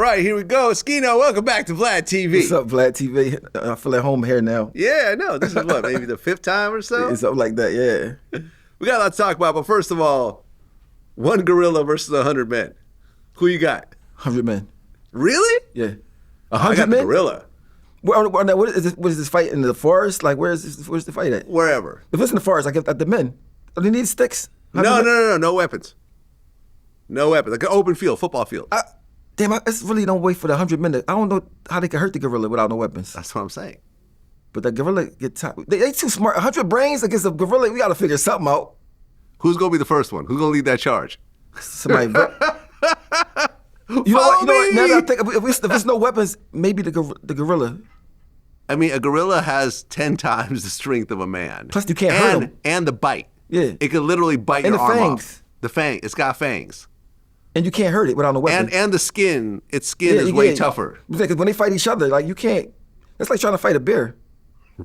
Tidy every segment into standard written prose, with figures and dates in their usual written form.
right, here we go. Oschino, welcome back to Vlad TV. What's up, Vlad TV? I feel at home here now. Yeah, I know. This is what, maybe the 5th time or so? Yeah, something like that, yeah. We got a lot to talk about, but first of all, 1 gorilla versus 100 men. Who you got? 100 men. Really? Yeah. 100 I got men? the gorilla. What is this fight in the forest? Like, where's the fight at? Wherever. If it's in the forest, like at the men, do they need sticks? No weapons. No weapons. Like an open field, football field. Damn, I just really don't wait for the 100 men. I don't know how they can hurt the gorilla without no weapons. That's what I'm saying. But the gorilla get tired. They too smart. 100 brains against a gorilla. We got to figure something out. Who's gonna be the first one? Who's gonna lead that charge? Somebody. You know what? Now that I think, if it's no weapons, maybe the gorilla. I mean, a gorilla has 10 times the strength of a man. Plus, you can't hurt him. And the bite. Yeah. It could literally bite your arm fangs. off. The fang. It's got fangs. And you can't hurt it without no weapons. And the skin. Its skin is way tougher. Because when they fight each other, like you can't. It's like trying to fight a bear.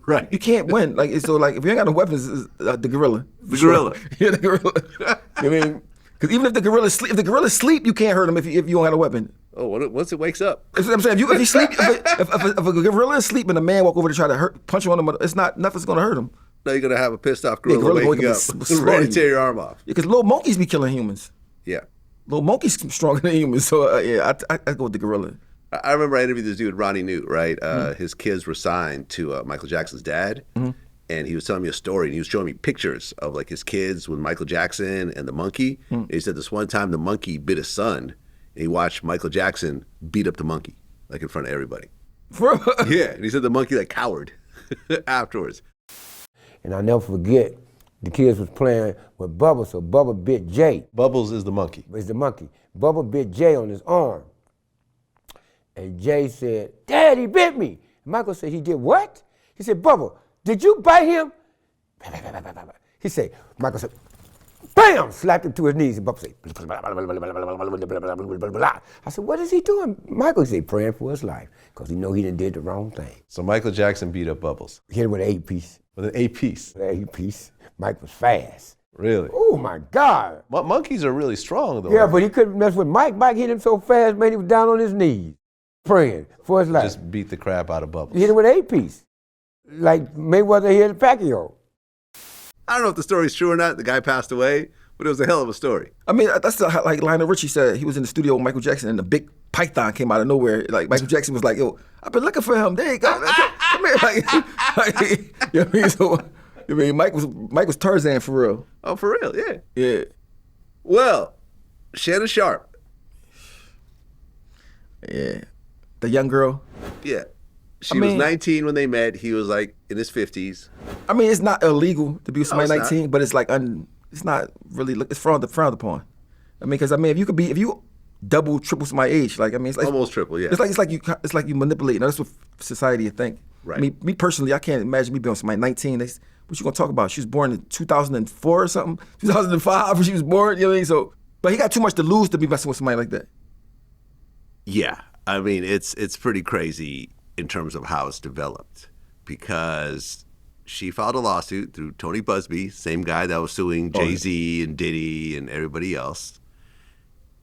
Right. You can't win. Like so, like if you ain't got no weapons, it's, the gorilla. The gorilla. Yeah, the gorilla. I mean, because even if the gorilla sleep, you can't hurt him if you don't have a weapon. Oh, once it wakes up. That's what I'm saying. If you sleep, if a gorilla is sleeping and a man walk over to try to punch him on him, it's nothing's gonna hurt him. No, you're gonna have a pissed off gorilla waking up, ready to tear your arm off. Because little monkeys be killing humans. Yeah. Little monkeys stronger than humans. So I go with the gorilla. I remember I interviewed this dude, Ronnie Newt, right? His kids were signed to Michael Jackson's dad. And he was telling me a story, and he was showing me pictures of like his kids with Michael Jackson and the monkey. And he said this one time the monkey bit his son, and he watched Michael Jackson beat up the monkey, like in front of everybody. Yeah, and he said the monkey like cowered afterwards. And I'll never forget, the kids was playing with Bubbles, so Bubba bit Jay. Bubbles is the monkey. It's the monkey. Bubba bit Jay on his arm. And Jay said, "Dad, he bit me." And Michael said, "He did what?" He said, "Bubba, did you bite him?" He said, Michael said, bam, slapped him to his knees, and Bubba said, I said, "What is he doing?" Michael said, "Praying for his life, because he know he done did the wrong thing." So Michael Jackson beat up Bubbles. Hit him with an 8-piece. With an 8-piece? With an 8-piece. Mike was fast. Really? Oh my God. Monkeys are really strong though. Yeah, but he couldn't mess with Mike. Mike hit him so fast, man, he was down on his knees, praying for his life. Just beat the crap out of Bubbles. He hit him with an 8-piece. Like Mayweather hit Pacquiao. I don't know if the story's true or not. The guy passed away, but it was a hell of a story. I mean, that's like Lionel Richie said. He was in the studio with Michael Jackson, and the big python came out of nowhere. Like Michael Jackson was like, "Yo, I've been looking for him. There you go. Come here." You know what I mean? So, I mean, Mike was Tarzan for real. Oh, for real? Yeah. Yeah. Well, Shannon Sharpe. Yeah. The young girl. Yeah. She was 19 when they met. He was like in his 50s. I mean, it's not illegal to be with somebody 19, not. but it's like it's not really, it's frowned upon. I mean, because if you double, triple my age, like I mean, it's like almost triple, yeah. It's like you manipulate. You know, that's what society would think. Right. I mean, me personally, I can't imagine me being with somebody 19. What you gonna talk about? She was born in 2004 or something, 2005 when she was born. You know what I mean? So, but he got too much to lose to be messing with somebody like that. Yeah, I mean, it's pretty crazy in terms of how it's developed, because she filed a lawsuit through Tony Busby, same guy that was suing Jay-Z and Diddy and everybody else.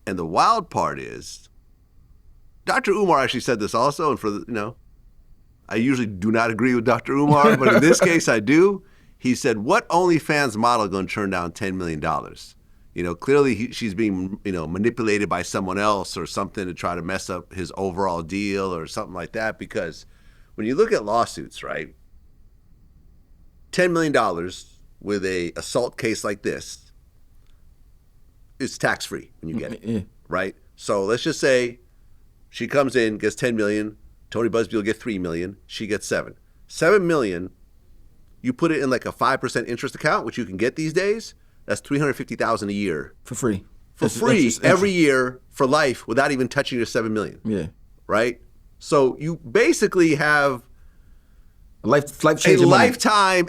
And the wild part is, Dr. Umar actually said this also, and I usually do not agree with Dr. Umar, but in this case I do. He said, what OnlyFans model going to turn down $10 million? Clearly she's being, manipulated by someone else or something to try to mess up his overall deal or something like that. Because when you look at lawsuits, right, $10 million with a assault case like this is tax-free when you get it, right? So let's just say she comes in, gets $10 million, Tony Busby will get $3 million, she gets $7. $7 million, you put it in like a 5% interest account, which you can get these days. That's $350,000 a year for free. Every year for life without even touching your $7 million. Yeah. Right? So you basically have a lifetime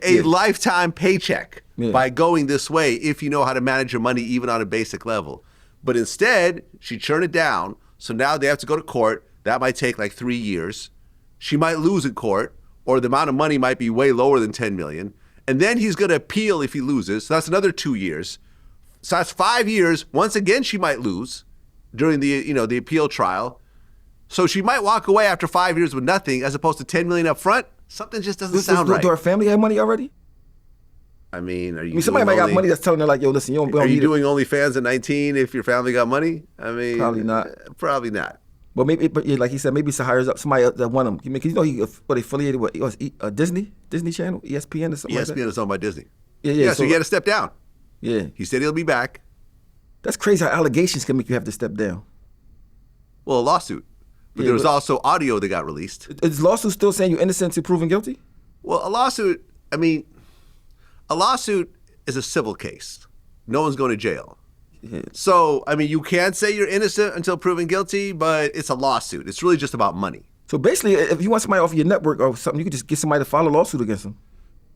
paycheck by going this way if you know how to manage your money even on a basic level. But instead, she turned it down. So now they have to go to court. That might take like 3 years. She might lose in court, or the amount of money might be way lower than $10 million. And then he's going to appeal if he loses. So that's another 2 years. So that's 5 years. Once again, she might lose during the appeal trial. So she might walk away after 5 years with nothing, as opposed to $10 million up front. Something just doesn't sound right. Do her family have money already? I mean, somebody might got money that's telling her like, yo, listen, you don't. Are you doing OnlyFans at 19 if your family got money? I mean, probably not. Probably not. But maybe, like he said, maybe he hires up somebody that want him. Because he affiliated with Disney Channel, ESPN or something. ESPN is owned by Disney. Yeah. So he had to step down. Yeah. He said he'll be back. That's crazy how allegations can make you have to step down. Well, a lawsuit. But there was also audio that got released. Is lawsuit still saying you're innocent until proven guilty? Well, a lawsuit is a civil case. No one's going to jail. Yeah. So, I mean, you can't say you're innocent until proven guilty, but it's a lawsuit. It's really just about money. So basically, if you want somebody off your network or something, you could just get somebody to file a lawsuit against them.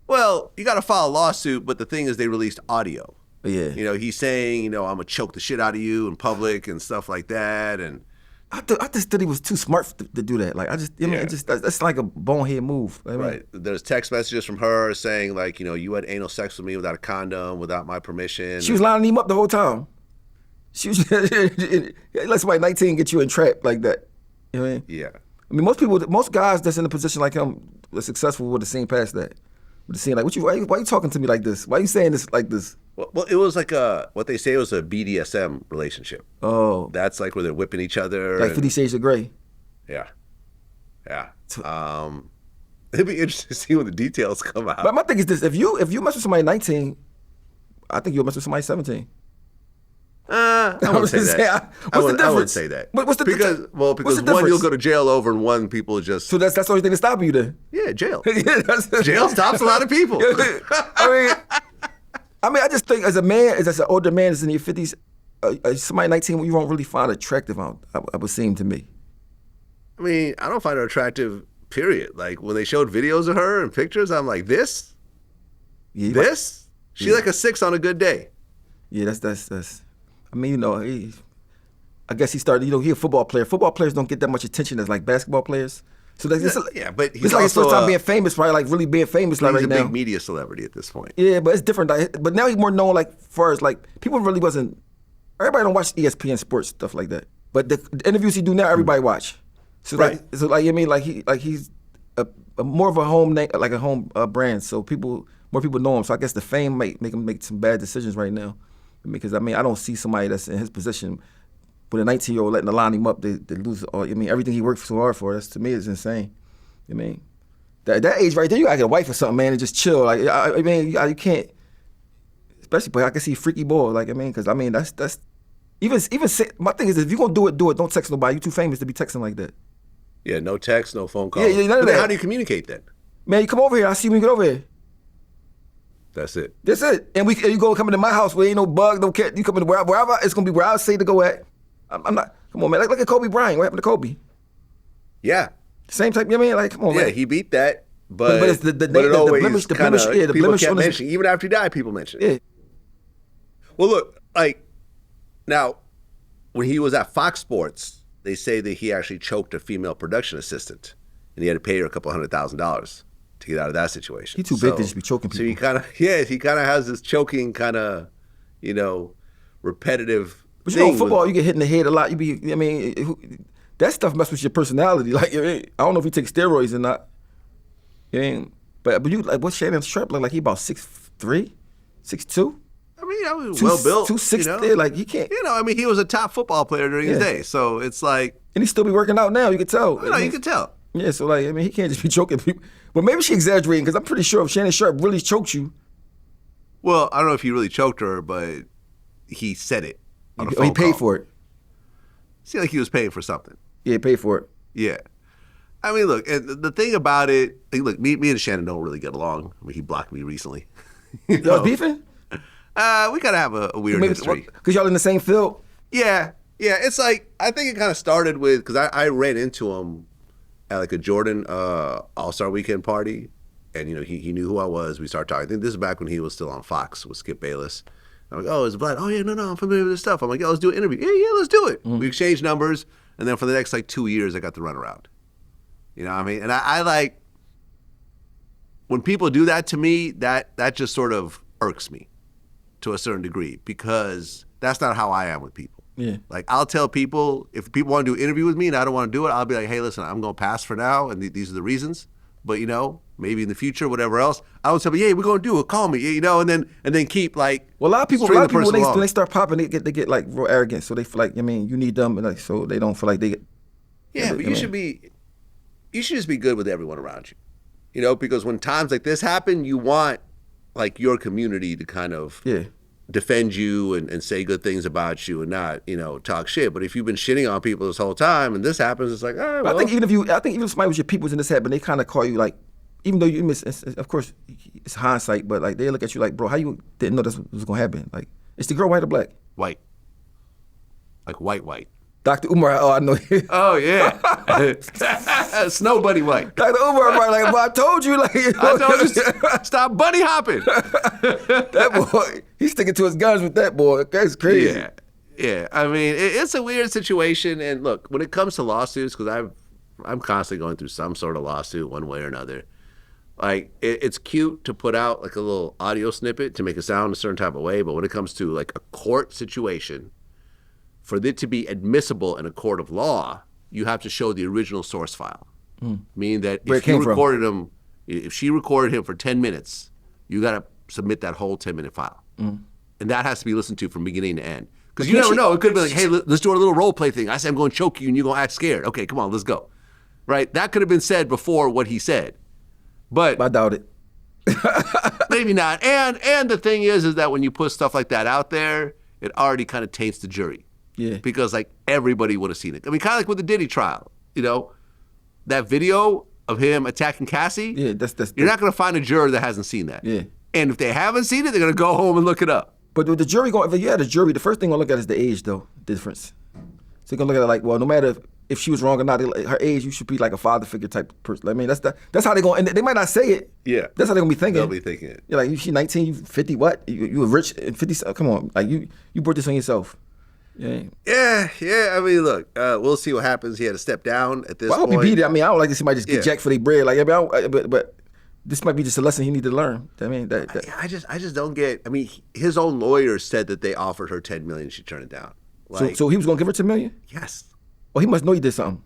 Well, you got to file a lawsuit, but the thing is they released audio. Yeah. You know, he's saying, I'm going to choke the shit out of you in public and stuff like that. And I just thought he was too smart to do that. Like, that's like a bonehead move. I mean, right. There's text messages from her saying, like, you had anal sex with me without a condom, without my permission. She was lining him up the whole time. She was let somebody 19 get you entrapped like that. You know what I mean? Yeah. I mean, most guys that's in a position like him are successful would have seen past that. Would have seen like, why you talking to me like this? Why are you saying this like this? Well, it was like what they say was a BDSM relationship. Oh. That's like where they're whipping each other. Like 50 Shades of Grey. Yeah. It'd be interesting to see when the details come out. But my thing is this: if you mess with somebody 19, I think you'll mess with somebody 17. I wouldn't say that. What's the difference? I wouldn't say that. What's the because one you'll go to jail over, and one people just. So that's the only thing to stop you then. Yeah, jail. Yeah, jail stops a lot of people. I mean, I just think as an older man that's in your 50s, somebody 19 you won't really find attractive. I would seem to me. I mean, I don't find her attractive. Period. Like when they showed videos of her and pictures, I'm like, this. She's like a 6 on a good day. Yeah, that's. I mean, I guess he started. He's a football player. Football players don't get that much attention as like basketball players. So that's but he's it's like his first time being famous, probably like really being famous. Like he's right a now. big media celebrity at this point. Yeah, but it's different. But now he's more known like far as like people really wasn't. Everybody don't watch ESPN sports stuff like that. But the interviews he do now, everybody watch. So right. He's a more of a home name, like a home brand. So more people know him. So I guess the fame might make him make some bad decisions right now. Because I don't see somebody that's in his position with a 19-year-old letting the line him up. They lose all. Everything he worked so hard for. That's to me is insane. That age right there, you gotta get a wife or something, man, and just chill. Like you can't. Especially, but I can see freaky boy. Because that's even my thing is if you gonna do it, do it. Don't text nobody. You too famous to be texting like that. Yeah, no text, no phone call. Yeah, none of that. How do you communicate then? Man, you come over here. I see you when you get over here. That's it. And you go come into my house where ain't no bug, no cat. You come in wherever it's gonna be where I say to go at. I'm not. Come on, man. Like look at Kobe Bryant. What happened to Kobe? Yeah. Same type. Like come on, man. Yeah, he beat that, but it's the blemish. The blemish kept on his. mentioning, even after he died, people mentioned it. Yeah. Well, look, now when he was at Fox Sports, they say that he actually choked a female production assistant, and he had to pay her a couple $100,000 to get out of that situation. He's too big to just be choking people. So he kind of has this choking kind of, repetitive. But football, you get hit in the head a lot. That stuff messes with your personality. Like I don't know if he takes steroids or not. But you like what's Shannon Sharpe like? Like he about 6'3", 6'2"? I was well built. 260, like he can't. He was a top football player during his day. So it's like, and he still be working out now. You could tell. You could tell. Yeah, so he can't just be choking people. But maybe she exaggerating because I'm pretty sure if Shannon Sharpe really choked you. Well, I don't know if he really choked her, but he said it. He paid for it. Seemed like he was paying for something. Yeah, he paid for it. Yeah. Look, and the thing about it, me and Shannon don't really get along. He blocked me recently. Y'all beefing? We gotta have a weird history. Because y'all in the same field? Yeah. It's like, I think it kind of started with, because I ran into him at like a Jordan All-Star Weekend party, and he knew who I was. We started talking. I think this is back when he was still on Fox with Skip Bayless. I'm like, oh, it's Vlad. Oh yeah, no, I'm familiar with this stuff. I'm like, let's do an interview. Yeah, let's do it. We exchanged numbers, and then for the next 2 years, I got the runaround. You know what I mean? And I like when people do that to me. That just sort of irks me to a certain degree because that's not how I am with people. Yeah. Like, I'll tell people, if people want to do an interview with me and I don't want to do it, I'll be like, hey, listen, I'm going to pass for now, and these are the reasons. But, maybe in the future, whatever else, I would say, yeah, we're going to do it. Call me, and then keep, like, well, a lot of people when when they start popping, they get like real arrogant. So they feel like, you need them, and like, so they don't feel like they get. Yeah, but you should just be good with everyone around you. Because when times like this happen, you want, like, your community to kind of defend you and say good things about you and not, talk shit. But if you've been shitting on people this whole time and this happens, it's like, all right, well. I think even if somebody was your people's in this head, but they kind of call you, like, even though you miss, of course, it's hindsight, but, like, they look at you like, bro, how you didn't know this was going to happen? Like, is the girl white or black? White. Like white. Dr. Umar, I know. Oh, yeah. Snow Bunny white. Dr. Umar, like, well, I told you, like. I told you, stop bunny hopping. That boy, he's sticking to his guns with that boy. That's crazy. Yeah. I mean, it's a weird situation. And look, when it comes to lawsuits, because I'm constantly going through some sort of lawsuit one way or another. Like, it's cute to put out, like, a little audio snippet to make it sound a certain type of way. But when it comes to, like, a court situation, for it to be admissible in a court of law, you have to show the original source file. Meaning that if she recorded him for 10 minutes, you got to submit that whole 10-minute file. And that has to be listened to from beginning to end. Because you never know. It could be like, hey, let's do a little role play thing. I say I'm going to choke you and you're going to act scared. Okay, come on, let's go. Right? That could have been said before what he said. But I doubt it. Maybe not. And the thing is that when you put stuff like that out there, it already kind of taints the jury. Yeah. Because, like, everybody would have seen it. I mean, kind of like with the Diddy trial, that video of him attacking Cassie. Yeah, that's you're not going to find a juror that hasn't seen that. Yeah. And if they haven't seen it, they're going to go home and look it up. But the jury if you had a jury, the first thing they're going to look at is the age, though, difference. So they're going to look at it like, well, no matter if she was wrong or not, her age, you should be like a father figure type person. I mean, that's how they're going, and they might not say it. Yeah. That's how they're going to be thinking. They'll be thinking it. You're like, she 19, you 50, what? You were rich at 50, come on. Like, you brought this on yourself. Yeah. I mean, look, we'll see what happens. He had to step down at this point. I hope he beat it. I mean, I don't like to see somebody just get jacked for their bread. Like, but this might be just a lesson he need to learn. I mean, I just don't get. I mean, his own lawyer said that they offered her $10 million. She turned it down. Like, so he was going to give her $10 million? Yes. Well, he must know he did something.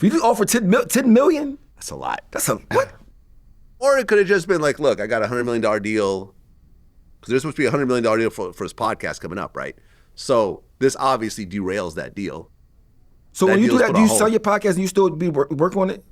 If you offer $10 million, that's a lot. That's a what? Or it could have just been like, look, I got a $100 million deal because there's supposed to be a $100 million deal for his podcast coming up, right? So this obviously derails that deal. So when you do that, do you sell your podcast and you still be work on it?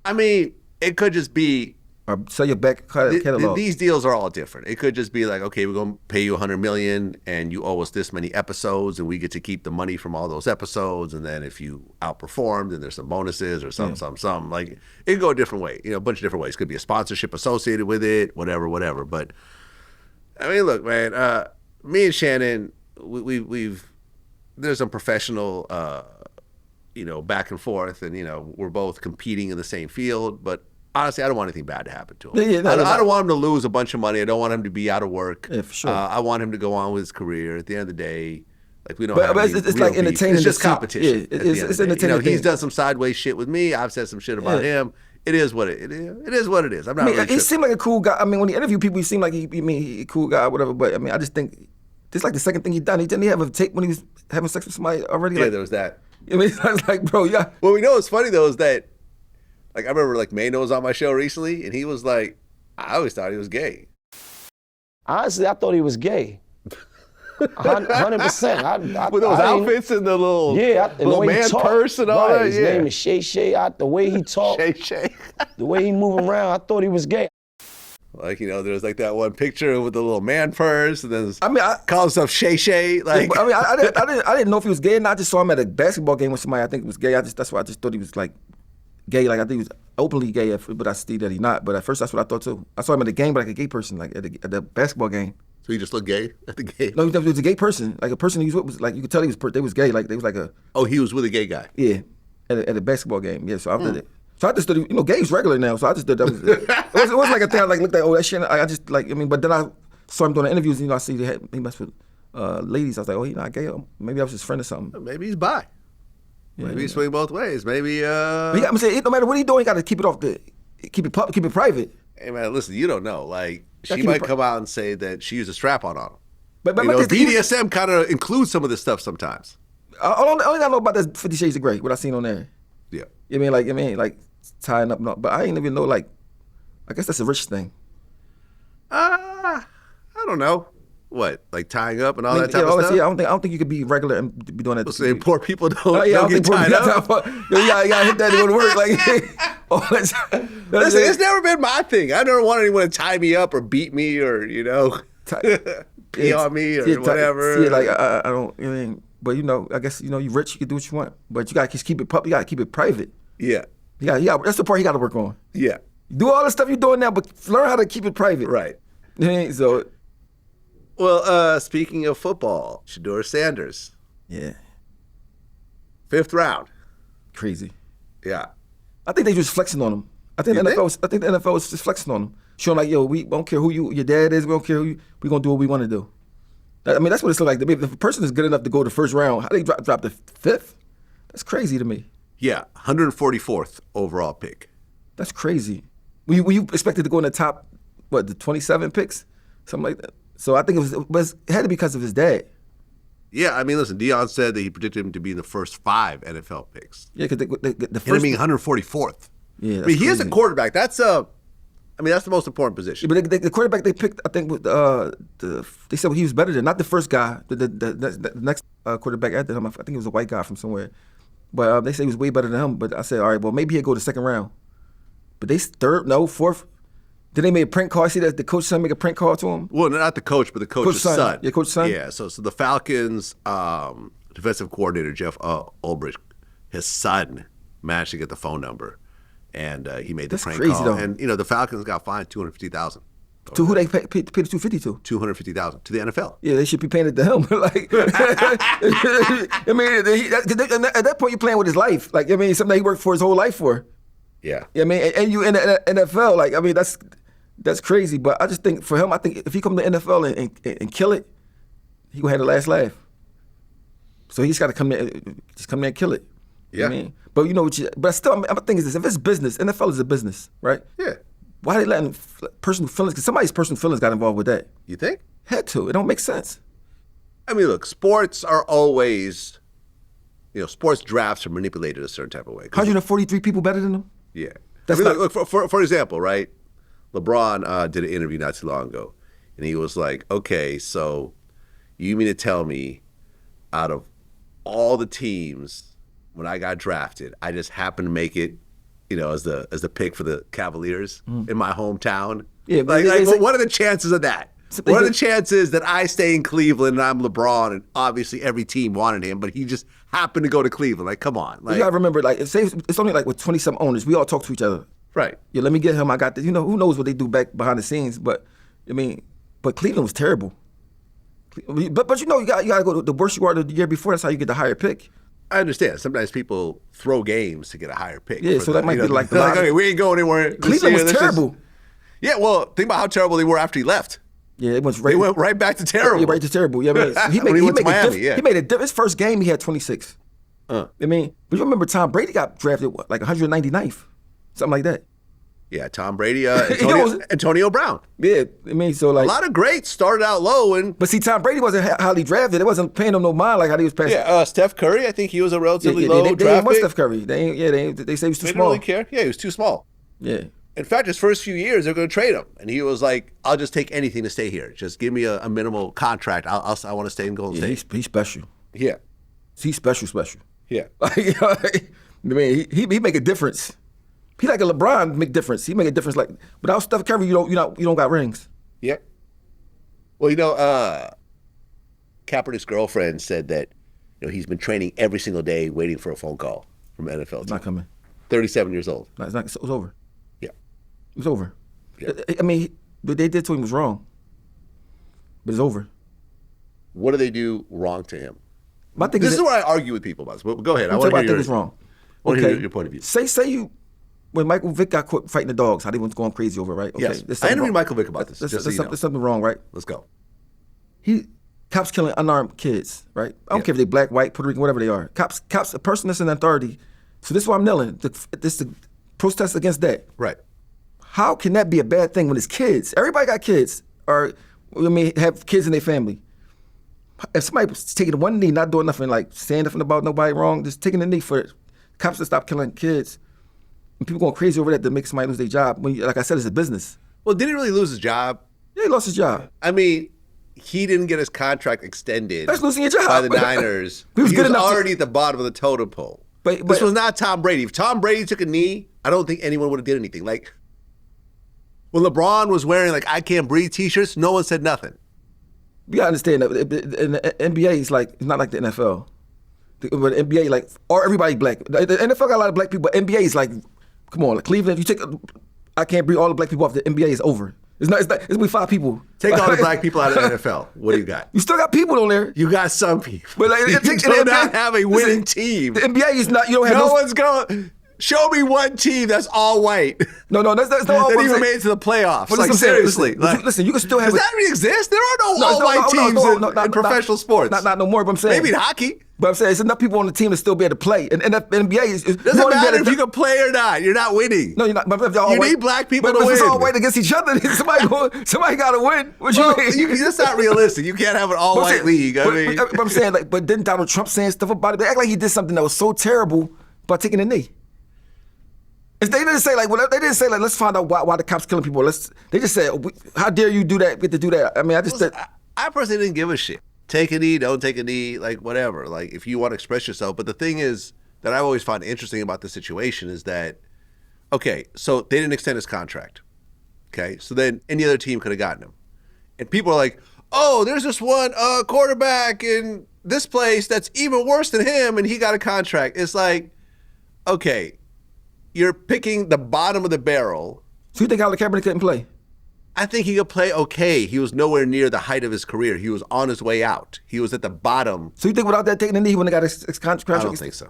I mean, it could just be. Or sell your back catalog. These deals are all different. It could just be like, okay, we're going to pay you $100 million and you owe us this many episodes and we get to keep the money from all those episodes. And then if you outperform, then there's some bonuses or something. Like, it could go a different way, a bunch of different ways. Could be a sponsorship associated with it, whatever. But, I mean, look, man, me and Shannon, there's some professional, back and forth, and we're both competing in the same field. But honestly, I don't want anything bad to happen to him. I don't want him to lose a bunch of money. I don't want him to be out of work. Yeah, for sure. I want him to go on with his career. At the end of the day, like we don't. But have it's like entertaining. It's just competition. Yeah, it's entertaining. He's done some sideways shit with me. I've said some shit about him. It is what it is. It is what it is. I'm not. He seemed like a cool guy. I mean, when he interviewed people, he seemed like he a cool guy, or whatever. But I mean, I just think this is like the second thing he done. He didn't have a tape when he was having sex with somebody already. Yeah, there was that. I mean, I was like, bro, yeah. Well, we know what's funny though is that, like, I remember like Mano was on my show recently, and he was like, I always thought he was gay. Honestly, I thought he was gay. 100%. With those outfits and the little little man purse and all that. His name is Shay. The way he talked, Shay. the way he moving around, I thought he was gay. Like, there's like that one picture with the little man purse, and then call himself Shay. Like, I mean, I didn't know if he was gay or not. I just saw him at a basketball game with somebody. I think it was gay. That's why I just thought he was like gay. Like, I think he was openly gay, but I see that he's not. But at first, that's what I thought too. I saw him at the game, but like a gay person, like at the basketball game. So he just looked gay at the game? No, he was a gay person. Like a person he was with was like, you could tell they was gay. Like they was like a. Oh, he was with a gay guy. Yeah, at a basketball game. Yeah, so I did it. So I just thought, gay is regular now. So I just thought that was it wasn't like a thing. I like looked at that shit. I just like, but then I saw him doing the interviews. I see he messed with ladies. I was like, oh, he's not gay. Maybe I was his friend or something. Maybe he's bi. Maybe he's swing both ways. Maybe. I'm saying, no matter what he's doing, he got to keep it keep it private. Hey man, listen, you don't know. Like, she might come out and say that she used a strap-on him. But BDSM kind of includes some of this stuff sometimes. Only I know about that 50 Shades of Grey. What I seen on there. Yeah. I mean, like tying up. No, but I ain't even know. Like, I guess that's a rich thing. I don't know. What, like tying up and all that type of stuff? Yeah, I don't think you could be regular and be doing that. So saying poor people don't, I don't don't get think tied up. You gotta hit that to go to work. Like, Listen, it's never been my thing. I never want anyone to tie me up or beat me or pee on me or whatever. Like I don't. I mean, but I guess you rich. You can do what you want, but you gotta just keep it public. You gotta keep it private. Yeah. Yeah. That's the part you gotta work on. Yeah. Do all the stuff you're doing now, but learn how to keep it private. Right. So. Well, speaking of football, Shedeur Sanders. Yeah. 5th round. Crazy. Yeah. I think they just flexing on him. I think the NFL is just flexing on him, showing like, yo, we don't care who your dad is. We don't care who we gonna do what we want to do. I mean, that's what it's like. If a person is good enough to go the 1st round, how they drop the 5th? That's crazy to me. Yeah, 144th overall pick. That's crazy. Were you expected to go in the top, the 27 picks, something like that? So I think it had to be because of his dad. Yeah, I mean, listen, Deion said that he predicted him to be in the first 5 NFL picks. Yeah, because the first. And I mean, 144th. Yeah, I mean, he is a quarterback. That's the most important position. Yeah, but the quarterback they picked, I think, they said he was better than not the first guy. The next quarterback after him, I think it was a white guy from somewhere. But they said he was way better than him. But I said, all right, well, maybe he'll go to 2nd round. But they 4th. Then they made a prank call. I see that the coach's son make a prank call to him. Well, not the coach, but the coach's son. Yeah, coach's son. Yeah, so the Falcons defensive coordinator Jeff Ulbrich, his son managed to get the phone number, and he made the prank call. Though. And the Falcons got fined $250,000. To who they paid the $250 to? $250,000 to the NFL. Yeah, they should be paying it to him. Like, I mean, at that point, you're playing with his life. Like, I mean, something that he worked for his whole life for. Yeah. I mean, and you in the NFL, like, I mean, that's crazy. But I just think for him, I think if he come to the NFL and kill it, he gonna have the last laugh. So he's got to come there and kill it. Yeah. I mean, but but still, my thing is this: if it's business, NFL is a business, right? Yeah. Why they letting personal feelings? Because somebody's personal feelings got involved with that. You think? Had to. It don't make sense. I mean, look, sports are always, sports drafts are manipulated a certain type of way. 143 people better than them. Yeah. That's look, for example, right? LeBron did an interview not too long ago, and he was like, okay, so you mean to tell me out of all the teams when I got drafted, I just happened to make it, as the pick for the Cavaliers in my hometown? Yeah, what are the chances of that? What are the chances that I stay in Cleveland and I'm LeBron and obviously every team wanted him, but he just happened to go to Cleveland? Like, come on. Like, you gotta remember, like, it's only like with 20-some owners, we all talk to each other. Right. Yeah, let me get him. I got this. Who knows what they do back behind the scenes? But I mean, Cleveland was terrible. But you gotta go to the worse you are the year before. That's how you get the higher pick. I understand. Sometimes people throw games to get a higher pick. Yeah, so that might be like the like, okay, we ain't going anywhere. Cleveland was terrible. Yeah, well, think about how terrible they were after he left. Yeah, they went right back to terrible. Yeah, right to terrible. Yeah, I mean, he went to Miami. He made a difference. His first game, he had 26. I mean, but you remember Tom Brady got drafted like 199th, something like that. Yeah, Tom Brady, Antonio Brown. Yeah, I mean, so like a lot of greats started out low, but see, Tom Brady wasn't highly drafted. It wasn't paying him no mind like how he was passing. Yeah, Steph Curry, I think he was a relatively low draft pick. They didn't want Steph Curry. They say he was too small. They didn't really care. Yeah, he was too small. Yeah. In fact, his first few years, they're going to trade him, and he was like, "I'll just take anything to stay here. Just give me a minimal contract. I want to stay in Golden State." He's special. Yeah, he's special. Yeah, I mean, he make a difference. He like a LeBron make difference. He make a difference. Like without Steph Curry, you don't got rings. Yeah. Well, Kaepernick's girlfriend said that he's been training every single day, waiting for a phone call from an NFL team. It's not coming. 37 years old. No, it was over. Yeah. It was over. Yeah. I mean, what they did to him was wrong. But it's over. What do they do wrong to him? This is what I argue with people about this. But go ahead. I want to hear what's wrong. I want to hear your point of view. Say you, when Michael Vick got caught fighting the dogs, how they went going crazy over it, right? Okay. Yes. I interviewed Michael Vick about this. There's something wrong, right? Let's go. Cops killing unarmed kids, right? I don't care if they black, white, Puerto Rican, whatever they are. Cops, a person that's in authority. So this is why I'm kneeling. This the protest against that. Right. How can that be a bad thing when it's kids? Everybody got kids, or have kids in their family. if somebody was taking one knee, not doing nothing, like saying nothing about nobody wrong, just taking a knee for cops to stop killing kids, and people going crazy over that to make somebody lose their job. When, like I said, it's a business. Well, did he really lose his job? Yeah, he lost his job. I mean, he didn't get his contract extended. That's losing your job. By the Niners. He was already at the bottom of the totem pole. But this was not Tom Brady. If Tom Brady took a knee, I don't think anyone would have did anything. Like, when LeBron was wearing, like, I Can't Breathe t-shirts, no one said nothing. You gotta understand that in the NBA, it's not like the NFL. But the NBA, like, or everybody black. The NFL got a lot of black people, but NBA is like, come on, like Cleveland, if you take, I Can't Breathe all the black people off, the NBA is over. It's gonna be 5 people. Take all the black people out of the NFL. What do you got? You still got people on there. You got some people. But like, you do not have a winning team. The NBA is not, you don't have no one's going. Show me one team that's all white. No, that's not all that even made it to the playoffs. But like, seriously. Listen, you can still have. Does that really exist? There are no all-white teams in professional sports. Not no more, but I'm saying. Maybe in hockey. But I'm saying, there's enough people on the team to still be able to play. And the NBA is. Doesn't matter if you can play or not. You're not winning. No, you're not. But you need black people to win. But if it's all white against each other, somebody got to win. What you mean? That's not realistic. You can't have an all-white league. But I'm saying, like, but didn't Donald Trump saying stuff about it? They act like he did something that was so terrible by taking a knee. They didn't say like, let's find out why the cops killing people. They just said, how dare you do that? Get to do that. I mean, I personally didn't give a shit. Take a knee, don't take a knee, like whatever. Like if you want to express yourself. But the thing is that I've always found interesting about this situation is that, okay, so they didn't extend his contract. Okay, so then any other team could have gotten him, and people are like, oh, there's this one quarterback in this place that's even worse than him, and he got a contract. It's like, okay. You're picking the bottom of the barrel. So you think Colin Kaepernick couldn't play? I think he could play okay. He was nowhere near the height of his career. He was on his way out. He was at the bottom. So you think without that taking the knee, he wouldn't have got his contract? I don't think so.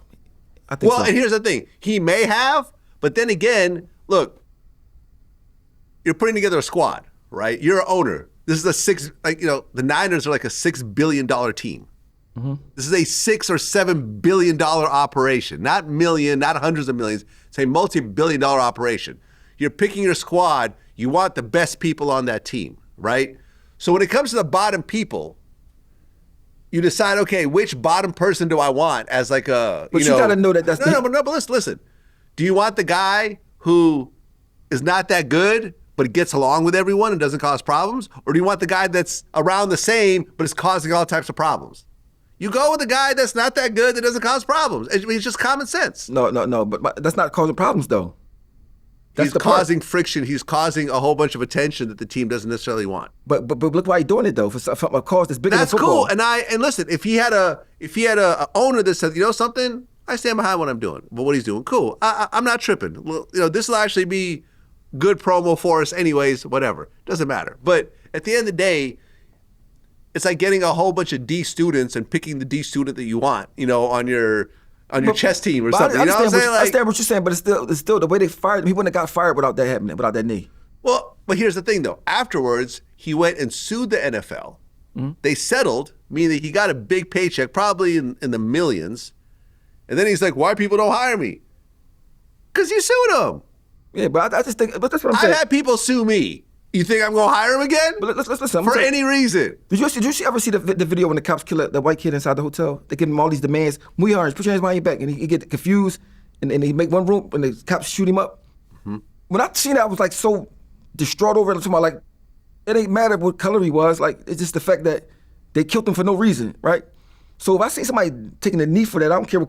I think so. Well, and here's the thing. He may have, but then again, look, you're putting together a squad, right? You're an owner. This is the Niners are like a $6 billion team. Mm-hmm. This is a $6 or $7 billion operation, not million, not hundreds of millions. It's a multi-billion-dollar operation. You're picking your squad. You want the best people on that team, right? So when it comes to the bottom people, you decide, okay, which bottom person do I want as like a, But you got to know that that's but listen. Do you want the guy who is not that good but gets along with everyone and doesn't cause problems? Or do you want the guy that's around the same but is causing all types of problems? You go with the guy that's not that good, that doesn't cause problems. I mean, it's just common sense. No, but that's not causing problems, though. He's causing friction. He's causing a whole bunch of attention that the team doesn't necessarily want. But look why he's doing it, though, for a cause that's bigger than football. That's cool. And listen, if he had a owner that said, you know something, I stand behind what I'm doing. But what he's doing, cool. I'm not tripping. Well, this will actually be good promo for us anyways, whatever. Doesn't matter. But at the end of the day, it's like getting a whole bunch of D students and picking the D student that you want, on your chess team or something. I understand what you're saying, but it's still the way they fired him. He wouldn't have got fired without that happening, without that knee. Well, but here's the thing, though. Afterwards, he went and sued the NFL. Mm-hmm. They settled, meaning he got a big paycheck, probably in the millions. And then he's like, why people don't hire me? Because you sued him. Yeah, but I just think, but that's what I'm saying. I've had people sue me. You think I'm going to hire him again? But let's listen. For any reason. Did you ever see the video when the cops kill the white kid inside the hotel? They give him all these demands. Muy orange, put your hands behind your back. And he get confused, and he make one room, and the cops shoot him up. Mm-hmm. When I seen that, I was like so distraught over it. I'm talking about, like, it ain't matter what color he was. Like, it's just the fact that they killed him for no reason, right? So if I see somebody taking a knee for that, I don't care.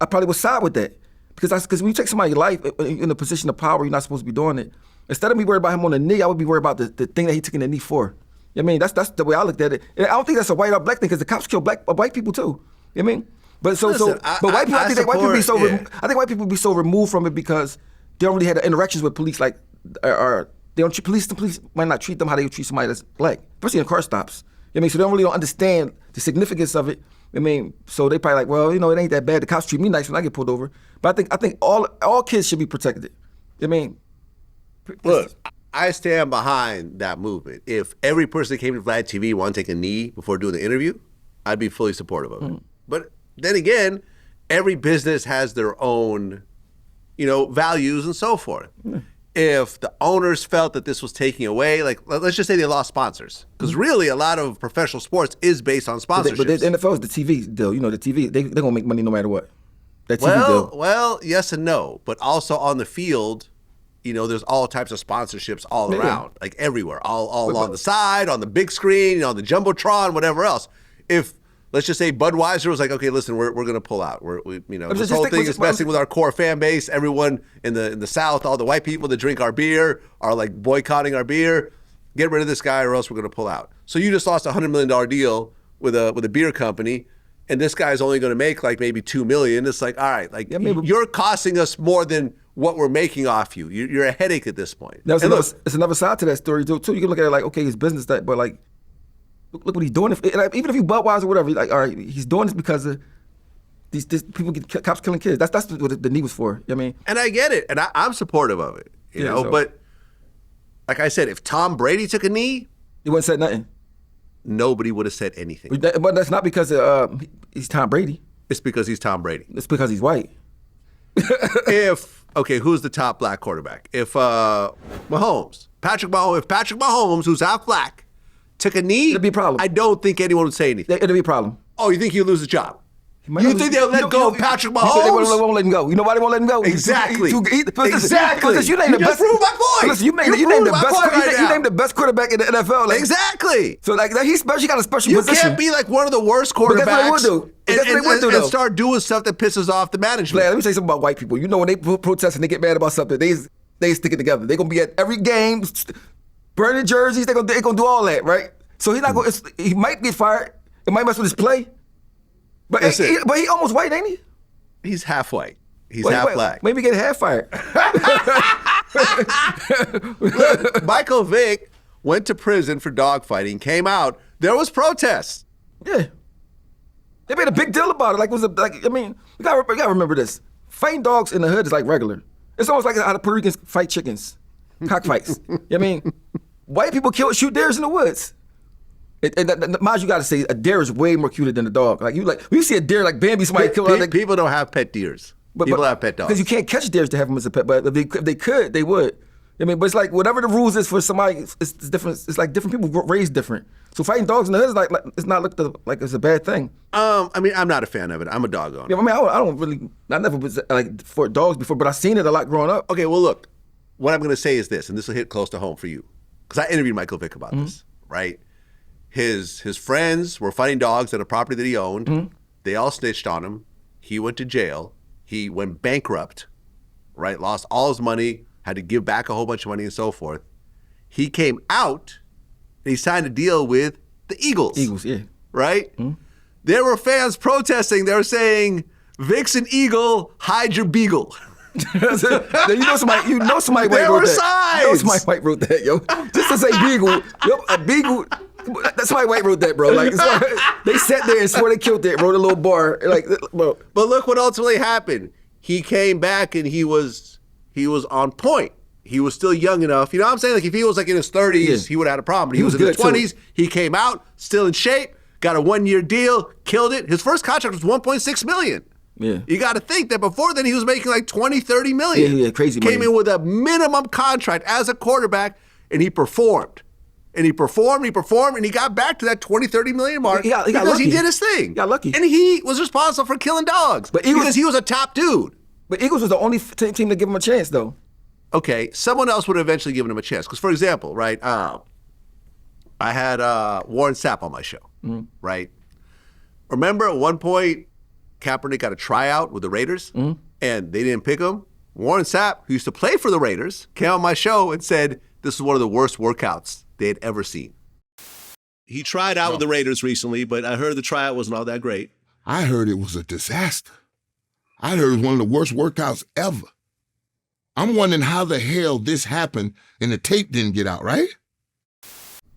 I probably would side with that. Because when you take somebody's life in a position of power, you're not supposed to be doing it. Instead of me worried about him on the knee, I would be worried about the thing that he took in the knee for. I mean, that's the way I looked at it. And I don't think that's a white or black thing, because the cops kill white people too. You know what I mean? But white people, I think white people be so removed from it because they don't really have the interactions with police, like, or they don't police might not treat them how they would treat somebody that's black, especially in car stops. You know what I mean? So they don't understand the significance of it. I mean, so they probably like, well, it ain't that bad. The cops treat me nice when I get pulled over. But I think all kids should be protected. You know what I mean? Look, I stand behind that movement. If every person that came to Vlad TV wanted to take a knee before doing the interview, I'd be fully supportive of it. But then again, every business has their own, values and so forth. if the owners felt that this was taking away, like let's just say they lost sponsors, because really a lot of professional sports is based on sponsorships. But the NFL is the TV deal. You know, the TV they're gonna make money no matter what. That TV deal. Well, yes and no, but also on the field, you know, there's all types of sponsorships all around, like everywhere, all along the side, on the big screen, you know, on the jumbotron, whatever else. If let's just say Budweiser was like, okay, listen, we're going to pull out. This whole thing is messing with our core fan base. Everyone in the South, all the white people that drink our beer are like boycotting our beer. Get rid of this guy or else we're going to pull out. So you just lost a $100 million deal with a beer company, and this guy's only going to make like maybe $2 million. It's like, all right, like you're costing us more than what we're making off you. You're a headache at this point. Now, it's another side to that story too. You can look at it like, okay, it's business, but like, look what he's doing. Even if you Budweiser or whatever, like, all right, he's doing this because of these people get cops killing kids. That's what the knee was for. You know what I mean? And I get it, and I'm supportive of it. You know, but like I said, if Tom Brady took a knee, he wouldn't said nothing. Nobody would have said anything. But that's not because he's Tom Brady. It's because he's Tom Brady. It's because he's white. Who's the top black quarterback? If Patrick Mahomes, who's half black, took a knee, it'd be a problem. I don't think anyone would say anything. It'd be a problem. Oh, you think he'll lose his job? You think they'll let go of Patrick Mahomes? They won't let him go. You know why they won't let him go? Exactly. Exactly. Because you named the best. Prove my point. Listen, you named the best quarterback in the NFL. Like, exactly. So like he's special. He got a special position. You can't be like one of the worst quarterbacks. That's what they would do. And start doing stuff that pisses off the management. Let me say something about white people. You know, when they protest and they get mad about something, they stick it together. They're gonna be at every game, burning jerseys. They're gonna do all that, right? So he's not going. He might get fired. It might mess with his play. But he almost white, ain't he? He's half white. He's half black. Maybe get half fired. Look, Michael Vick went to prison for dogfighting, came out. There was protests. Yeah. They made a big deal about it. You gotta remember this. Fighting dogs in the hood is like regular. It's almost like how the Puerto Ricans fight chickens. Cockfights. You know what I mean? White people shoot deers in the woods. Mind you, got to say a deer is way more cuter than a dog. When you see a deer like Bambi, somebody kill it. People don't have pet deers. People have pet dogs because you can't catch deers to have them as a pet. But if they could, they would. I mean, but it's like whatever the rules is for somebody, it's different. It's like different people raised different. So fighting dogs in the hood is like it's not looked like it's a bad thing. I mean, I'm not a fan of it. I'm a dog owner. Yeah, I mean, I never was like for dogs before, but I've seen it a lot growing up. Okay, well, look, what I'm going to say is this, and this will hit close to home for you, because I interviewed Michael Vick about this, right? His friends were fighting dogs at a property that he owned. Mm-hmm. They all snitched on him. He went to jail. He went bankrupt, right? Lost all his money, had to give back a whole bunch of money and so forth. He came out and he signed a deal with the Eagles. Eagles, yeah. Right? Mm-hmm. There were fans protesting. They were saying, Vic's an eagle, hide your beagle. you know somebody white wrote that. You know somebody white wrote that, yo. Just to say beagle, a beagle. That's why white wrote that, bro. Like they sat there and swore they killed it. Wrote a little bar, like, bro. But look what ultimately happened. He came back and he was on point. He was still young enough. You know what I'm saying? Like if he was like in his 30s, he would have had a problem. But he was in his 20s. Too. He came out still in shape. Got a 1-year deal. Killed it. His first contract was $1.6 million. Yeah. You got to think that before then he was making like 20, 30 million. Yeah, crazy money. Came in with a minimum contract as a quarterback, and he performed. And he performed, and he got back to that 20, 30 million mark he got because lucky. he did his thing. He got lucky. And he was responsible for killing dogs because he was a top dude. But Eagles was the only team to give him a chance, though. Okay, someone else would have eventually given him a chance. Because, for example, right, I had Warren Sapp on my show, right? Remember at one point, Kaepernick got a tryout with the Raiders, and they didn't pick him? Warren Sapp, who used to play for the Raiders, came on my show and said this is one of the worst workouts they had ever seen. He tried out with the Raiders recently, but I heard the tryout wasn't all that great. I heard it was a disaster. I heard it was one of the worst workouts ever. I'm wondering how the hell this happened and the tape didn't get out, right?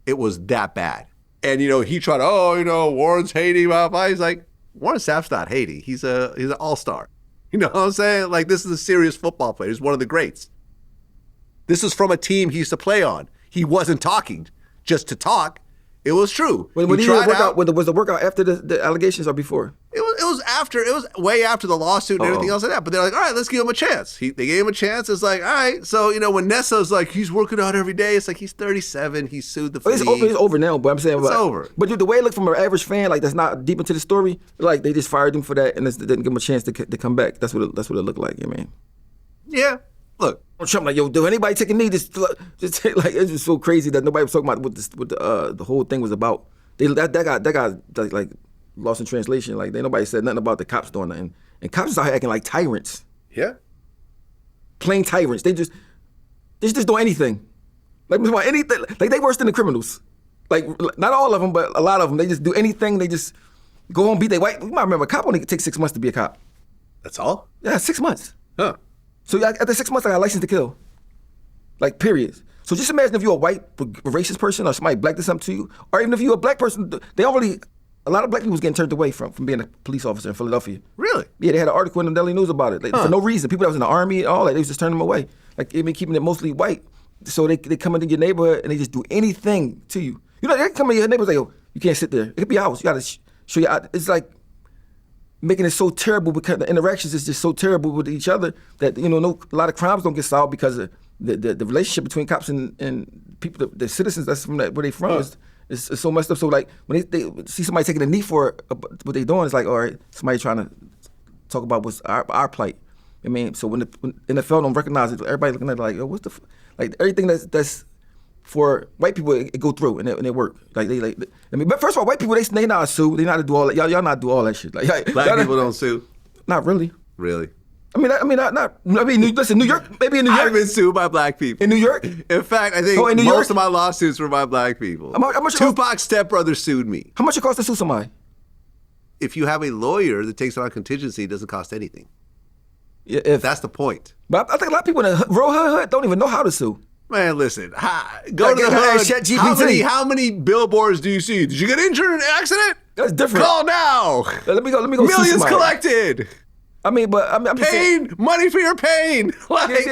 It was that bad. And, he tried, Warren's Haiti, blah, blah. He's like, Warren Sapp's not Haiti. He's an all-star. You know what I'm saying? Like, this is a serious football player. He's one of the greats. This is from a team he used to play on. He wasn't talking just to talk. It was true. Was the workout after the allegations or before? It it was way after the lawsuit and everything else like that. But they're like, all right, let's give him a chance. They gave him a chance. It's like, all right. So, when Nessa's like, he's working out every day, it's like he's 37. He sued the league. It's over now, but I'm saying it's over. But dude, the way it looked from an average fan, like that's not deep into the story, like they just fired him for that and didn't give him a chance to come back. That's what it looked like, Yeah. Look. Trump like, yo, do anybody take a knee? Just take, like, it's just so crazy that nobody was talking about what the whole thing was about. That guy like lost in translation. Like, nobody said nothing about the cops doing nothing. And cops are acting like tyrants. Yeah. Plain tyrants. They just do anything. Like, anything. Like, they worse than the criminals. Like, not all of them, but a lot of them. They just do anything. They just go and beat their white. You might remember, a cop only takes 6 months to be a cop. That's all? Yeah, 6 months. Huh. So after 6 months, I got a license to kill. Like, period. So just imagine if you're a white racist person or somebody black did something to you, or even if you're a black person, a lot of black people was getting turned away from being a police officer in Philadelphia. Really? Yeah, they had an article in the Daily News about it. Like, for no reason. People that was in the army, all that, they was just turning them away. Like, they been keeping it mostly white. So they come into your neighborhood and they just do anything to you. They come in your neighborhood and say, yo, you can't sit there. It could be ours. You got to show you out. It's like making it so terrible because the interactions is just so terrible with each other that, a lot of crimes don't get solved because of the relationship between cops and people, the citizens that's from where they from is so messed up. So, like, when they see somebody taking a knee for what they doing, it's like, all right, somebody trying to talk about what's our plight. So when the NFL don't recognize it, everybody looking at it like, yo, what's the like everything that's for white people, it go through and it work. Like, but first of all, white people they not sue. They not to do all that. Y'all not do all that shit. Like, black people don't sue. Not really. Really? Listen, New York, maybe in New York. I've been sued by black people. In New York? In fact, I think most of my lawsuits were by black people. How much Tupac's stepbrother sued me. How much it costs to sue somebody? If you have a lawyer that takes it on contingency, it doesn't cost anything. Yeah, that's the point. But I think a lot of people in the real hood don't even know how to sue. Man, listen. Go to the hood. How many billboards do you see? Did you get injured in an accident? That's different. Call now. Let me go. Millions collected. I'm just saying, money for your pain. Like,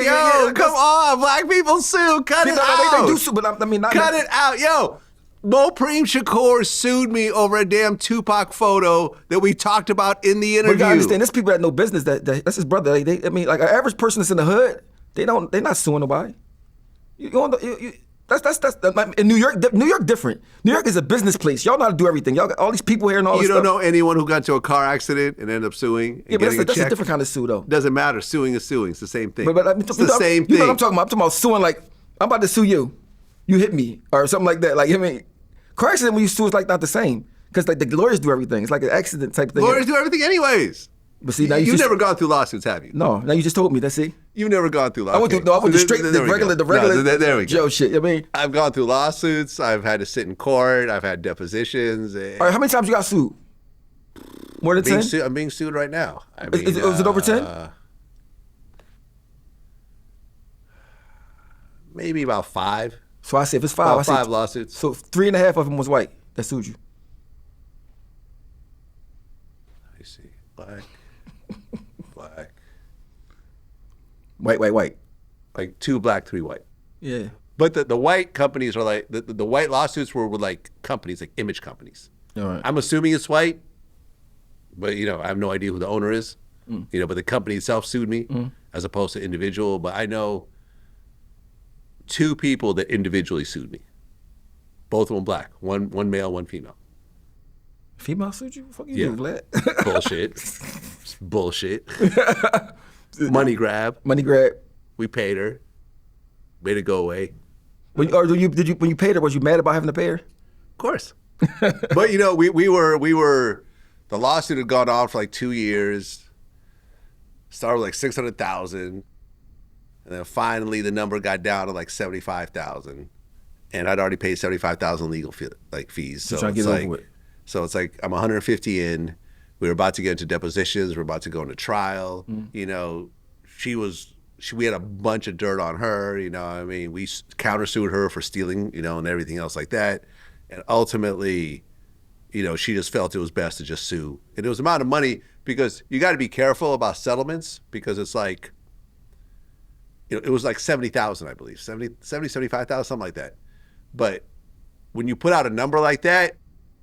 come on, black people sue. Cut it out. They do sue, but cut it out, yo. Mopreem Shakur sued me over a damn Tupac photo that we talked about in the interview. But you gotta understand, there's people that know business. That's his brother. Like, an average person that's in the hood, they're not suing nobody. That's in New York different. New York is a business place. Y'all know how to do everything. Y'all got all these people here and all this stuff. You don't know anyone who got into a car accident and ended up suing and getting a check? That's a different kind of sue, though. Doesn't matter. Suing is suing. It's the same thing. It's the same thing. You know what I'm talking about? I'm talking about suing like, I'm about to sue you. You hit me. Or something like that. Like, car accident when you sue is like not the same. Because like the lawyers do everything. It's like an accident type thing. Lawyers do everything anyways. But see, now you've never gone through lawsuits, have you? No. Now you just told me. That's it. You've never gone through lawsuits. I went straight to the regular there we go. Joe shit. I've gone through lawsuits. I've had to sit in court. I've had depositions. All right, how many times you got sued? More than 10? I'm being sued right now. Is it over 10? Maybe about 5. So I say if it's 5, about 5 lawsuits. So 3.5 of them was white that sued you. Let me see. Black. White. Like 2 black, 3 white. Yeah. But the white companies are like, the white lawsuits were like companies, like image companies. All right. I'm assuming it's white, but I have no idea who the owner is. But the company itself sued me as opposed to individual. But I know 2 people that individually sued me. Both of them black. One male, one female. Female sued you? Fuck you, Vlad. Bullshit. Money grab. We paid her. Made it go away. When you paid her, was you mad about having to pay her? Of course. But we were the lawsuit had gone on for like 2 years. Started with like 600,000. And then finally the number got down to like 75,000. And I'd already paid 75,000 legal fees. So trying to get over with. So it's like I'm 150 in. We were about to get into depositions. We're about to go into trial. We had a bunch of dirt on her. We countersued her for stealing, and everything else like that. And ultimately, she just felt it was best to just sue. And it was the amount of money, because you got to be careful about settlements, because it's like, it was like 70,000, I believe, 75,000, something like that. But when you put out a number like that,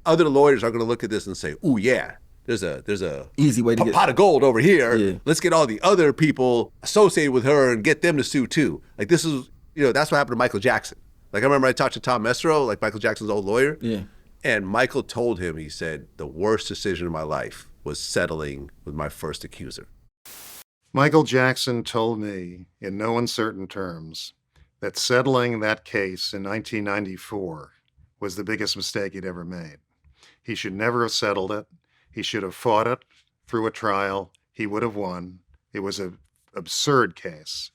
other lawyers are going to look at this and say, "Ooh, yeah, there's a easy way to get pot of gold over here. Yeah. Let's get all the other people associated with her and get them to sue too. Like this is, that's what happened to Michael Jackson. Like I remember I talked to Tom Mestro, like Michael Jackson's old lawyer. Yeah. And Michael told him, he said, the worst decision of my life was settling with my first accuser. Michael Jackson told me in no uncertain terms that settling that case in 1994 was the biggest mistake he'd ever made. He should never have settled it. He should have fought it through a trial. He would have won. It was an absurd case.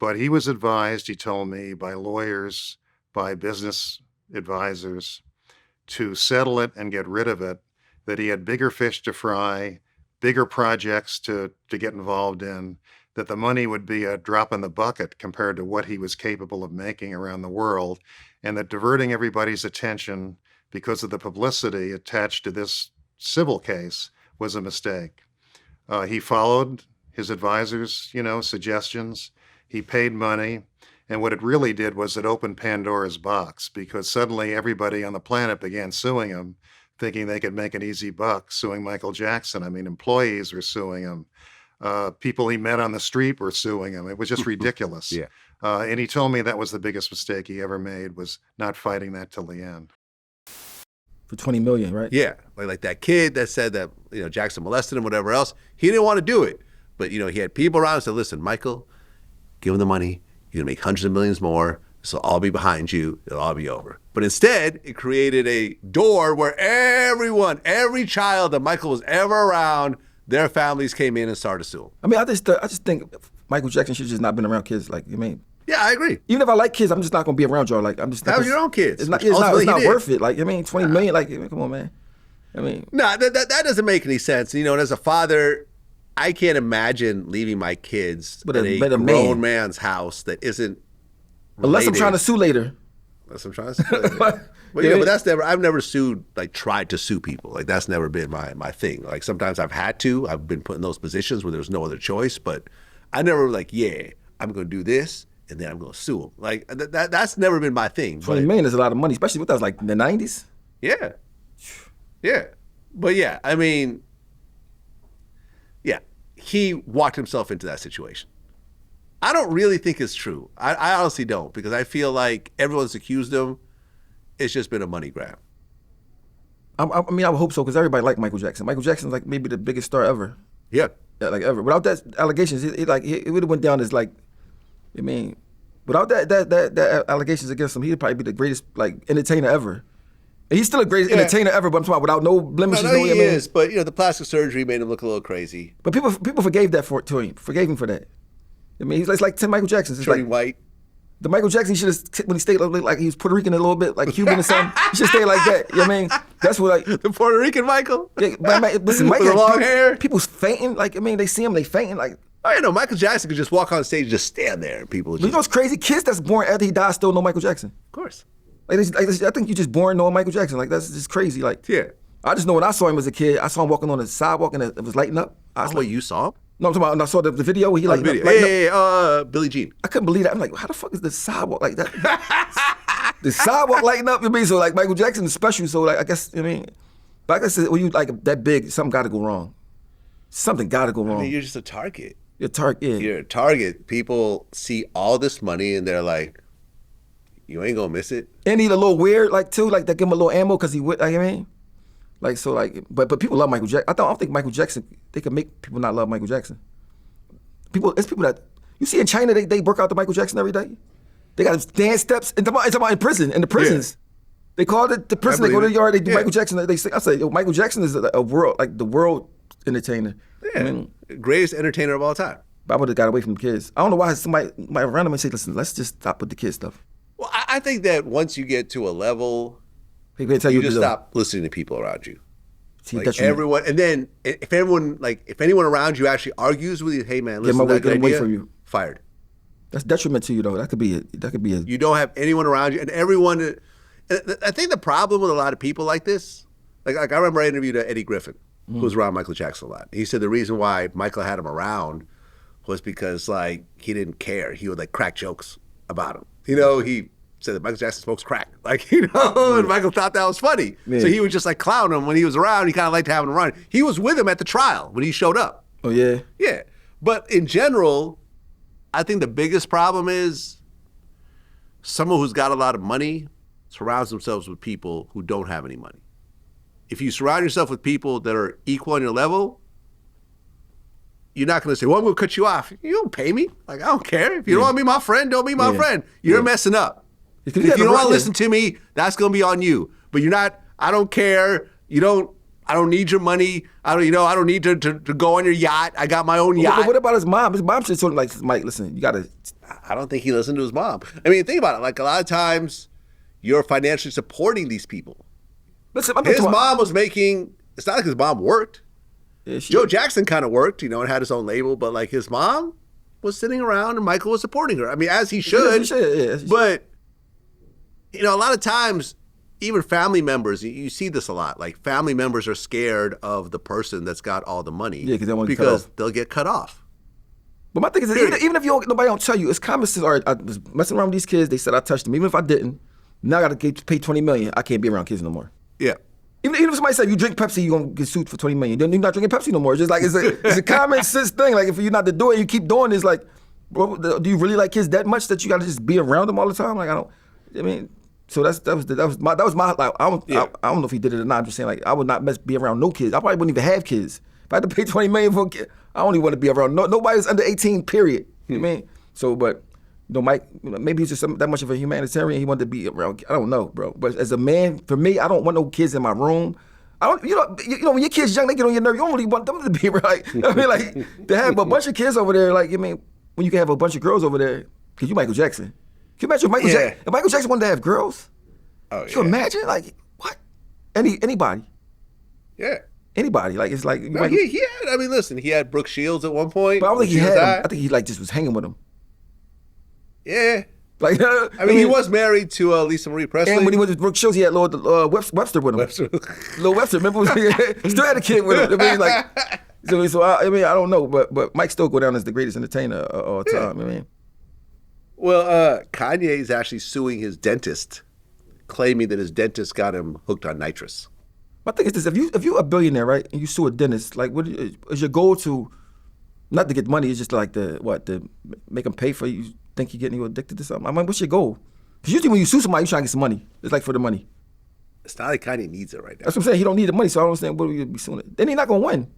But he was advised, he told me, by lawyers, by business advisors, to settle it and get rid of it, that he had bigger fish to fry, bigger projects to get involved in, that the money would be a drop in the bucket compared to what he was capable of making around the world, and that diverting everybody's attention because of the publicity attached to this civil case was a mistake. He followed his advisors', suggestions. He paid money. And what it really did was it opened Pandora's box, because suddenly everybody on the planet began suing him, thinking they could make an easy buck suing Michael Jackson. I mean, employees were suing him. People he met on the street were suing him. It was just ridiculous. Yeah. And he told me that was the biggest mistake he ever made, was not fighting that till the end. For $20 million, right? Yeah, like that kid that said that Jackson molested him, whatever else. He didn't want to do it, but he had people around and said, "Listen, Michael, give him the money. You're gonna make hundreds of millions more. This will all be behind you. It'll all be over." But instead, it created a door where every child that Michael was ever around, their families came in and started suing. I mean, I just think Michael Jackson should just not been around kids. Like, Yeah, I agree. even if I like kids, I'm just not gonna be around y'all. Like, I'm just Have your own kids. It's not, which it's not ultimately he did. worth it. Like, $20 million. Like, come on, man. No, that doesn't make any sense. And as a father, I can't imagine leaving my kids But at a a man. grown man's house that isn't unless I'm related. trying to sue later. Unless I'm trying to sue later. But but that's never. I've never sued, like tried to sue people. Like that's never been my thing. Like sometimes I've had to. I've been put in those positions where there's no other choice. But I never I'm going to do this and then I'm going to sue them. Like that's never been my thing. $20 million is a lot of money, especially with that was like in the 90s. Yeah. Yeah. But yeah, he walked himself into that situation. I don't really think it's true. I honestly don't, because I feel like everyone's accused him. It's just been a money grab. I would hope so, because everybody liked Michael Jackson. Michael Jackson's like maybe the biggest star ever. Yeah. Like ever. Without that allegations, it would have went down as like, without that allegations against him, he'd probably be the greatest like entertainer ever. And he's still a great entertainer ever, but I'm talking about without no blemishes. No, he is, but the plastic surgery made him look a little crazy. But people forgave that to him. Forgave him for that. He's like 10 Michael Jacksons. It's Shorty like, White. The Michael Jackson, he should have, when he stayed like he was Puerto Rican a little bit, like Cuban or something. He should stay like that. You know what I mean? That's what like the Puerto Rican Michael. Yeah, but listen, Mike with the had long hair. People's fainting. Like they see him, they fainting. Like Michael Jackson could just walk on stage and just stand there, and people. You know what's crazy? Kids that's born after he died still know Michael Jackson. Of course. I think you're just born knowing Michael Jackson. Like that's just crazy. Like I just know when I saw him as a kid, I saw him walking on the sidewalk and it was lighting up. I was like, you saw him? No, I'm talking about when I saw the video where he like Billie Jean. I couldn't believe that. I'm like, how the fuck is the sidewalk like that? The sidewalk lighting up. So like Michael Jackson is special. So like I guess but like I said, when you like that big, something got to go wrong. Something got to go wrong. You're just a target. You're a target. Yeah. You're a target. People see all this money and they're like, you ain't gonna miss it. And he's a little weird, like too, like they give him a little ammo because he would. Like, like so, like, but people love Michael Jackson. I don't think Michael Jackson. They can make people not love Michael Jackson. It's people that you see in China. They work out to Michael Jackson every day. They got dance steps. And talking about in prison, in the prisons, they call it the prison. They go to the yard. They do Michael Jackson. They say, I say, Michael Jackson is a world, like the world entertainer. Yeah, greatest entertainer of all time. But I would have got away from the kids. I don't know why somebody might run them and say, listen, let's just stop with the kid stuff. Well, I think that once you get to a level, people tell you just stop listening to people around you. See, like everyone, and then if anyone around you actually argues with you, hey man, listen, get away from you. Fired. That's detriment to you though. That could be a. You don't have anyone around you, and everyone. I think the problem with a lot of people like this, like I remember I interviewed Eddie Griffin, who was around Michael Jackson a lot. He said the reason why Michael had him around was because like he didn't care. He would like crack jokes about him. He said that Michael Jackson smokes crack. Like, and Michael thought that was funny. Yeah. So he would just like clown him when he was around. He kind of liked having him around. He was with him at the trial when he showed up. Oh, yeah? Yeah. But in general, I think the biggest problem is someone who's got a lot of money surrounds themselves with people who don't have any money. If you surround yourself with people that are equal on your level, you're not going to say, well, I'm going to cut you off. You don't pay me. Like, I don't care. If you don't want to be my friend, don't be my friend. You're messing up. If you don't want to listen to me, that's going to be on you. But you're not, I don't care. I don't need your money. I don't need to go on your yacht. I got my own yacht. But what about his mom? His mom said something like, Mike, listen, you got to. I don't think he listened to his mom. I mean, think about it. Like, a lot of times, you're financially supporting these people. Listen, his mom was making, it's not like his mom worked. Yeah, Joe Jackson kind of worked, and had his own label, but like his mom was sitting around and Michael was supporting her. I mean, as he should. But, a lot of times, even family members, you see this a lot. Like, family members are scared of the person that's got all the money. Yeah, because they'll get cut off. But my thing is, even if nobody don't tell you, it's common sense. All right, I was messing around with these kids. They said I touched them. Even if I didn't, now I got to pay $20 million. I can't be around kids no more. Yeah. Even if somebody said you drink Pepsi, you're gonna get sued for $20 million. Then you're not drinking Pepsi no more. It's just like it's a common sense thing. Like, if you're not to do it, you keep doing this. Like, bro, do you really like kids that much that you gotta just be around them all the time? Like, so that was my like, I don't know if he did it or not. I'm just saying, like, I would not be around no kids. I probably wouldn't even have kids. If I had to pay $20 million for a kid, I don't even want to be around nobody who's under 18. Period. You know what I mean? So, but. Mike, maybe he's just that much of a humanitarian. He wanted to be around. I don't know, bro. But as a man, for me, I don't want no kids in my room. I don't. When your kids young, they get on your nerve. You don't really want them to be right. I mean, like, to have a bunch of kids over there. Like, when you can have a bunch of girls over there, because you Michael Jackson. Can you imagine if Michael Jackson wanted to have girls? Oh, Can you imagine? Like, what? Anybody? Yeah. Anybody? Like, it's like. No, he had. I mean, listen, he had Brooke Shields at one point. But I don't think he had him. I think he just was hanging with him. Yeah. Like, he was married to Lisa Marie Presley. And when he went to Brooke Shields, he had Lord Webster with him. Lord Webster, remember? Still had a kid with him. I don't know, but Mike still go down as the greatest entertainer of all time. Well, Kanye is actually suing his dentist, claiming that his dentist got him hooked on nitrous. My thing is this: if you a billionaire, right, and you sue a dentist, like, what is your goal to? Not to get money, it's just like to make them pay for you. Think you're getting you addicted to something? What's your goal? Because usually when you sue somebody, you're trying to get some money. It's like for the money. It's not like Kanye needs it right now. That's what I'm saying. He don't need the money, so I don't understand what would be suing it. Then he's not gonna win.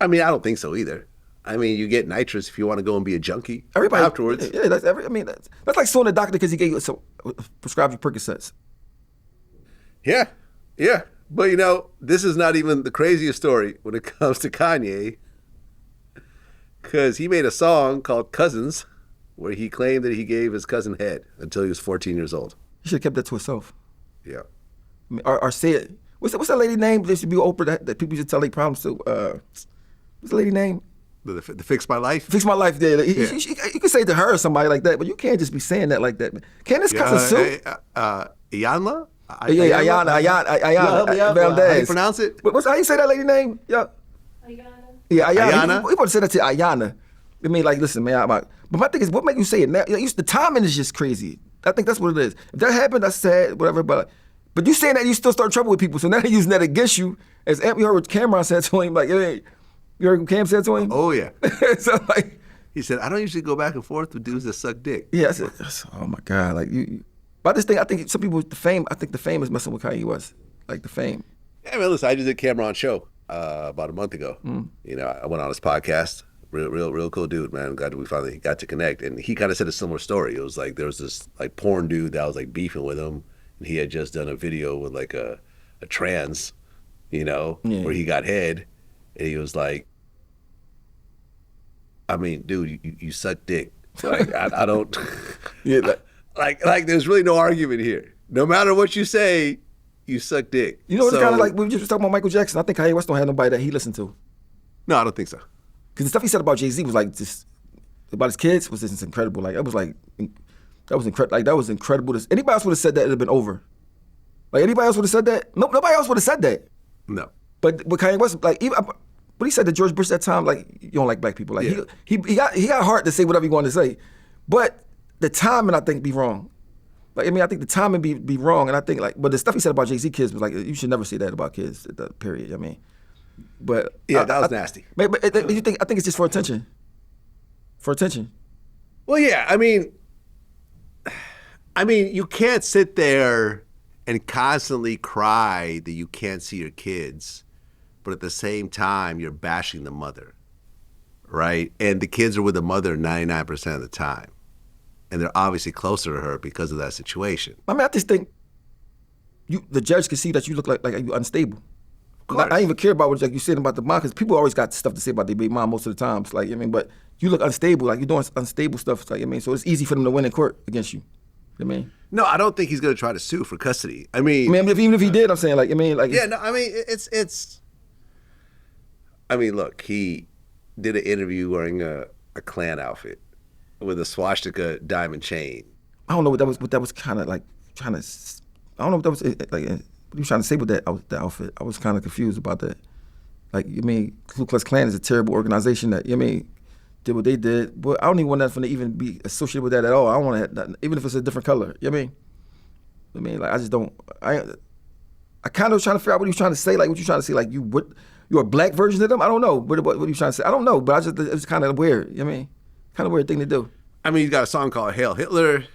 I don't think so either. You get nitrous if you want to go and be a junkie. Everybody afterwards. Yeah, that's like suing a doctor because he gave you prescribed you Percocets. Yeah. But this is not even the craziest story when it comes to Kanye, because he made a song called Cousins, where he claimed that he gave his cousin head until he was 14 years old. He should have kept that to himself. Yeah. Or say it. What's that lady name? There should be Oprah that people should tell their problems to. What's the lady name? The Fix My Life? Fix My Life, yeah. You can say it to her or somebody like that, but you can't just be saying that like that. Can this cousin sue? Iyanla? Ayana. How do you pronounce it? How you say that lady name? Yeah. Ayana. Yeah, Ayana. We want to say that to Ayana. Like, listen, man. But my thing is, what make you say it now? The timing is just crazy. I think that's what it is. If that happened, that's sad, whatever. But you saying that, you still start trouble with people. So now they're using that against you. As you heard what Cameron said to him, like, hey, you heard what Cam said to him? Oh, yeah. So, like, he said, I don't usually go back and forth with dudes that suck dick. Yeah, oh my God. Like, but I think some people, the fame is messing with Kanye West. Like, the fame. Yeah, listen, I just did Cameron's show about a month ago. I went on his podcast. Real cool dude, man. Glad we finally got to connect. And he kind of said a similar story. It was like there was this like porn dude that was like beefing with him, and he had just done a video with like a trans, where he got head, and he was like, dude, you suck dick. Like, I don't. Yeah. Like there's really no argument here. No matter what you say, you suck dick. It's kind of like we were just talking about Michael Jackson. I think Kanye West don't have nobody that he listened to. No, I don't think so. Because the stuff he said about Jay-Z was like just about his kids was just incredible. Like, that was incredible. Like, that was incredible. Anybody else would have said that, it'd have been over. Like, anybody else would have said that? Nobody else would have said that. No. But Kanye West, like, even what he said to George Bush that time, like, you don't like black people. Like, he got heart to say whatever he wanted to say, but the timing, I think, be wrong. Like, I mean, I think the timing be wrong, and I think, like, but the stuff he said about Jay-Z kids was like, you should never say that about kids, period. I mean, but Yeah, that was nasty. But I think it's just for attention. For attention. Well, yeah, I mean, you can't sit there and constantly cry that you can't see your kids, but at the same time, you're bashing the mother, right? And the kids are with the mother 99% of the time. And they're obviously closer to her because of that situation. I mean, I just think the judge can see that you look like you're unstable. I don't even care about what you said about the mom, because people always got stuff to say about their baby mom most of the times. Like, I mean, but you look unstable, like you're doing unstable stuff. Like, I mean, so it's easy for them to win in court against you. I mean, no, I don't think he's going to try to sue for custody. I mean, even if he did, I'm saying, like, I mean, like, yeah, no, I mean, it's. I mean, look, he did an interview wearing a Klan outfit with a swastika diamond chain. I don't know what that was kind of like trying to. I don't know what that was like. What he was trying to say with that outfit. I was kind of confused about that. Like, you mean, Ku Klux Klan is a terrible organization that, you mean, did what they did, but I don't even want nothing to even be associated with that at all. I don't want to, even if it's a different color. You know what I mean, like, I just don't. I kind of was trying to figure out what he was trying to say. Like, what you trying to say? Like, you're a black version of them? I don't know. What are you trying to say? I don't know. But it was kind of weird. You know what I mean? Kind of weird thing to do. I mean, he's got a song called Hail Hitler.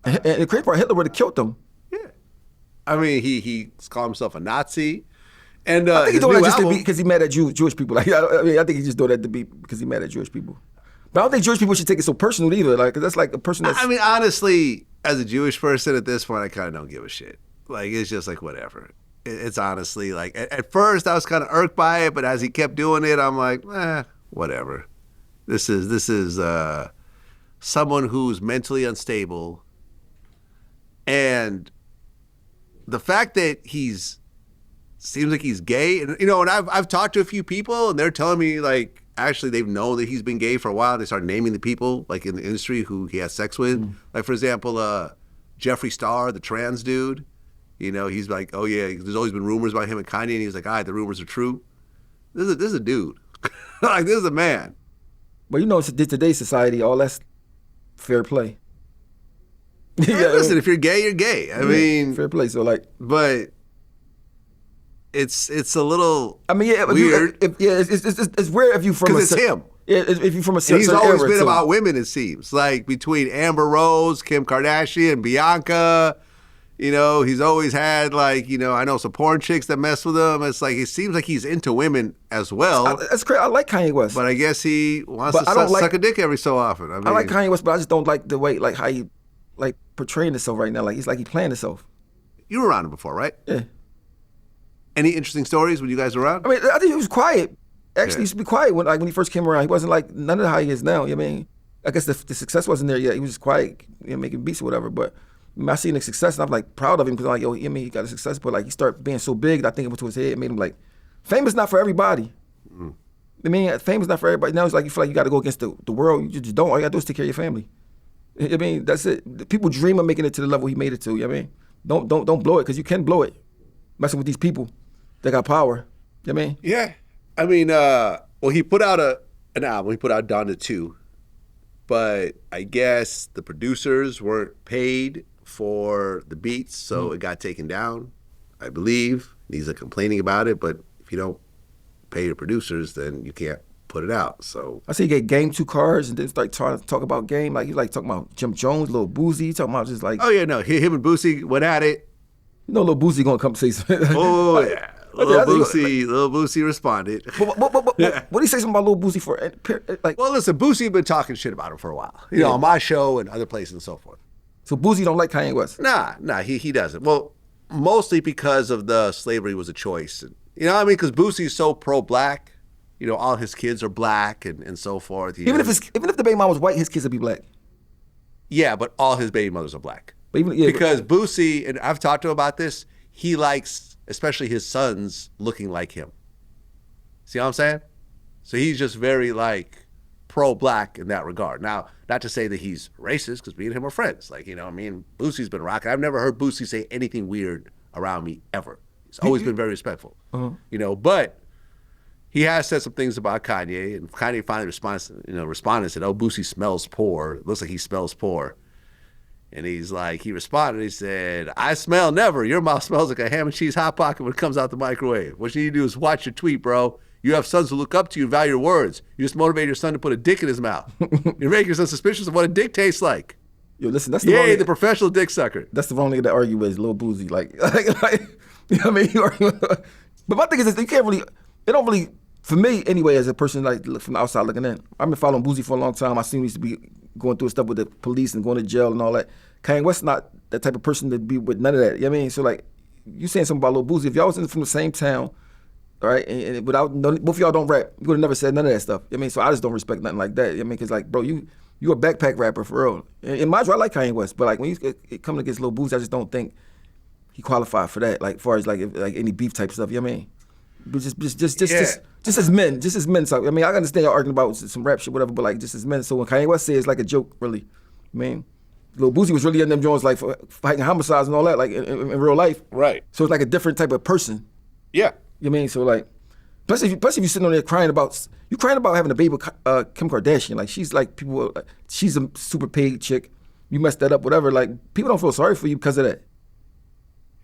And the crazy part, Hitler would have killed them. Yeah. I mean, he called himself a Nazi. And I think he's doing that just because he's mad at Jewish people. Like, I mean, I think he's just doing that to be because he's mad at Jewish people. But I don't think Jewish people should take it so personal either. Like, 'cause that's like a person that's. I mean, honestly, as a Jewish person at this point, I kind of don't give a shit. Like, it's just like whatever. It's honestly like at first I was kind of irked by it, but as he kept doing it, I'm like, whatever. This is someone who's mentally unstable, and the fact that seems like he's gay, and and I've talked to a few people, and they're telling me, like, actually they've known that he's been gay for a while. They start naming the people, like, in the industry who he has sex with. Like, for example, Jeffree Star, the trans dude. He's like, oh yeah, there's always been rumors about him and Kanye, and he's like, all right, the rumors are true. This is a dude. Like, this is a man. But today's society, all that's fair play. Yeah, listen, if you're gay, you're gay. I mean, fair play. So, like, but it's a little. I mean, yeah, weird. It's weird if you from because it's him. Yeah, if you from a certain he's always era, been too. about women. It seems like between Amber Rose, Kim Kardashian, Bianca. He's always had, like, I know some porn chicks that mess with him. It's like, it seems like he's into women as well. That's crazy. I like Kanye West. But I guess he wants to suck a dick every so often. I like Kanye West, but I just don't like the way, like, how he, like, portraying himself right now. Like, he's playing himself. You were around him before, right? Yeah. Any interesting stories when you guys were around? I mean, I think he was quiet. Actually, he used to be quiet when he first came around. He wasn't like none of how he is now. You know what I mean? I guess the success wasn't there yet. He was just quiet, making beats or whatever, but I seen the success, and I'm like proud of him because I'm like, yo, he got a success, but like he started being so big, I think it went to his head, it made him like, fame is not for everybody. I mean, fame is not for everybody. Now it's like you feel like you got to go against the world. You just don't. All you got to do is take care of your family. I mean, that's it. People dream of making it to the level he made it to. You know what I mean? Don't blow it, because you can blow it. Messing with these people that got power. You know what I mean? Yeah. I mean, well, he put out an album. He put out Donda 2, but I guess the producers weren't paid for the beats, so it got taken down, I believe. He's complaining about it, but if you don't pay your producers, then you can't put it out. So I see you get Game 2 cars and then start trying to talk about Game, like you like talking about Jim Jones, Lil Boosie, talking about just like, oh yeah, no, him and Boosie went at it. Lil Boosie gonna come say something. Oh yeah, Lil Boosie responded. What did he say something about Lil Boosie for? Like, well, listen, Boosie been talking shit about him for a while, on my show and other places and so forth. So Boosie don't like Kanye West? Nah, he doesn't. Well, mostly because of the slavery was a choice. And, you know what I mean? Because Boosie's so pro-black. All his kids are black and so forth. Even if the baby mom was white, his kids would be black. Yeah, but all his baby mothers are black. Because Boosie, and I've talked to him about this, he likes, especially his sons, looking like him. See what I'm saying? So he's just very, like, pro-black in that regard. Now, not to say that he's racist, because me and him are friends. Like, me and Boosie's been rocking. I've never heard Boosie say anything weird around me, ever. He's always been very respectful. But he has said some things about Kanye, and Kanye finally responded and said, oh, Boosie smells poor. It looks like he smells poor. And he's like, he responded, he said, I smell never. Your mouth smells like a ham and cheese Hot Pocket when it comes out the microwave. What you need to do is watch your tweet, bro. You have sons who look up to you and value your words. You just motivate your son to put a dick in his mouth. You're making your son suspicious of what a dick tastes like. Yo, listen, that's the wrong Yay, nigga. the professional dick sucker. That's the wrong nigga to argue with, is Lil Boozy. Like, you know what I mean? You argue with, but my thing is, you can't really, it don't really, for me anyway, as a person like from the outside looking in, I've been following Boozy for a long time. I seen him used to be going through stuff with the police and going to jail and all that. Kanye West not that type of person to be with none of that. You know what I mean? So like, you saying something about Lil Boozy, if y'all was from the same town, all right, and without, both of y'all don't rap, you would have never said none of that stuff. You know what I mean? So I just don't respect nothing like that. You know what I mean? Because like, bro, you a backpack rapper for real. In my view, I like Kanye West, but like when you come against Lil Boozy, I just don't think he qualified for that. Like, as far as like any beef type stuff, you know what I mean? But just as men. So I mean, I understand y'all arguing about some rap shit, whatever, but like just as men. So when Kanye West says it's like a joke, really, I mean, Lil Boozy was really in them joints like for fighting homicides and all that, like in real life. Right. So it's like a different type of person. Yeah. You know what I mean? So like, plus if you sitting on there crying about having a baby with Kim Kardashian, like she's like she's a super paid chick. You messed that up, whatever. Like people don't feel sorry for you because of that.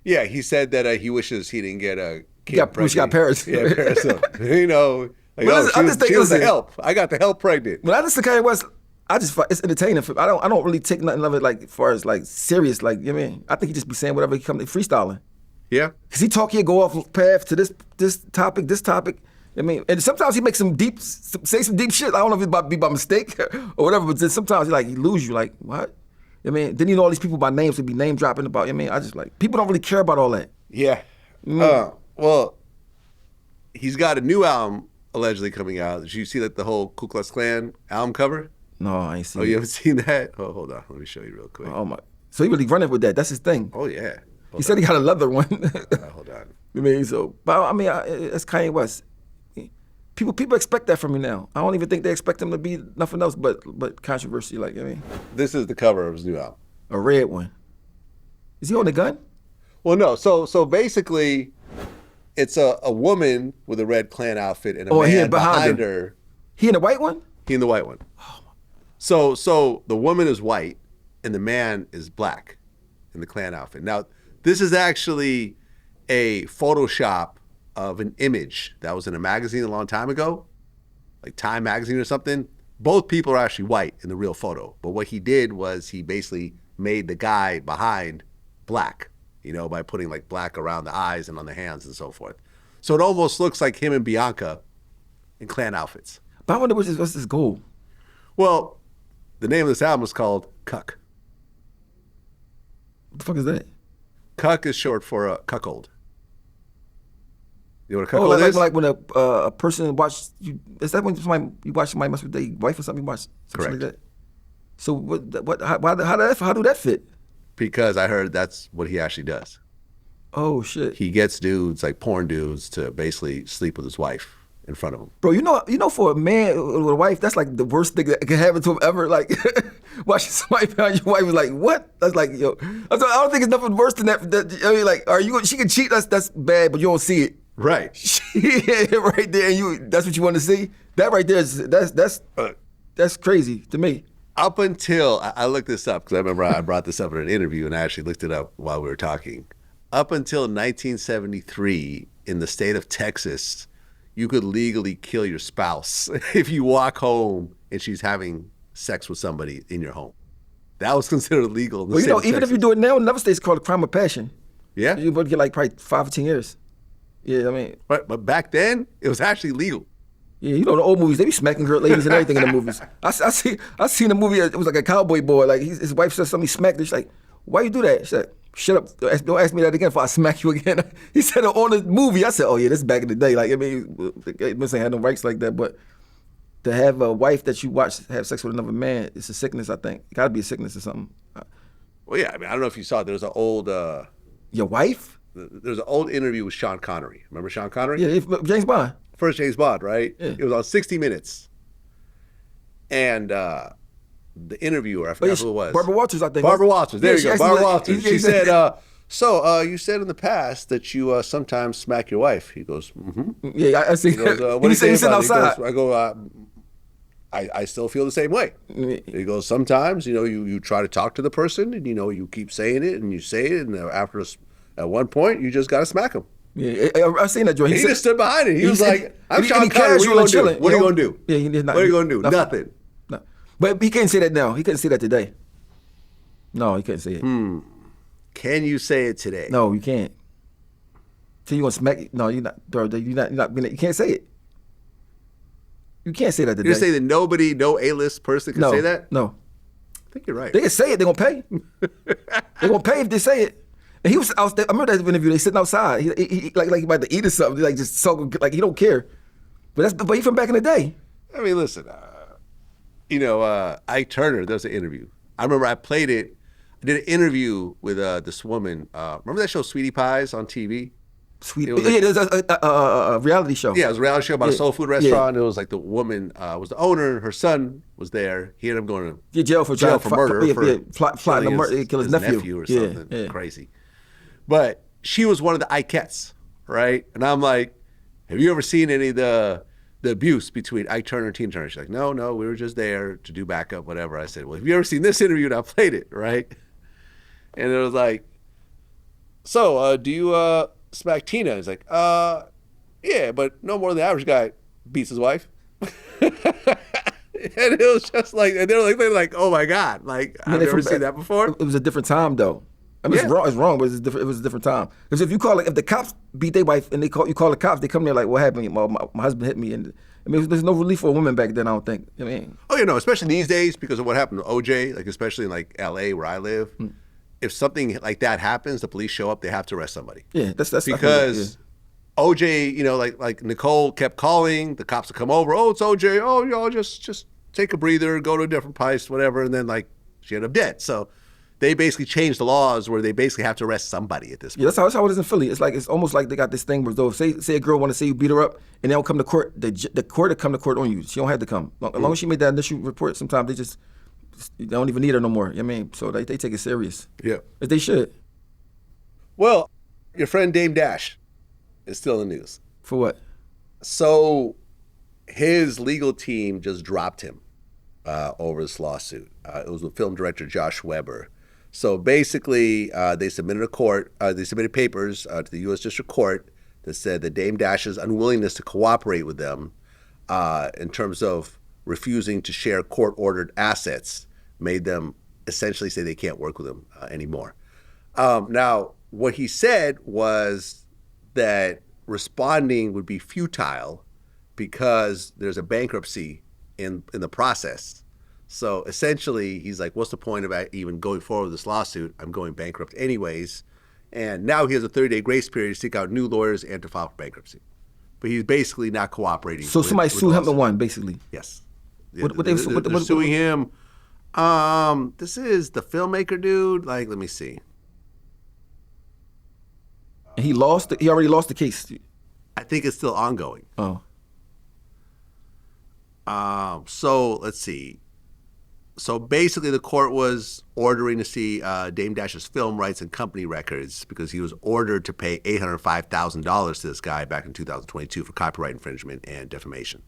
Yeah, he said that he wishes he didn't get a kid She got Paris. Yeah, Paris. So, you know, like, Well, she was the help. I got the help pregnant. When I listen to Kanye West, it's entertaining. I don't really take nothing of it like as far as like serious. Like, you know what I mean? I think he just be saying whatever he come to freestyling. Yeah. Cause he go off path to this topic. I mean, and sometimes he makes say some deep shit. I don't know if it's by mistake or whatever, but then sometimes he lose you. Like, what? I mean, then you know all these people by names would be name dropping about. I mean, I just like people don't really care about all that. Yeah. Well, he's got a new album allegedly coming out. Did you see like the whole Ku Klux Klan album cover? No, I ain't seen. Oh, you haven't seen that? Oh, hold on. Let me show you real quick. Oh my! So he really running with that? That's his thing. Oh yeah. He said he got a leather one. Hold on. I mean, so, but I mean, it's Kanye West. People expect that from you now. I don't even think they expect him to be nothing else but controversy. Like, I mean, This is the cover of his new album. a red one. Is he holding a gun? Well, no. So basically, it's a woman with a red Klan outfit and a man behind her. He in the white one? He in the white one. So the woman is white and the man is black in the Klan outfit. Now, this is actually a Photoshop of an image that was in a magazine a long time ago, like Time magazine or something. Both people are actually white in the real photo. But what he did was he basically made the guy behind black, you know, by putting like black around the eyes and on the hands and so forth. So it almost looks like him and Bianca in Klan outfits. But I wonder what's his goal? Well, the name of this album is called Cuck. What the fuck is that? Cuck is short for a cuckold. You know what a cuckold is? Like when a person watch you. Is that when you watch somebody mess with their wife or something? You watch something Correct. like that. So how do that fit? Because I heard that's what he actually does. Oh shit. He gets dudes, like porn dudes, to basically sleep with his wife in front of him. Bro, you know, for a man with a wife, that's like the worst thing that can happen to him ever. Like, watching somebody behind your wife is like, what? That's like, yo, I don't think it's nothing worse than that. I mean, like, she can cheat. That's bad, but you don't see it. Right. Right there, and that's what you want to see. That right there that's crazy to me. Up until I looked this up because I remember I brought this up in an interview and I actually looked it up while we were talking. Up until 1973, in the state of Texas, you could legally kill your spouse if you walk home and she's having sex with somebody in your home. That was considered illegal. Well, you know, even if you do it now, in another state, it's called a crime of passion. Yeah. You're about to get like probably 5 or 10 years. Yeah, I mean. But back then, it was actually legal. Yeah, you know the old movies, they be smacking girl ladies and everything in the movies. I seen a movie, it was like a cowboy boy, like his wife said something, he smacked her. She's like, why you do that? She said, shut up, don't ask me that again before I smack you again. He said it on the movie. I said, oh yeah, this is back in the day. Like, I mean, Miss ain't had no rights like that, but to have a wife that you watch have sex with another man, it's a sickness, I think. It gotta be a sickness or something. Well, yeah, I mean, I don't know if you saw it. There was an old... Your wife? There's an old interview with Sean Connery. Remember Sean Connery? Yeah, James Bond. First James Bond, right? Yeah. It was on 60 Minutes. And the interviewer, I forgot who it was. Barbara Walters, I think. Barbara Walters, there you go. Barbara Walters. She said, you said in the past that you sometimes smack your wife. He goes, mm-hmm. Yeah, I see. He goes, what do you say he's sitting about it? outside. He goes, I go, I still feel the same way. He goes, sometimes, you try to talk to the person and, you keep saying it and you say it. And at one point, you just got to smack him. Yeah, I've seen that, Joe. He just stood behind it. He was like, I'm Sean and Connery. What are you going to do? chilling, What are you going to do? Yeah, what are you going to do? Nothing. No. But he can't say that now. He couldn't say that today. No, he couldn't say it. Can you say it today? No, you can't. So you want to smack? No, you're not, bro. You're not. You can't say it. You can't say that today. You're saying that no A-list person can say that? No. I think you're right. They can say it. They're gonna pay. They're gonna pay if they say it. And he was out there. I remember that interview. They sitting outside. He like he about to eat or something. Like just so like he don't care. But he from back in the day. I mean, listen. Ike Turner does an interview. I remember I played it. I did an interview with this woman. Remember that show Sweetie Pies on TV? There's a reality show. Yeah, it was a reality show about a soul food restaurant. Yeah. It was like the woman was the owner. Her son was there. He ended up going to jail for murder. Plotting to murder, kill his nephew or something crazy. But she was one of the Ikettes, right? And I'm like, have you ever seen any of the abuse between Ike Turner and Tina Turner? She's like, no, we were just there to do backup, whatever. I said, well, have you ever seen this interview? And I played it, right? And it was like, so do you smack Tina? He's like, yeah, but no more than the average guy beats his wife. And it was just like, and they're like, oh my God, like I've never seen that before. It was a different time though. I mean, it's wrong, but it was a different time. Because if the cops beat their wife and you call the cops, they come there like, what happened? My husband hit me, and I mean, there's no relief for a woman back then. I don't think. I mean, especially these days because of what happened to OJ, like especially in like L.A. where I live. If something like that happens, the police show up, they have to arrest somebody. Yeah, that's because OJ, like Nicole kept calling, the cops would come over. Oh, it's OJ. Oh, y'all just take a breather, go to a different place, whatever, and then like she ended up dead. So they basically changed the laws where they basically have to arrest somebody at this point. Yeah, that's how it is in Philly. It's almost like they got this thing where though say a girl want to say you beat her up and they don't come to court, the court will come to court on you. She don't have to come. As long as she made that initial report, sometimes they don't even need her no more. I mean, so they take it serious. Yeah. As they should. Well, your friend Dame Dash is still in the news. For what? So his legal team just dropped him over this lawsuit. It was with film director Josh Weber. So basically, they submitted papers to the U.S. District Court that said that Dame Dash's unwillingness to cooperate with them in terms of refusing to share court-ordered assets made them essentially say they can't work with him anymore. Now, what he said was that responding would be futile because there's a bankruptcy in the process. So essentially, he's like, what's the point of even going forward with this lawsuit? I'm going bankrupt anyways. And now he has a 30-day grace period to seek out new lawyers and to file for bankruptcy. But he's basically not cooperating. So somebody sued him and won, basically? Yes. They're suing him. This is the filmmaker dude. Like, let me see. And he lost. He already lost the case. I think it's still ongoing. Oh. So let's see. So basically, the court was ordering to see Dame Dash's film rights and company records because he was ordered to pay $805,000 to this guy back in 2022 for copyright infringement and defamation.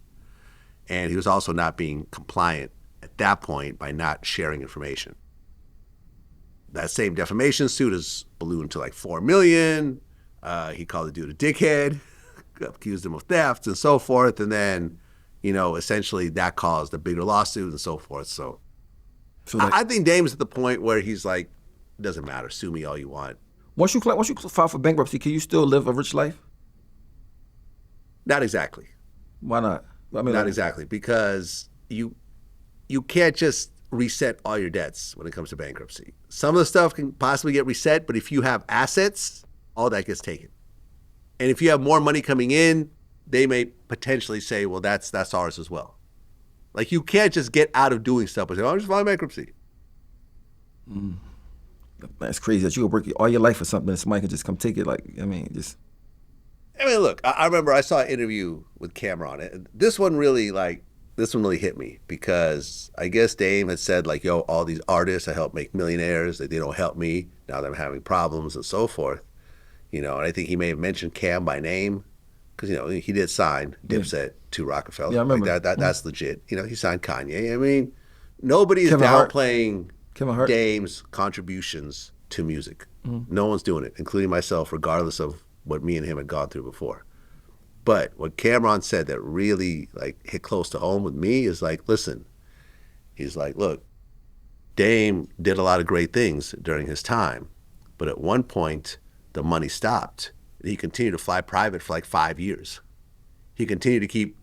And he was also not being compliant at that point by not sharing information. That same defamation suit is ballooned to like $4 million. He called the dude a dickhead, accused him of theft and so forth. And then, essentially that caused a bigger lawsuit and so forth. So I think Dame's at the point where he's like, doesn't matter, sue me all you want. Once you file for bankruptcy, can you still live a rich life? Not exactly. Why not? I mean, not exactly, because you can't just reset all your debts when it comes to bankruptcy. Some of the stuff can possibly get reset, but if you have assets, all that gets taken. And if you have more money coming in, they may potentially say, well, that's ours as well. Like, you can't just get out of doing stuff and say, I'm just filing bankruptcy. That's crazy that you could work all your life for something and somebody can just come take it. Look, I remember I saw an interview with Cameron. This one really hit me because I guess Dame had said like, yo, all these artists I help make millionaires, they don't help me. Now that I'm having problems and so forth. And I think he may have mentioned Cam by name. because he did sign Dipset to Rockefeller. Yeah, I remember. Like that's legit. He signed Kanye. I mean, nobody is Kevin Hart. downplaying Kevin Hart. Dame's contributions to music. No one's doing it, including myself, regardless of what me and him had gone through before. But what Cameron said that really like hit close to home with me is like, listen, he's like, look, Dame did a lot of great things during his time, but at one point the money stopped. He continued to fly private for like 5 years. He continued to keep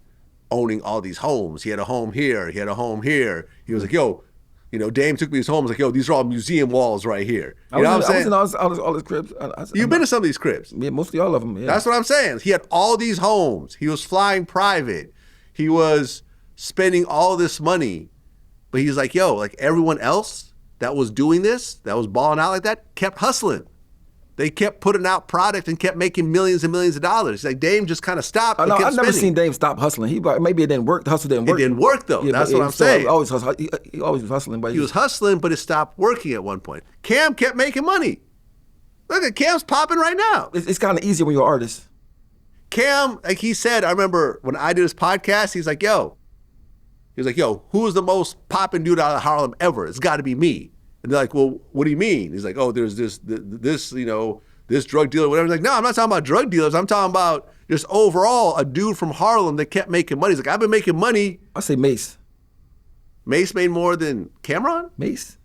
owning all these homes. He had a home here. He had a home here. He was like, yo, Dame took me his homes. Like, yo, these are all museum walls right here. You know what I'm saying? I was in all his cribs. You've been to some of these cribs. Yeah, mostly all of them. Yeah. That's what I'm saying. He had all these homes. He was flying private. He was spending all this money. But he's like, yo, like everyone else that was doing this, that was balling out like that, kept hustling. They kept putting out product and kept making millions and millions of dollars. Like Dame just kind of stopped. I've never seen Dame stop hustling. Maybe it didn't work. The hustle didn't work. It didn't work though. Yeah, that's what I'm saying. He always hustled. He always was hustling. But he was hustling, but it stopped working at one point. Cam kept making money. Look at Cam's popping right now. It's kind of easier when you're an artist. Cam, like he said, I remember when I did his podcast, he's like, yo, who's the most popping dude out of Harlem ever? It's got to be me. And they're like, well, what do you mean? He's like, oh, there's this drug dealer, whatever. He's like, no, I'm not talking about drug dealers. I'm talking about just overall a dude from Harlem that kept making money. He's like, I've been making money. I say Mace. Mace made more than Cameron? Mace.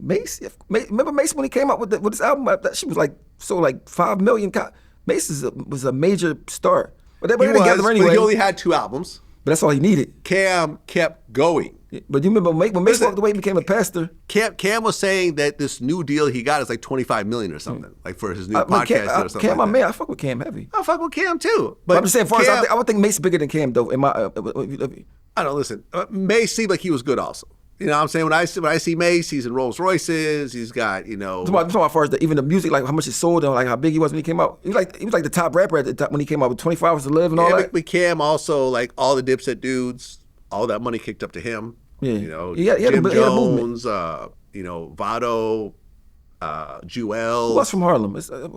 Remember Mace when he came out with his album? That shit was like 5 million. Mace was a major star. But they were together anyway. But he only had 2 albums. But that's all he needed. Cam kept going. But you remember when Mace walked away and became a pastor? Cam was saying that this new deal he got is like $25 million or something, like for his new podcast or something. Cam, like that. I fuck with Cam heavy. I fuck with Cam too. But I'm just saying, I would think Mace is bigger than Cam though. I don't listen. Mace seemed like he was good also. You know what I'm saying? When I see Mace, he's in Rolls Royces. He's got, I'm talking about as far as even the music, like how much it sold and like how big he was when he came out. He was like the top rapper at the time when he came out with 24 Hours to Live and all that. But Cam also, like all the Dipset dudes, all that money kicked up to him. Yeah. Jim Jones, Vado, Jewel. Who was from Harlem? It's a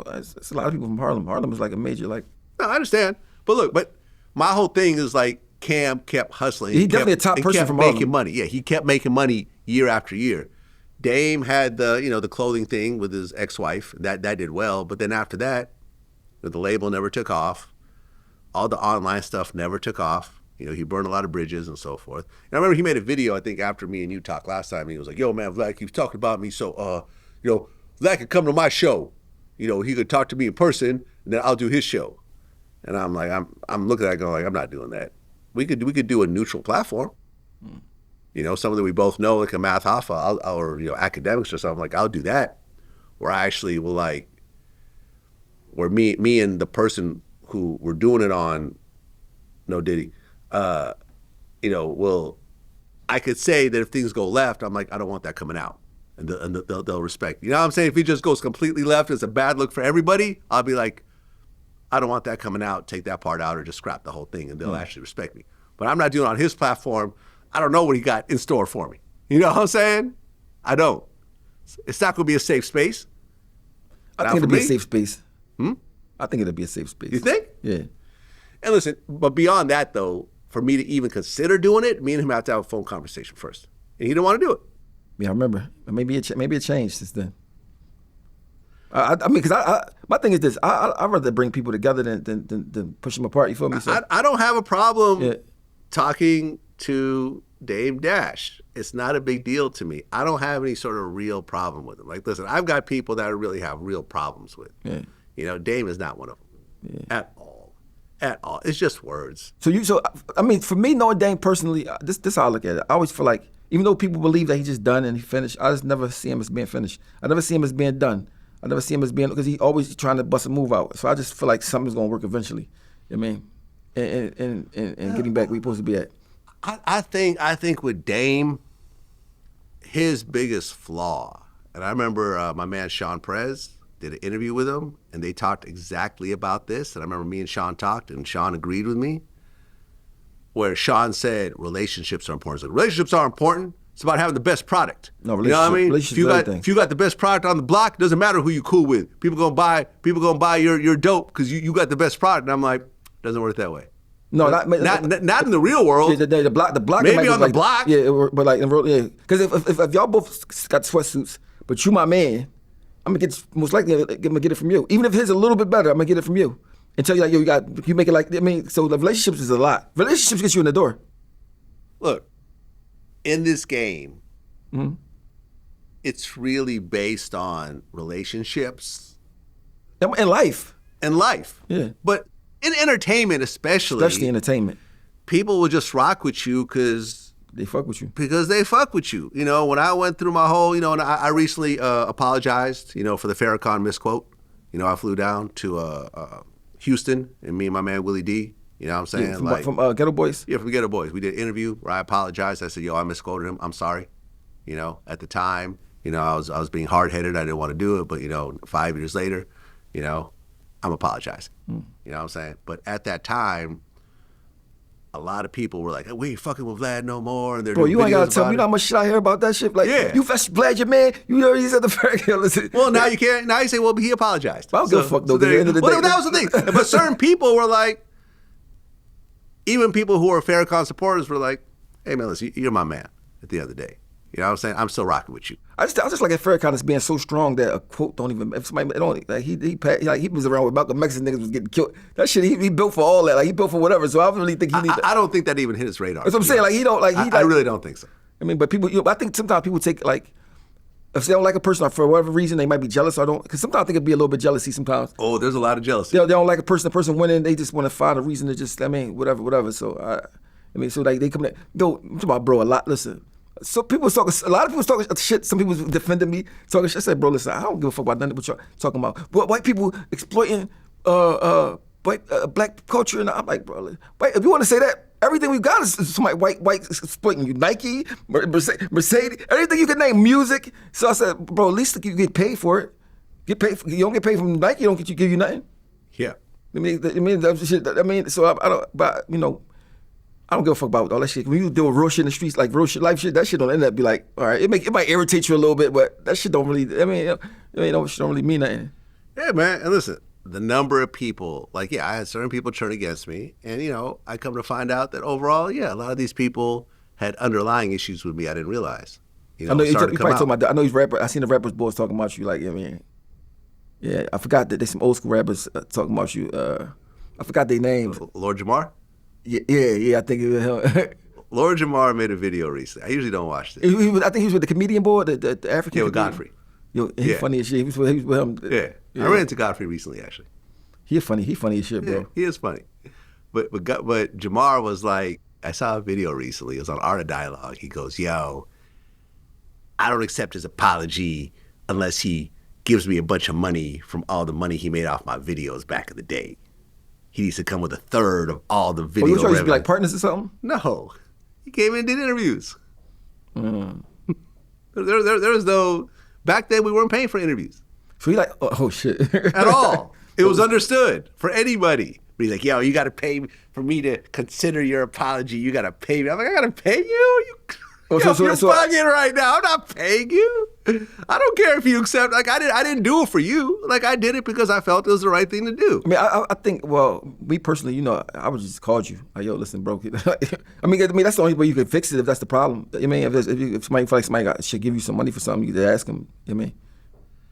lot of people from Harlem. Harlem is like a major No, I understand. But my whole thing is like Cam kept hustling. He's definitely a top person from Harlem. making money. Yeah, he kept making money year after year. Dame had the clothing thing with his ex-wife. That did well. But then after that, the label never took off. All the online stuff never took off. He burned a lot of bridges and so forth. And I remember he made a video, I think, after me and you talked last time. And he was like, yo, man, Vlad keeps talking about me. So, Vlad could come to my show. He could talk to me in person, and then I'll do his show. And I'm like, I'm looking at it going, like, I'm not doing that. We could do a neutral platform. Something that we both know, like a Math Hoffa or academics or something. Like, I'll do that. Where I actually will where me and the person who we're doing it on, no Diddy, I could say that if things go left, I'm like, I don't want that coming out. And they'll respect. You know what I'm saying? If he just goes completely left, it's a bad look for everybody. I'll be like, I don't want that coming out. Take that part out or just scrap the whole thing, and they'll actually respect me. But I'm not doing it on his platform. I don't know what he got in store for me. You know what I'm saying? I don't. It's not going to be a safe space. I think it'll be a safe space. I think it'll be a safe space. You think? Yeah. And listen, but beyond that, though, for me to even consider doing it, me and him have to have a phone conversation first. And he didn't want to do it. Yeah, I remember. Maybe it changed since then. I mean, because my thing is this: I'd rather bring people together than push them apart. You feel me? So, I don't have a problem talking to Dame Dash. It's not a big deal to me. I don't have any sort of real problem with him. Like, listen, I've got people that I really have real problems with. Yeah. Dame is not one of them at all. It's just words. So I mean, for me, knowing Dame personally, this is how I look at it. I always feel like, even though people believe that he's just done and he finished, I just never see him as being finished. I never see him as being done. I never see him as being, because he's always trying to bust a move out. So I just feel like something's gonna work eventually. I mean, and getting back where we're supposed to be at. I think with Dame, his biggest flaw, and I remember my man Sean Perez did an interview with him, and they talked exactly about this. And I remember me and Sean talked, and Sean agreed with me, where Sean said relationships are important. So relationships are important. It's about having the best product. No, you know what I mean? If you got the best product on the block, it doesn't matter who you cool with. People gonna buy your dope because you got the best product. And I'm like, Doesn't work that way. No, Not in the real world. The block. Maybe on the like, block. Yeah, but like in real, yeah. Because if y'all both got sweatsuits, but you my man, I'm gonna most likely get it from you. Even if his a little bit better, I'm gonna get it from you. And tell you like, yo, you make it like, so the relationships is a lot. Relationships get you in the door. Look, in this game, it's really based on relationships. And life. And life. Yeah. But in entertainment especially entertainment, people will just rock with you because they fuck with you. Because they fuck with you. You know, when I went through my whole, and I recently apologized, for the Farrakhan misquote. I flew down to Houston, and me and my man Willie D. You know what I'm saying? Yeah, from Ghetto Boys? Yeah, from Ghetto Boys. We did an interview where I apologized. I said, I misquoted him. I'm sorry. At the time, I was being hard-headed. I didn't want to do it. But, 5 years later, I'm apologizing. You know what I'm saying? But at that time, a lot of people were like, hey, we ain't fucking with Vlad no more. And bro, you ain't got to tell me how much shit I hear about that shit. Like, yeah. You Vlad your man. You know he's at the Farrakhan. Well, now you can't. Now you say, well, he apologized. I don't give a fuck, though. At the end of the day. Well, that was the thing. But certain people were like, even people who are Farrakhan supporters were like, hey, man, listen, you're my man at the end of the day. You know what I'm saying? I'm still rocking with you. I just like at Farrakhan as being so strong that a quote don't even, if somebody don't, like he was around with Malcolm X and niggas was getting killed. That shit, he built for all that. Like he built for whatever. So I don't really think he needs I don't think that even hit his radar. That's what I'm saying. Like he don't, like he. I really don't think so. I mean, but people, I think sometimes people take like, if they don't like a person or for whatever reason, they might be jealous or don't, because sometimes I think it'd be a little bit jealousy sometimes. Oh, there's a lot of jealousy. They don't like a person, the person winning, they just want to find a reason to just, whatever. So so like they come in, yo, I'm talking about, bro, a lot, listen. So a lot of people talking shit, some people defending me, talking shit. I said, bro, listen, I don't give a fuck about nothing what you're talking about. But white people exploiting black culture, and I'm like, bro, if you want to say that, everything we've got is somebody white exploiting you. Nike, Mercedes, everything you can name, music. So I said, bro, at least you get paid for it. You don't get paid from Nike, give you nothing. Yeah. So I don't, but I don't give a fuck about all that shit. When you do real shit in the streets, like real shit, life shit, that shit don't end up be like, all right, it might irritate you a little bit, but that shit don't really, shit don't really mean nothing. Yeah, man. And listen, the number of people, like, I had certain people turn against me, and I come to find out that overall, a lot of these people had underlying issues with me I didn't realize. I know you probably talking about that. I know these rappers. I seen the rappers boys talking about you, like, yeah. I forgot that there's some old school rappers talking about you. I forgot their names. Lord Jamar. Yeah, I think it was him. Lord Jamar made a video recently. I usually don't watch this. I think he was with the comedian boy, the African. Yeah, with Godfrey. Yo, he's funny as shit. He was with him. Yeah. I ran into Godfrey recently, actually. He funny as shit, bro. Yeah, he is funny. But Jamar was like, I saw a video recently. It was on Art of Dialogue. He goes, yo, I don't accept his apology unless he gives me a bunch of money from all the money he made off my videos back in the day. He needs to come with a third of all the video revenue. You to be like partners or something? No. He came in and did interviews. There was no... Back then, we weren't paying for interviews. So he like, oh shit. At all. It was understood for anybody. But he's like, yo, you got to pay for me to consider your apology. You got to pay me. I'm like, I got to pay you? You're bugging right now. I'm not paying you. I don't care if you accept. Like, I didn't do it for you. Like, I did it because I felt it was the right thing to do. I mean, I think, well, me personally, I would just called you. Like, yo, listen, bro. I mean, that's the only way you can fix it if that's the problem. I mean, if somebody feel like somebody should give you some money for something, you could ask them.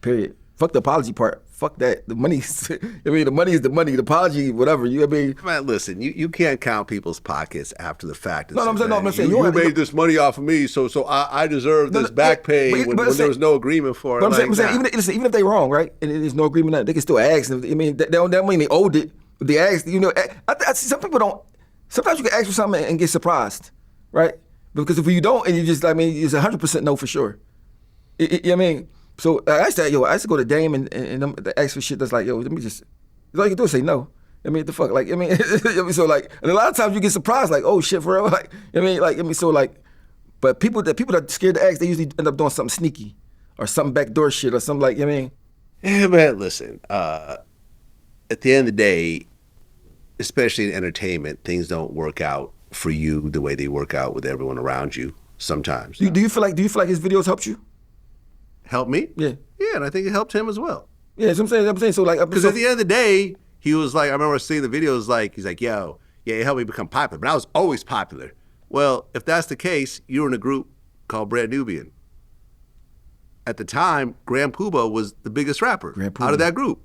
Period. Fuck the apology part. Fuck that. The money. The money is the money. The apology, whatever. Man, listen. You can't count people's pockets after the fact. I'm saying you made this money off of me, so I deserve this back pay when there was no agreement for it. But I'm saying, even if they're wrong, right, and there's no agreement, they can still ask. I mean, that don't mean they owed it. But they asked. I see some people don't. Sometimes you can ask for something and get surprised, right? Because if you don't, and you just, it's 100% no for sure. I mean. So I used to go to Dame and the ask for shit that's like, yo, let me just, all you can do is say no. What the fuck? So and a lot of times you get surprised, like, oh shit, for real? But people that are scared to ask, they usually end up doing something sneaky or something backdoor shit or something Yeah, man, listen, at the end of the day, especially in entertainment, things don't work out for you the way they work out with everyone around you sometimes. Do you feel like his videos helped you? Help me? Yeah. Yeah, and I think it helped him as well. Yeah, that's what I'm saying. So because at the end of the day, He was like, I remember seeing the videos, like, he's like, yo, yeah, it helped me become popular, but I was always popular. Well, if that's the case, you were in a group called Brand Nubian. At the time, Grand Puba was the biggest rapper out of that group.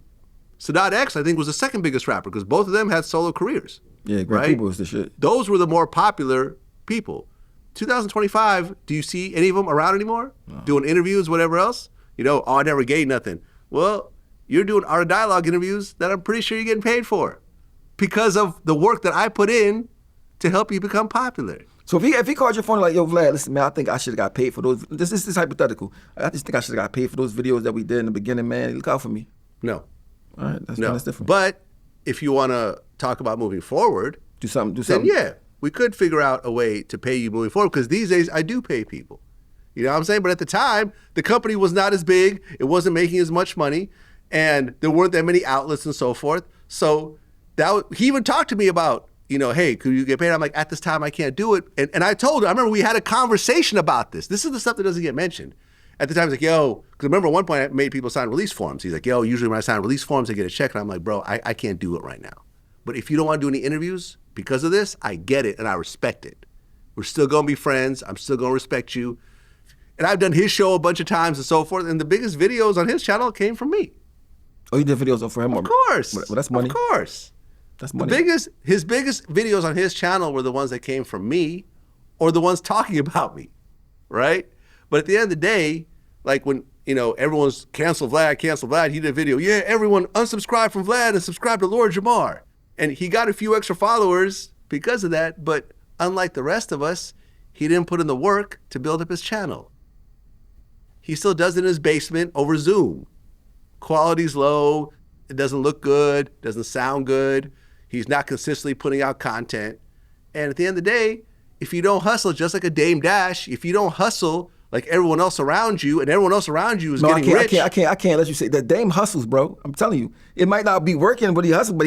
Sadat X, I think, was the second biggest rapper because both of them had solo careers. Yeah, Grand Puba was the shit. Those were the more popular people. 2025, do you see any of them around anymore? No. Doing interviews, whatever else? You know, oh, I never gave nothing. Well, you're doing Art of Dialogue interviews that I'm pretty sure you're getting paid for because of the work that I put in to help you become popular. So if he called your phone like, yo, Vlad, listen, man, I think I should have got paid for those. This is hypothetical. I just think I should have got paid for those videos that we did in the beginning, man. Look out for me. No. All right, that's different. But if you want to talk about moving forward, do something. Then yeah, we could figure out a way to pay you moving forward because these days I do pay people. You know what I'm saying? But at the time, the company was not as big. It wasn't making as much money. And there weren't that many outlets and so forth. So he even talked to me about, you know, hey, could you get paid? I'm like, at this time, I can't do it. And I told him, I remember we had a conversation about this. This is the stuff that doesn't get mentioned. At the time, he's like, yo, because remember at one point I made people sign release forms. He's like, yo, usually when I sign release forms, I get a check. And I'm like, bro, I can't do it right now. But if you don't want to do any interviews because of this, I get it and I respect it. We're still going to be friends. I'm still going to respect you. And I've done his show a bunch of times and so forth. And the biggest videos on his channel came from me. Oh, you did videos for him? Of course. Well, that's money. Of course. That's money. His biggest videos on his channel were the ones that came from me or the ones talking about me, right? But at the end of the day, like when, you know, everyone's cancel Vlad, he did a video, yeah, everyone unsubscribe from Vlad and subscribe to Lord Jamar. And he got a few extra followers because of that, but unlike the rest of us, he didn't put in the work to build up his channel. He still does it in his basement over Zoom. Quality's low, it doesn't look good, doesn't sound good. He's not consistently putting out content. And at the end of the day, if you don't hustle, just like a Dame Dash, if you don't hustle like everyone else around you, and everyone else around you is getting rich. I can't let you say that. Dame hustles, bro. I'm telling you. It might not be working, but he hustled.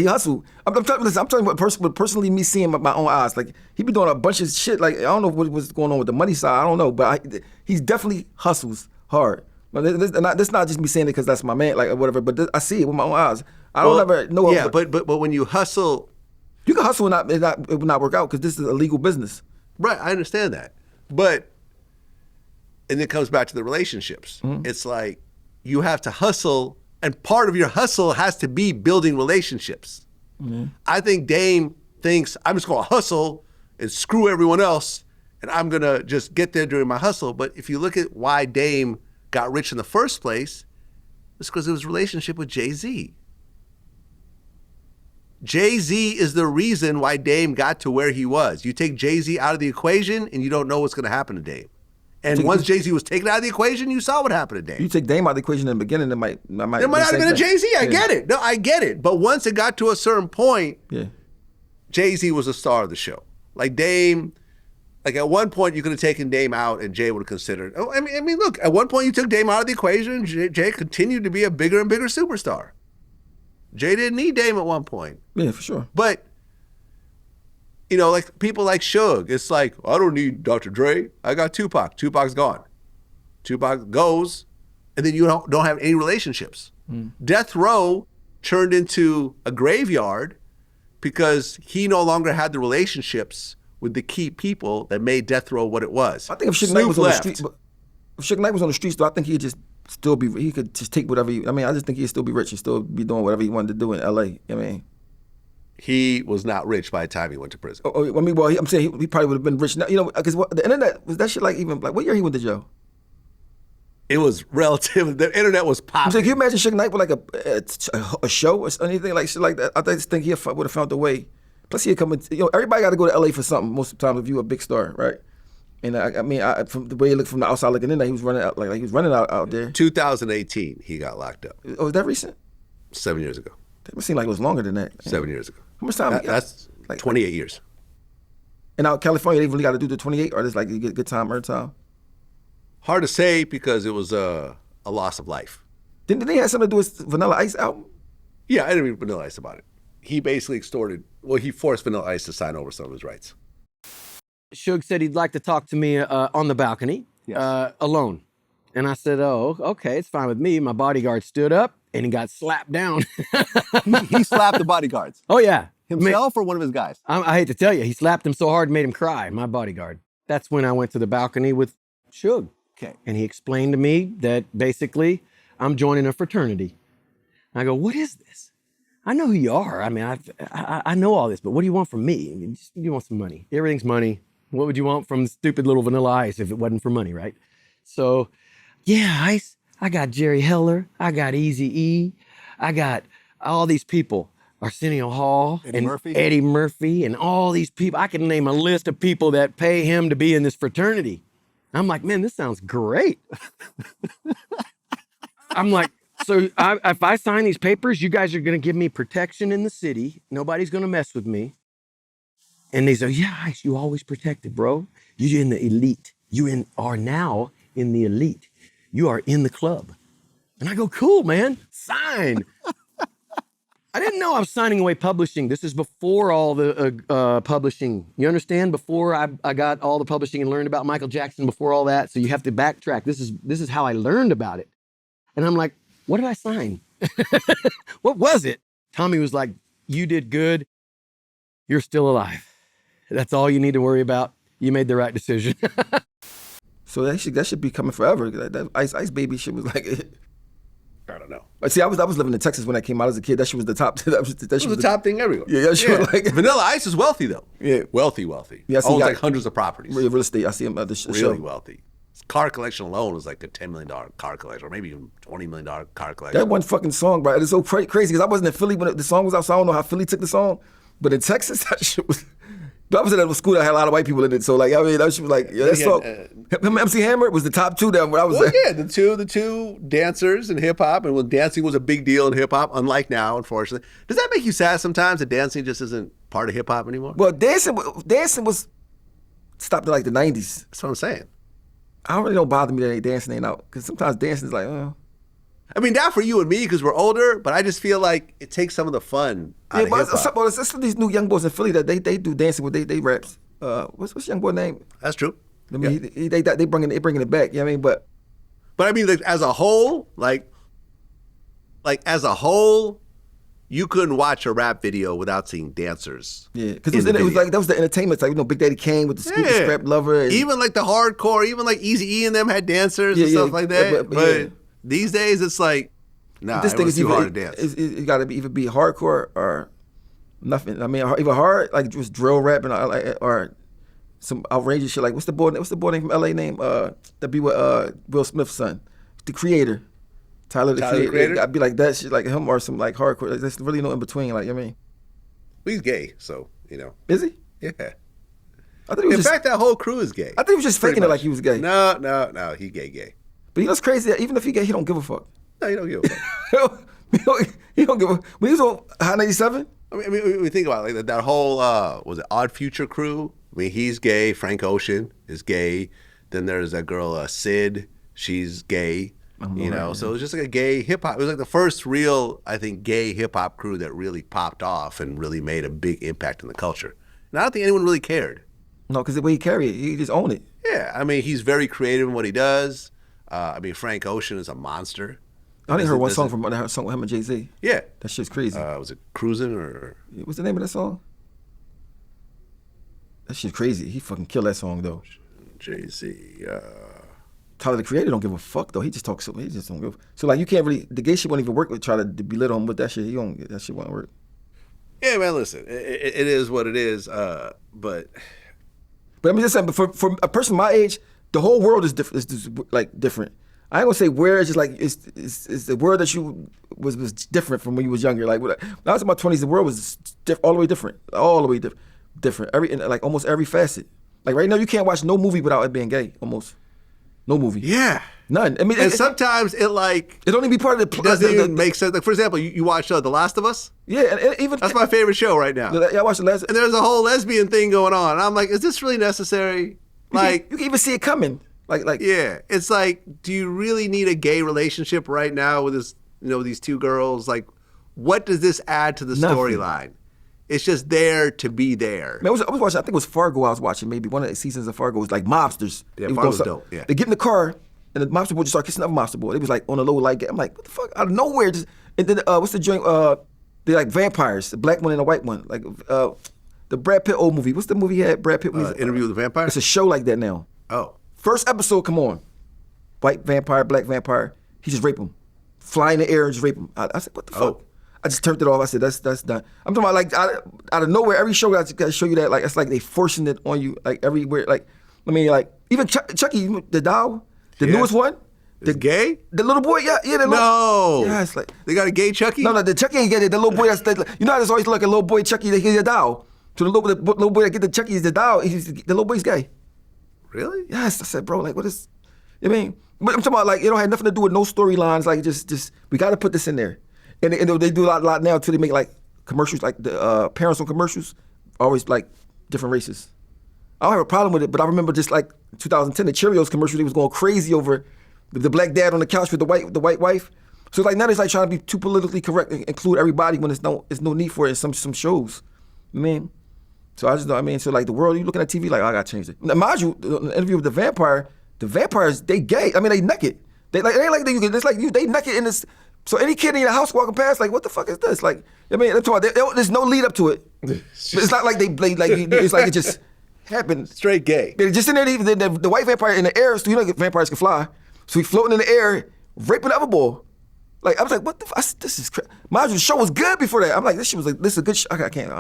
I'm telling you what personally me seeing with my own eyes. Like, he be doing a bunch of shit. Like, I don't know what's going on with the money side. I don't know. But he's definitely hustles hard. But this not just me saying it because that's my man, like, or whatever. But I see it with my own eyes. I don't ever know. Yeah, but when you hustle. You can hustle and it will not work out because this is a legal business. Right, I understand that. But, and it comes back to the relationships. Mm-hmm. It's like you have to hustle, and part of your hustle has to be building relationships. Mm-hmm. I think Dame thinks I'm just going to hustle and screw everyone else, and I'm going to just get there during my hustle. But if you look at why Dame got rich in the first place, it's because of his relationship with Jay-Z. Jay-Z is the reason why Dame got to where he was. You take Jay-Z out of the equation, and you don't know what's going to happen to Dame. And once Jay-Z was taken out of the equation, you saw what happened to Dame. You take Dame out of the equation in the beginning, there might not have been a Jay-Z. I get it. No, I get it. But once it got to a certain point, Jay-Z was the star of the show. Like Dame, like at one point you could have taken Dame out and Jay would have considered. Oh, I mean, look, at one point you took Dame out of the equation, Jay continued to be a bigger and bigger superstar. Jay didn't need Dame at one point. Yeah, for sure. But, you know, like people like Suge, it's like, I don't need Dr. Dre. I got Tupac. Tupac's gone. Tupac goes, and then you don't have any relationships. Death Row turned into a graveyard because he no longer had the relationships with the key people that made Death Row what it was. I think if Suge Knight was on the streets, if Suge Knight was on the streets, though, I think he could just take whatever I just think he'd still be rich and still be doing whatever he wanted to do in LA. I mean, he was not rich by the time he went to prison. I'm saying he probably would have been rich now. You know, because the internet was that shit like what year he went to jail? It was relative. The internet was popping. I'm saying, can you imagine Suge Knight with like a show or anything like shit like that? I just think he would have found a way. Plus, he'd come. Everybody got to go to LA for something most of the time if you're a big star, right? And from the way he looked from the outside looking in, he was running out he was running out there. 2018, he got locked up. Oh, was that recent? 7 years ago. It seemed like it was longer than that. 7 years ago. How much time? That's like 28 years. And out California, they really got to do the 28, or just like you get good time, earned time. Hard to say because it was a loss of life. Didn't they have something to do with Vanilla Ice album? Yeah, I didn't read Vanilla Ice about it. He basically he forced Vanilla Ice to sign over some of his rights. Suge said he'd like to talk to me on the balcony, alone. And I said, oh, okay, it's fine with me. My bodyguard stood up and he got slapped down. He slapped the bodyguards. Oh yeah. Himself or one of his guys? I hate to tell you, he slapped him so hard, made him cry, my bodyguard. That's when I went to the balcony with Suge. Okay. And he explained to me that basically I'm joining a fraternity. I go, what is this? I know who you are. I mean, I know all this, but what do you want from me? You want some money. Everything's money. What would you want from stupid little Vanilla Ice if it wasn't for money, right? So, yeah, Ice, I got Jerry Heller. I got Eazy-E. I got all these people. Arsenio Hall Eddie Murphy and all these people. I can name a list of people that pay him to be in this fraternity. I'm like, man, this sounds great. I'm like, so if I sign these papers, you guys are going to give me protection in the city. Nobody's going to mess with me. And they say, yeah, Ice, you always protected, bro. You're in the elite. Are now in the elite. You are in the club. And I go, cool, man, sign. I didn't know I was signing away publishing. This is before all the publishing. You understand? Before I got all the publishing and learned about Michael Jackson, before all that. So you have to backtrack. This is how I learned about it. And I'm like, what did I sign? What was it? Tommy was like, you did good. You're still alive. That's all you need to worry about. You made the right decision. So that should be coming forever. That Ice Baby shit was like... I don't know. See, I was living in Texas when that came out as a kid. That shit was the top. That was the top thing everywhere. Yeah, that shit was like... Vanilla Ice is wealthy, though. Yeah. Wealthy. Yeah, owns like hundreds of properties. Real estate. I see him at the show. Really wealthy. His car collection alone is like a $10 million car collection, or maybe even $20 million car collection. That one fucking song, bro, it's so crazy because I wasn't in Philly when the song was out, so I don't know how Philly took the song. But in Texas, that shit was... But I was at a school that had a lot of white people in it, so like, I mean, that shit was like, yeah, that song... Him and MC Hammer was the top two there when I was there. Yeah, the two dancers in hip-hop, and when dancing was a big deal in hip-hop, unlike now, unfortunately. Does that make you sad sometimes that dancing just isn't part of hip-hop anymore? Well, dancing was stopped in like the 90s. That's what I'm saying. I don't really don't bother me that they dancing ain't out, because sometimes dancing is like, I mean, not for you and me because we're older, but I just feel like it takes some of the fun out of hip-hop. Well, some of these new young boys in Philly that they do dancing with they raps. What's young boy name? That's true. I mean, they bringing it back. You know what I mean? But I mean, like, as a whole, like as a whole, you couldn't watch a rap video without seeing dancers. Yeah, because it was like that was the entertainment. Like, you know, Big Daddy Kane with the Scoop Scrap Lover. And, even like the hardcore, even like Eazy-E and them had dancers and stuff like that. But these days, it's like, nah, this thing is too hard to dance. It got to either be hardcore or nothing. I mean, either hard, like just drill rap, and or some outrageous shit. Like, what's the boy name from LA name? That be with Will Smith's son, the Creator. Tyler the Creator. I'd be like that shit, like him, or some like hardcore. Like, there's really no in between. Like, you know what I mean? Well, he's gay, so you know. Is he? Yeah. I thought he was in fact, that whole crew is gay. I think he was just faking it like he was gay. No, he gay. But you know what's crazy? Even if he gay, he don't give a fuck. No, he don't give a fuck. he don't give a. When he was on Hot 97. I mean, we think about it, like that whole was it Odd Future crew? I mean, he's gay. Frank Ocean is gay. Then there's that girl Sid. She's gay. You know, so it was just like a gay hip hop. It was like the first real, I think, gay hip hop crew that really popped off and really made a big impact in the culture. And I don't think anyone really cared. No, because the way he carried it, he just owned it. Yeah, I mean, he's very creative in what he does. I mean, Frank Ocean is a monster. I only heard one song from that song with him and Jay-Z. Yeah. That shit's crazy. Was it Cruising or? What's the name of that song? That shit's crazy. He fucking killed that song though. Jay-Z. Tyler the Creator don't give a fuck though. He just talks. He just don't give. So like, you can't really. The gay shit won't even work with try to belittle him with that shit. That shit won't work. Yeah, man. Listen, it is what it is. But I'm just saying. But for a person my age, the whole world is different. It's just, like, different. I ain't gonna say where. It's just like it's the world that you was different from when you was younger. Like when I was in my 20s, the world was all the way different. All the way different. Like almost every facet. Like right now, you can't watch no movie without it being gay. Almost. No movie. Yeah. None. I mean, and sometimes it don't even be part of the. It doesn't even make sense. Like, for example, you watch The Last of Us. Yeah, and even that's my favorite show right now. Yeah, I watched The Last. And there's a whole lesbian thing going on. And I'm like, is this really necessary? Like, you can even see it coming. Like. Yeah, it's like, do you really need a gay relationship right now with this? You know, these two girls. Like, what does this add to the storyline? It's just there to be there. Man, I was watching, I think it was Fargo I was watching, maybe one of the seasons of Fargo. It was like mobsters. Yeah, Fargo's dope, yeah. They get in the car, and the mobster boy just started kissing another mobster boy. They was like on a low light. I'm like, what the fuck? Out of nowhere, just And then what's the joint? They're like vampires, the black one and the white one. Like the Brad Pitt old movie. What's the movie he had Brad Pitt? Interview with the Vampire? It's a show like that now. Oh. First episode, come on. White vampire, black vampire. He just raped him. Fly in the air and just rape him. I said, what the fuck? I just turned it off. I said, that's done. I'm talking about like out of nowhere, every show got to show you that. Like, it's like they forcing it on you, like everywhere. Like, I mean, like, even Chucky, the doll, the newest one. The gay? The little boy, yeah. No. Yeah, it's like. They got a gay Chucky? No, the Chucky ain't get it. The little boy, you know how there's always like a little boy Chucky, he's a doll. So the little boy that get the Chucky is the doll. The little boy's gay. Really? Yes. I said, bro, like, what is, I mean, but I'm talking about like, it don't have nothing to do with no storylines. Like, just we got to put this in there. And they do a lot now too. They make like commercials, like the parents on commercials, always like different races. I don't have a problem with it, but I remember just like 2010, the Cheerios commercial, they was going crazy over the black dad on the couch with the white wife. So like now they're like trying to be too politically correct and include everybody when there's no need for it in some shows. I mean, so I just know. I mean, so like the world, you looking at TV like, oh, I gotta change it. Now, mind you, the interview with the vampires, they gay. I mean, they naked. They like, it ain't like it's like you. They naked in this. So any kid in the house walking past, like, what the fuck is this? Like, I mean, there's no lead up to it. It's not like they like. It's like it just happened. Straight gay. They're just in there. The white vampire in the air. So you know, vampires can fly. So he's floating in the air, raping the other boy. Like I was like, what the? This is crazy. Mind you, the show was good before that. I'm like, this shit was like, this is a good show. I can't.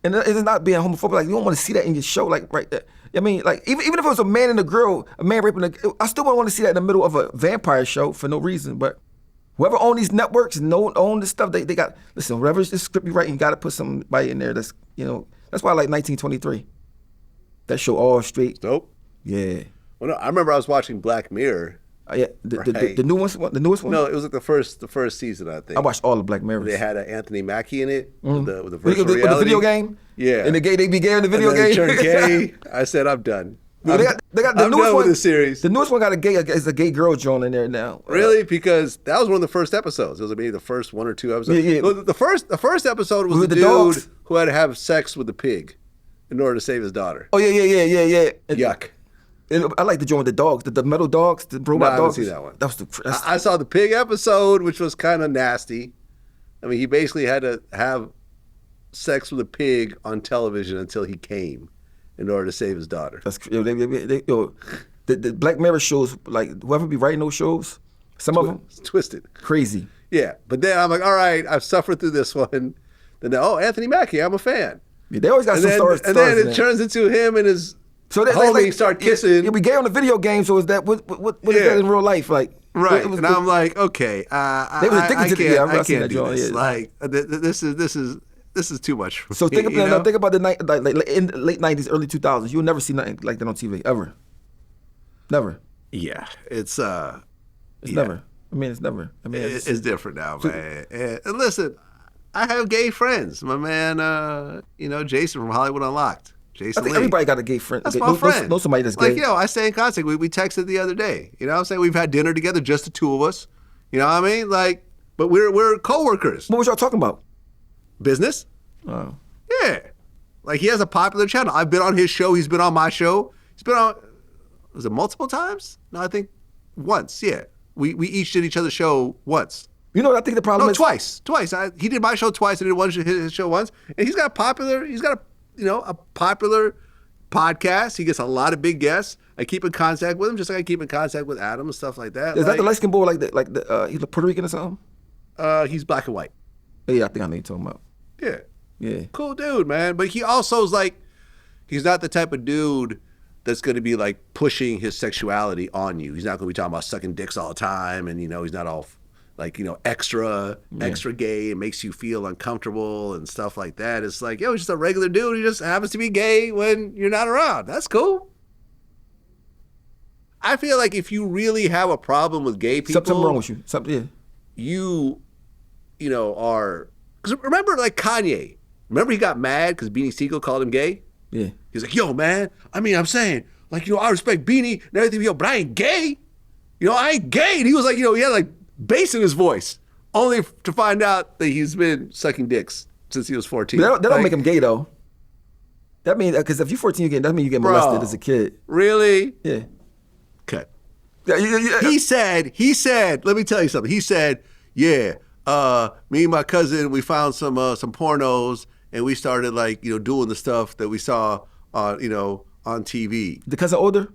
And it's not being homophobic. Like you don't want to see that in your show, like right there. I mean, like even if it was a man and a girl, a man raping I still wouldn't want to see that in the middle of a vampire show for no reason. But whoever own these networks and own this stuff, they got, listen, whatever this script you writing, you got to put somebody in there that's, you know, that's why I like 1923. That show all straight. Dope. Yeah. Well, no, I remember I was watching Black Mirror. Yeah, the newest one. No, it was like the first season, I think. I watched all of Black Mirror. They had Anthony Mackie in it with the with virtual reality. the video game. Yeah, and they be gay in the video and then game. They turned gay. I said, I'm done. They got the I'm newest done one. with the series. The newest one got a gay girl joint in there now. Really? Because that was one of the first episodes. It was maybe the first one or two episodes. Yeah. The first episode was With the the dude dogs? who had to have sex with the pig in order to save his daughter. Oh yeah. Yuck. And I like the joint with the dogs, the metal dogs, the robot I dogs. haven't seen that one. That was I saw the pig episode, which was kind of nasty. I mean, he basically had to have sex with a pig on television until he came in order to save his daughter. That's the Black Mirror shows, like whoever be writing those shows, some of them It's twisted. crazy. Yeah, but then I'm like, all right, I've suffered through this one. Then, Anthony Mackie, I'm a fan. Yeah, they always got And some then, stars. and then it turns into him and his homie start kissing. Yeah, we gay on the video game, so is that what is that in real life? Like Right, it was and I'm like, okay, They was addicted to the- yeah, I I've seen can't that do joint, this. yeah. Like, this is too much for So me, think you know? about in the late 90s, early 2000s. You'll never see nothing like that on TV ever. Never. Yeah, it's It's yeah. never. I mean, it's never. I mean, It's different now, man. And listen, I have gay friends. My man, Jason from Hollywood Unlocked. I Jason think Lee. everybody got a gay friend. That's my friend. Know somebody that's like, gay. I stay in contact. We texted the other day. You know what I'm saying? We've had dinner together, just the two of us. You know what I mean? Like, but we're coworkers. What was y'all talking about? Business? Oh. Yeah. Like, he has a popular channel. I've been on his show. He's been on my show. He's been on, was it multiple times? No, I think once, yeah. We each did each other's show once. You know what I think the problem No, is? twice. He did my show twice. I did his show once. And he's got a popular podcast. He gets a lot of big guests. I keep in contact with him, just like I keep in contact with Adam and stuff like that. Is that the light skin boy he's Puerto Rican or something? He's black and white. Yeah, I think I know you're talking about. Yeah. Yeah. Cool dude, man. But he also is like, he's not the type of dude that's going to be like pushing his sexuality on you. He's not going to be talking about sucking dicks all the time. And, he's not all like, extra gay and makes you feel uncomfortable and stuff like that. It's like, he's just a regular dude. He just happens to be gay when you're not around. That's cool. I feel like if you really have a problem with gay people, Something wrong with you. Something. Yeah. you are, because remember like Kanye, remember he got mad because Beanie Sigel called him gay? Yeah. He's like, yo, man, I'm saying, like, I respect Beanie and everything, but I ain't gay. I ain't gay. And he was like, he had like bass in his voice, only to find out that he's been sucking dicks since he was 14. That don't make him gay, though. That means, because if you're 14, that means you get molested as a kid. Really? Yeah. Okay. Yeah. He said, let me tell you something. He said, yeah, me and my cousin, we found some pornos, and we started like doing the stuff that we saw on TV. The cousin older?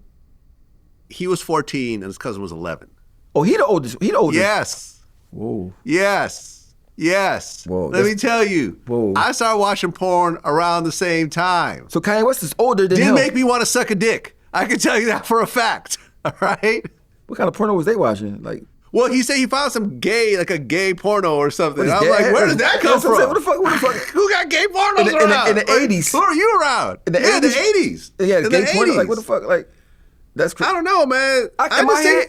He was 14 and his cousin was 11. Oh, he the oldest. He the oldest. Yes. Whoa. Yes. Whoa, Let me tell you. Whoa. I started watching porn around the same time. So Kanye West is older than Didn't him. make me want to suck a dick. I can tell you that for a fact. All right. What kind of porno was they watching? Like, Well, he said he found some gay, like a gay porno or something. What is I'm gay? like, where did that come That's what I'm from? saying. What the fuck? Who got gay pornos In the- around? in the 80s. Who are you around? In the yeah, 80s. the 80s. Yeah, in the gay the porno. 80s. Like, what the fuck? Like, that's crazy. I don't know, man.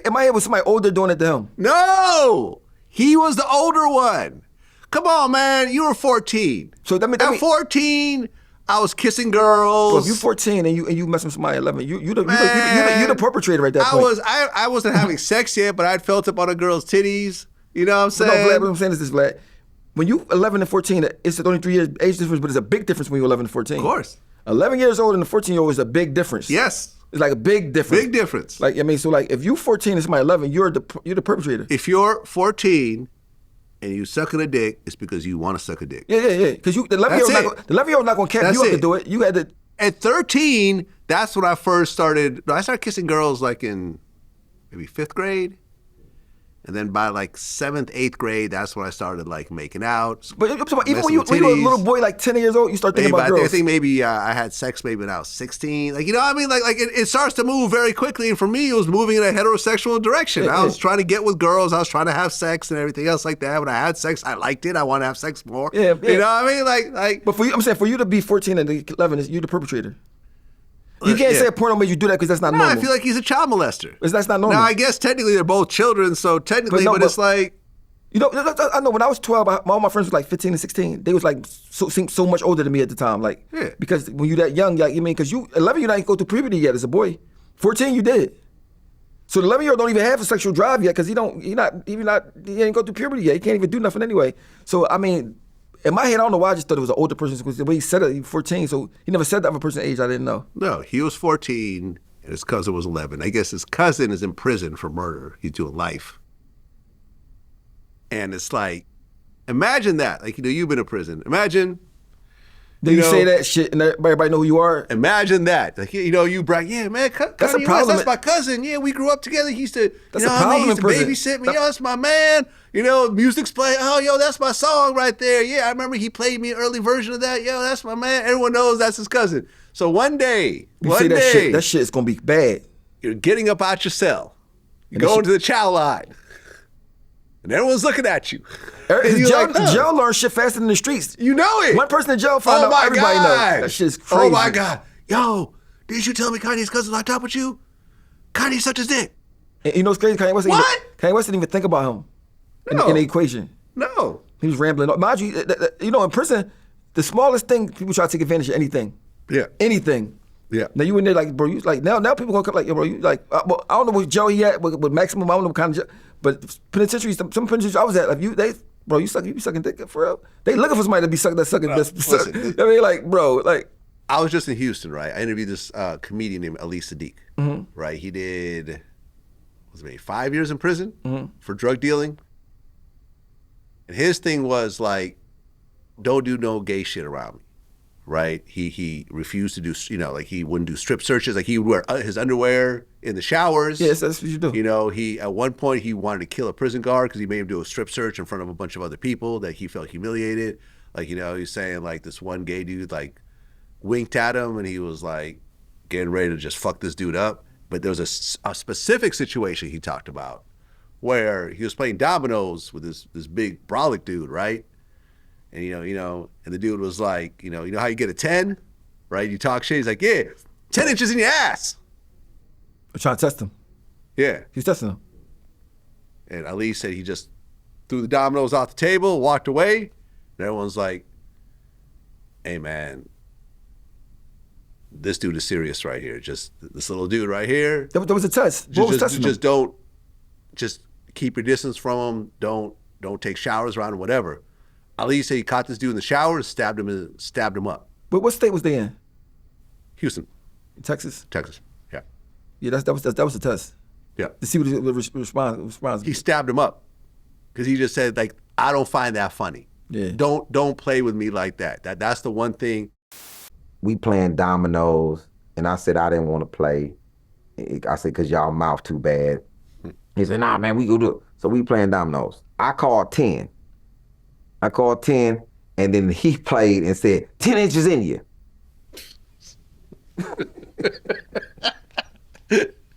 In my head was somebody older doing it to him. No, he was the older one. Come on, man. You were 14. So that mean, At 14, I was kissing girls. Well, if you're 14 and you messing with somebody at 11, you the perpetrator at that point. I wasn't having sex yet, but I'd felt up on a girl's titties. You know what I'm saying? No, Vlad, what I'm saying is this, Vlad. When you 11 and 14, it's only 3 years age difference, but it's a big difference when you're 11 and 14. Of course. 11 years old and a 14-year-old is a big difference. Yes. It's like a big difference. Big difference. Like, I mean, so like if you 14 and somebody 11, you're the perpetrator. If you're 14 and you sucking a dick, it's because you want to suck a dick. Yeah. Because the 11-year-old not going to cap you up to do it. You had to. At 13, that's when I first started. I started kissing girls like in maybe 5th grade. And then by like 7th, 8th grade, that's when I started like making out. But even when you were a little boy, like 10 years old, you start thinking about girls. I think maybe I had sex maybe when I was 16. Like, you know what I mean? Like it starts to move very quickly. And for me, it was moving in a heterosexual direction. Yeah, I was trying to get with girls. I was trying to have sex and everything else like that. When I had sex, I liked it. I want to have sex more. Yeah. You know what I mean? Like. But for you, I'm saying for you to be 14 and 11, you're the perpetrator. You can't say a porno made you do that because that's not normal. I feel like he's a child molester. That's not normal. Now, I guess technically they're both children, so technically, but it's like... You know, I know when I was 12, all my friends was like 15 and 16. They was like seemed so much older than me at the time. Like, because when you're that young, like, you mean, because you 11, you didn't go through puberty yet as a boy. 14, you did. So the 11-year-old don't even have a sexual drive yet because he ain't go through puberty yet. He can't even do nothing anyway. So I mean, in my head, I don't know why I just thought it was an older person because the way he said it, he was 14. So he never said the other person's age. I didn't know. No, he was 14 and his cousin was 11. I guess his cousin is in prison for murder. He's doing life. And it's like, imagine that. Like, you've been in prison. Imagine. Then you say that shit and everybody know who you are. Imagine that. Like, you brag, yeah, man, that's a problem. That's my cousin. Yeah, we grew up together. He used to, that's a problem he used to in prison. babysit me. Yo, that's my man. Music's playing. Oh, yo, that's my song right there. Yeah, I remember he played me an early version of that. Yo, that's my man. Everyone knows that's his cousin. So one day, that shit is going to be bad. You're getting up out your cell. You're going to the chow line. And everyone's looking at you. Jail learns shit faster than the streets. You know it. One person in jail find out, everybody knows. That shit's crazy. Oh my God. Yo, didn't you tell me Kanye's cousin locked up with you? Kanye sucked his dick. And you know what's crazy? Kanye West didn't even think about him in the equation. No. He was rambling. Mind you, in prison, the smallest thing, people try to take advantage of anything. Yeah. Anything. Yeah. Now you in there like, bro, you like, now people gonna come like, yo, bro, you like, well, I don't know what jail he at, with maximum, I don't know what kind of jail, but penitentiaries, some penitentiaries I was at, like, you be sucking dick for real. They looking for somebody to be sucking listen, I mean, like, bro, like. I was just in Houston, right? I interviewed this comedian named Ali Sadiq, right? He did, 5 years in prison for drug dealing. And his thing was like, don't do no gay shit around me. Right, he refused to do, he wouldn't do strip searches. Like, he would wear his underwear in the showers. Yes, that's what you do. He at one point he wanted to kill a prison guard because he made him do a strip search in front of a bunch of other people that he felt humiliated. Like, he's saying like this one gay dude like winked at him and he was like getting ready to just fuck this dude up. But there was a specific situation he talked about where he was playing dominoes with this big brolic dude, right? And and the dude was like, you know how you get a 10, right? You talk shit. He's like, yeah, 10 inches in your ass. I'm trying to test him. Yeah, he's testing him. And Ali said he just threw the dominoes off the table, walked away, and everyone's like, hey man, this dude is serious right here. Just this little dude right here. That was a test. What was testing him? Just keep your distance from him. Don't take showers around him, whatever. Ali said he caught this dude in the shower and stabbed him up. But what state was they in? Houston. Texas? Texas, yeah. Yeah, that was the test. Yeah. To see what the response. He stabbed him up because he just said, like, I don't find that funny. Yeah. Don't play with me like that. That's the one thing. We playing dominoes, and I said I didn't want to play. I said, cause y'all mouth too bad. He said, nah, man, we go do it. So we playing dominoes. I called 10, and then he played and said, 10 inches in you.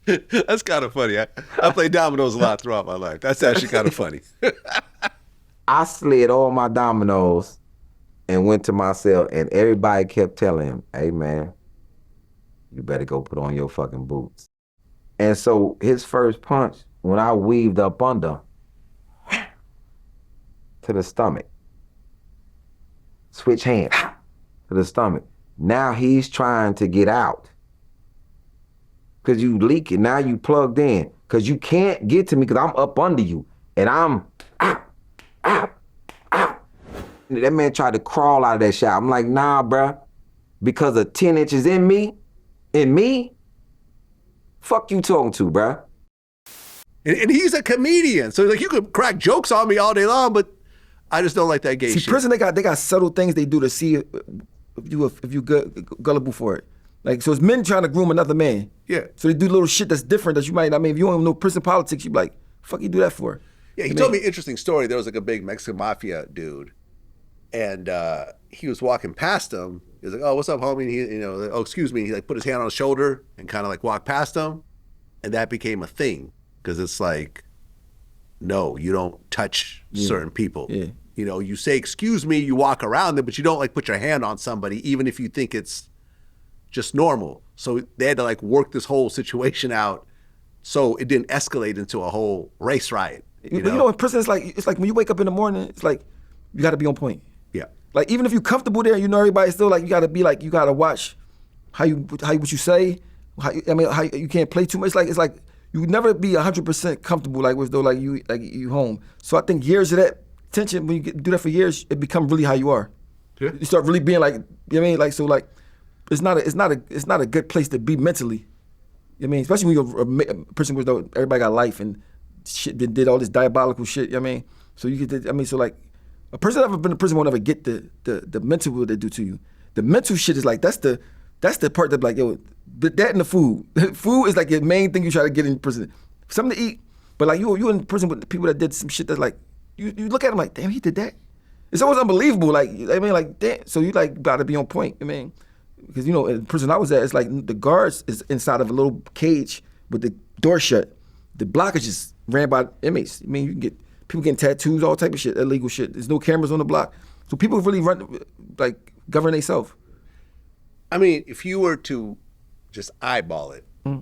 That's kind of funny. I played dominoes a lot throughout my life. That's actually kind of funny. I slid all my dominoes and went to my cell, and everybody kept telling him, hey, man, you better go put on your fucking boots. And so his first punch, when I weaved up under, to the stomach, switch hand to the stomach. Now he's trying to get out. Because you leaking, now you plugged in. Because you can't get to me because I'm up under you. And I'm out. That man tried to crawl out of that shot. I'm like, nah, bruh. Because of 10 inches in me, fuck you talking to, bruh. And he's a comedian. So like you could crack jokes on me all day long, but I just don't like that gay shit. See, prison, they got subtle things they do to see if you gullible for it. Like, so it's men trying to groom another man. Yeah. So they do little shit that's different that you might, I mean, if you don't even know prison politics, you be like, fuck you do that for? Yeah, he told me an interesting story. There was like a big Mexican mafia dude, and he was walking past him. He was like, "Oh, what's up, homie?" And he, like, "Oh, excuse me." He like put his hand on his shoulder and kind of like walked past him, and that became a thing because it's like, no, you don't touch certain people. Yeah. You say excuse me, you walk around them, but you don't like put your hand on somebody, even if you think it's just normal. So they had to like work this whole situation out so it didn't escalate into a whole race riot. But in prison, it's like when you wake up in the morning, it's like you got to be on point. Yeah. Like even if you're comfortable there, everybody's still like you got to be like you got to watch what you say. How you can't play too much. It's like you would never be 100% comfortable like as though like you home. So I think years of that tension, when you do that for years, it becomes really how you are. Yeah. You start really being like, you know what I mean? Like, so like, it's not a good place to be mentally. You know what I mean? Especially when you're a person where everybody got life and shit did all this diabolical shit, you know what I mean? So you get, so like, a person that ever been in prison won't ever get the mental what they do to you. The mental shit is like, that's the part that like, yo, that and the food. Food is like your main thing you try to get in prison. Something to eat, but like you in prison with the people that did some shit that's like, you look at them like, damn, he did that. It's always unbelievable, like, I mean, like, damn. So you like gotta be on point, I mean, because in the prison I was at, it's like the guards is inside of a little cage with the door shut. The block is just ran by inmates. I mean, you can get people getting tattoos, all type of shit, illegal shit. There's no cameras on the block, so people really govern themselves. I mean, if you were to just eyeball it, I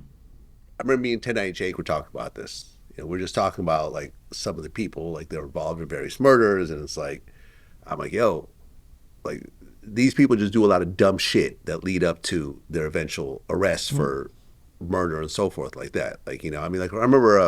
remember me and 1090 Jake were talking about this. We're just talking about like some of the people like they're involved in various murders, and it's like, I'm like, yo, like these people just do a lot of dumb shit that lead up to their eventual arrest for murder and so forth like that. Like, I mean, like I remember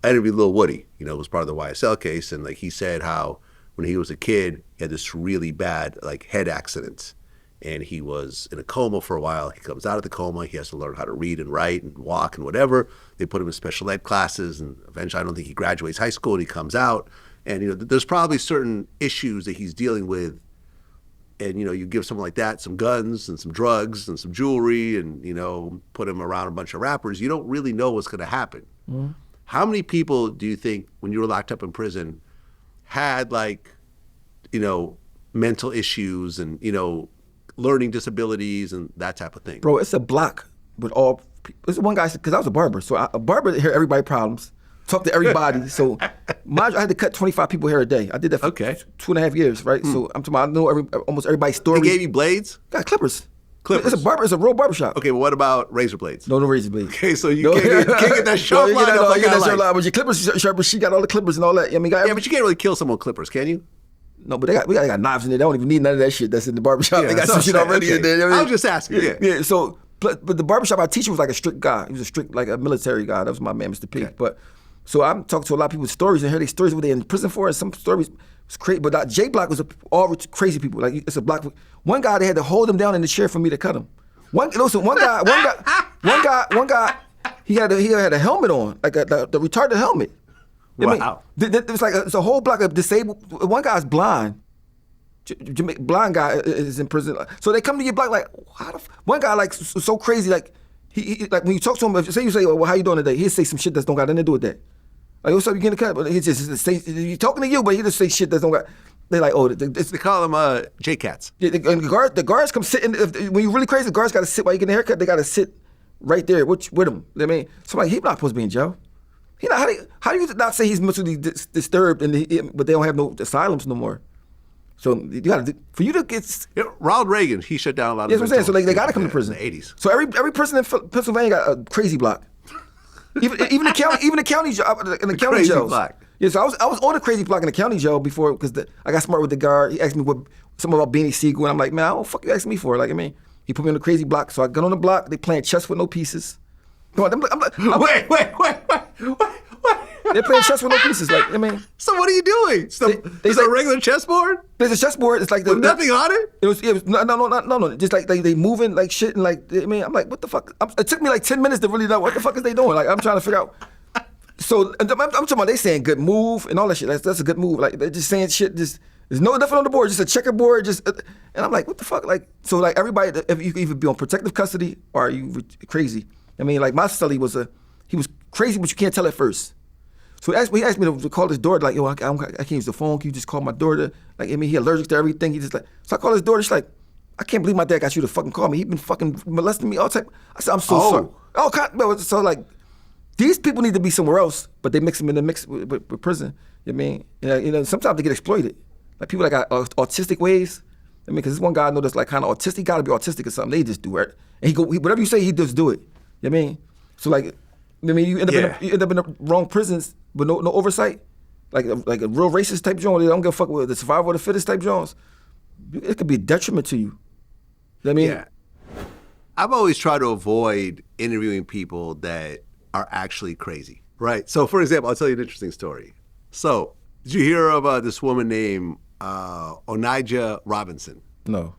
I interviewed Lil Woody, it was part of the YSL case, and like he said how when he was a kid, he had this really bad like head accident. And he was in a coma for a while. He comes out of the coma. He has to learn how to read and write and walk and whatever. They put him in special ed classes, and eventually I don't think he graduates high school, and he comes out. And there's probably certain issues that he's dealing with. And you give someone like that some guns and some drugs and some jewelry, and put him around a bunch of rappers. You don't really know what's going to happen. Mm-hmm. How many people do you think, when you were locked up in prison, had like, mental issues and learning disabilities and that type of thing? Bro, it's a block with all people. It's one guy, because I was a barber. So a barber hear everybody's problems, talk to everybody. So mind you, I had to cut 25 people hair a day. I did that for 2.5 years, right? So I'm talking about, I know almost everybody's story. They gave you blades? Got clippers. It's a real barber shop. Okay, but what about razor blades? No razor blades. Okay, so you can't get that sharp line up like I like. But your clippers sharp, she got all the clippers and all that. I mean, yeah, but you can't really kill someone with clippers, can you? No, but they got knives in there. They don't even need none of that shit that's in the barbershop. They got some shit already in there. I was just asking. Yeah. So, but the barbershop I teacher was like a strict guy. He was a strict, like a military guy. That was my man, Mr. P. Okay. But so I'm talking to a lot of people's stories and hear these stories what they in prison for, and some stories was crazy. But that J Block was all crazy people. Like it's a block. One guy they had to hold him down in the chair for me to cut him. One guy. He had a helmet on, like the retarded helmet. Wow. There's like it's a whole block of disabled. One guy's blind. Blind guy is in prison. So they come to your block like, how the one guy like so crazy like he like when you talk to him, say you say, well, how you doing today? He'll say some shit that don't got nothing to do with that. Like, what's up? You getting the cut? But he just say he's talking to you, but he just say shit that don't got. They like, oh, They call them J-Cats. Yeah, and the guards come sit in. When you're really crazy, the guards got to sit while you get a haircut. They got to sit right there with them. I mean, so like he's not supposed to be in jail. He not, how do you not say he's mentally disturbed but they don't have no asylums no more? So you got to for you to get. Ronald Reagan, he shut down a lot of. That's what I'm saying. So they got to come to prison. In the 80s. So every person in Pennsylvania got a crazy block. even the county Crazy jails. block. Yeah, so I was on the crazy block in the county jail before because I got smart with the guard. He asked me something about Beanie Sigel, and I'm like, man, I don't fuck you asking me for. Like, I mean, he put me on the crazy block, so I got on the block. They playing chess with no pieces. Come on, Wait. They're playing chess with no pieces. Like, I mean, So what are you doing? So there's a regular chessboard there's a chessboard. It's like with nothing on it. It was no. Just like they moving like shit and like I mean I'm like what the fuck? It took me like 10 minutes to really know what the fuck is they doing. Like I'm trying to figure out. So I'm talking about they saying good move and all that shit. That's a good move. Like they're just saying shit. Just there's nothing on the board. Just a checkerboard. And I'm like what the fuck? Like so like everybody. If you can either be on protective custody or are you crazy? I mean like my cellie he was crazy, but you can't tell at first. So he asked me to call his daughter, like, yo, I can't use the phone. Can you just call my daughter? Like, I mean, he allergic to everything. He just like, so I call his daughter. She's like, I can't believe my dad got you to fucking call me. He been fucking molesting me all the time. I said, I'm so sorry. Oh, so like, these people need to be somewhere else, but they mix them in the mix with prison. You know what I mean? Sometimes they get exploited. Like people that got autistic ways. I mean, because this one guy I know that's like kind of autistic. He got to be autistic or something. They just do it. And whatever you say, he just do it. You know what I mean? So like, I mean, you end up in the wrong prisons with no oversight, like a real racist type joint. They don't give a fuck with the survival of the fittest type joints. It could be a detriment to you. You know what I mean? Yeah. I've always tried to avoid interviewing people that are actually crazy, right? So, for example, I'll tell you an interesting story. So, did you hear of this woman named Onijah Robinson? No.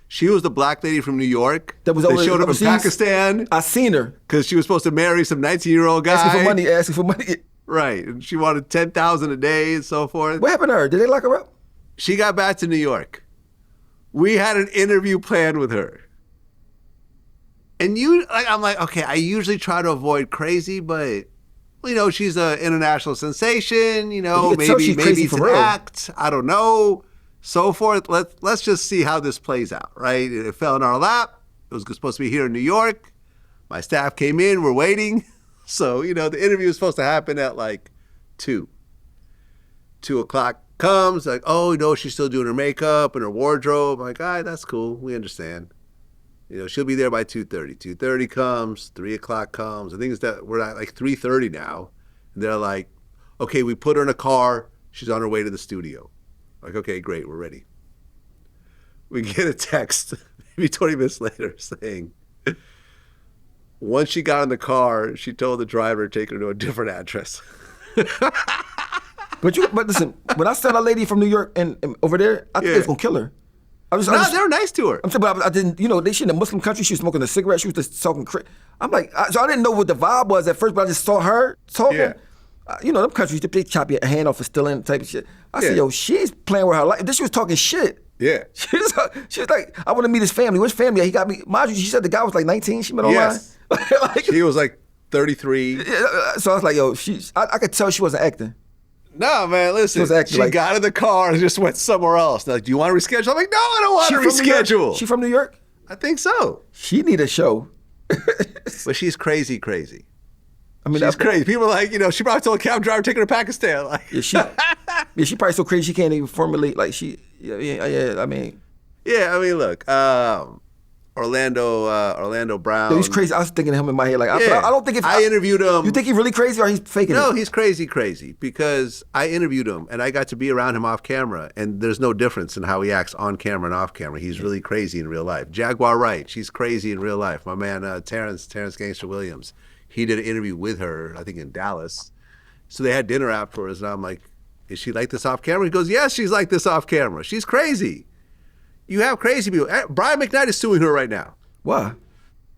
She was the black lady from New York. That was they showed up in Pakistan. I seen her because she was supposed to marry some 19-year-old guy. Asking for money. Right, and she wanted $10,000 a day and so forth. What happened to her? Did they lock her up? She got back to New York. We had an interview planned with her. And I'm like, okay, I usually try to avoid crazy, but she's an international sensation. Maybe it's an act. I don't know. So forth. Let's just see how this plays out, right? It fell in our lap. It was supposed to be here in New York. My staff came in. We're waiting. So, the interview was supposed to happen at like 2. 2 o'clock comes, like, oh, she's still doing her makeup and her wardrobe. I'm like, all right, that's cool. We understand. She'll be there by 2:30. 2:30 comes, 3 o'clock comes. I think it's that we're at like 3:30 now. And they're like, okay, we put her in a car. She's on her way to the studio. Like, okay, great, we're ready. We get a text maybe 20 minutes later saying, once she got in the car, she told the driver to take her to a different address. But listen, when I saw that lady from New York and over there, I think they was gonna kill her. They were nice to her. I'm saying, but I didn't. She in a Muslim country. She was smoking a cigarette. She was just talking. I'm like, so I didn't know what the vibe was at first, but I just saw her talking. Yeah. Them countries they chop your hand off for stealing type of shit. I said, yo, she's playing with her life. Then she was talking shit. Yeah. She was like, I want to meet his family. Which family? He got me. Mind you, she said the guy was like 19. She met online. Yes. She was like 33. So I was like, yo, I could tell she wasn't acting. No, man, listen. She got in the car and just went somewhere else. They're like, do you want to reschedule? I'm like, no, I don't want to reschedule. She from New York? I think so. She need a show. But she's crazy. I mean, she's crazy. People are like, she probably told a cab driver taking her to Pakistan. Like, she probably so crazy she can't even formulate. Like I mean, look, Orlando Brown. Yo, he's crazy. I was thinking of him in my head. Like, I don't think I interviewed him. You think he's really crazy or he's faking it? No, he's crazy because I interviewed him and I got to be around him off camera, and there's no difference in how he acts on camera and off camera. He's really crazy in real life. Jaguar Wright, she's crazy in real life. My man Terrence Gangster Williams, he did an interview with her, I think in Dallas. So they had dinner afterwards, and I'm like, is she like this off camera? He goes, yes, she's like this off camera. She's crazy. You have crazy people. Brian McKnight is suing her right now. Why?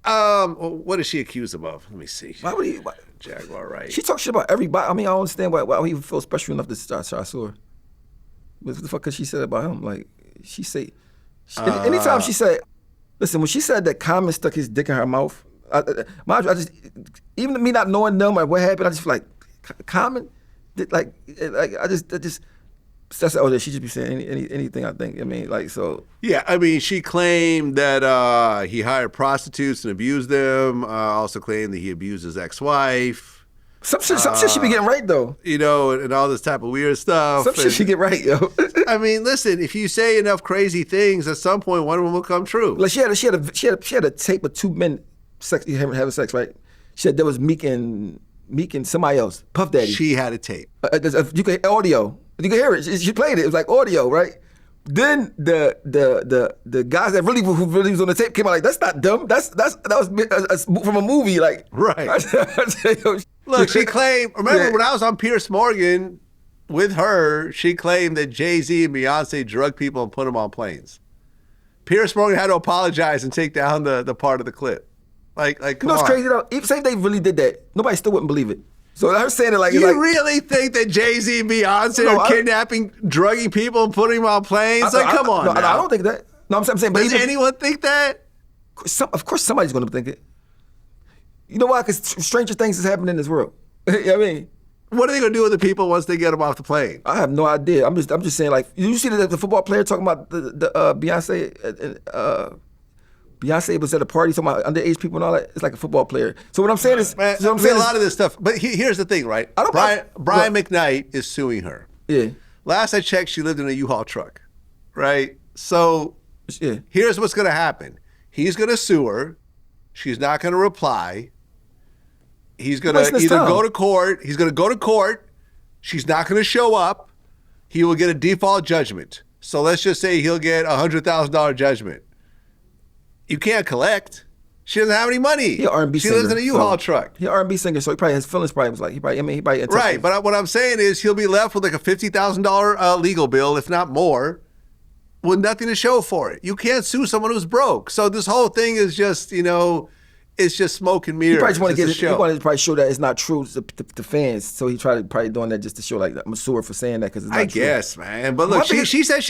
What is she accused him of? Let me see. Why would he? Jaguar, right? She talks shit about everybody. I mean, I don't understand why he would feel special enough to start her. What the fuck could she said about him? Like, she say, anytime she said, listen, when she said that Common stuck his dick in her mouth, I just, even me not knowing them or what happened, I just feel like, Common, like I just, that's all that she just be saying anything, I think. I mean, like, so. Yeah, I mean, she claimed that he hired prostitutes and abused them. Also claimed that he abused his ex-wife. Some shit she be getting right, though. You know, and all this type of weird stuff. Some shit she get right, yo. I mean, listen, if you say enough crazy things, at some point one of them will come true. Like, she had a tape of 2 men having sex, right? She said there was Meek and somebody else, Puff Daddy. She had a tape. You could audio. You can hear it. She played it. It was like audio, right? Then the guys that who really was on the tape came out like, that's not dumb. That was from a movie, like. Right. Look, she claimed. Remember when I was on Piers Morgan with her? She claimed that Jay-Z and Beyonce drugged people and put them on planes. Piers Morgan had to apologize and take down the part of the clip. Like, come on. You know what's crazy though? Even say if they really did that, nobody still wouldn't believe it. So her saying it like, you really think that Jay-Z and Beyonce are kidnapping, drugging people and putting them on planes? Come on. No, I don't think that. No, I'm saying, but does anyone think that? Of course, somebody's going to think it. You know why? Because stranger things is happening in this world. You know what I mean? What are they going to do with the people once they get them off the plane? I have no idea. I'm just saying, like, you see the football player talking about the Beyonce. Beyonce was at a party talking about underage people and all that. It's like a football player. So what I'm saying is, man, a lot of this stuff. But here's the thing, right? Brian McKnight is suing her. Yeah. Last I checked, she lived in a U-Haul truck, right? So here's what's going to happen. He's going to sue her. She's not going to reply. He's going to either go to court. He's going to go to court. She's not going to show up. He will get a default judgment. So let's just say he'll get a $100,000 judgment. You can't collect. She doesn't have any money. He R&B she singer. lives in a U-Haul truck. He R&B singer, so he probably his feelings probably was like he probably right. But what I'm saying is he'll be left with like a $50,000 legal bill, if not more, with nothing to show for it. You can't sue someone who's broke. So this whole thing is just, it's just smoke and mirrors. He probably wanted to probably show that it's not true to fans. So he probably doing that just to show like I'm a sewer for saying that because it's not true. I guess, man. But look, she said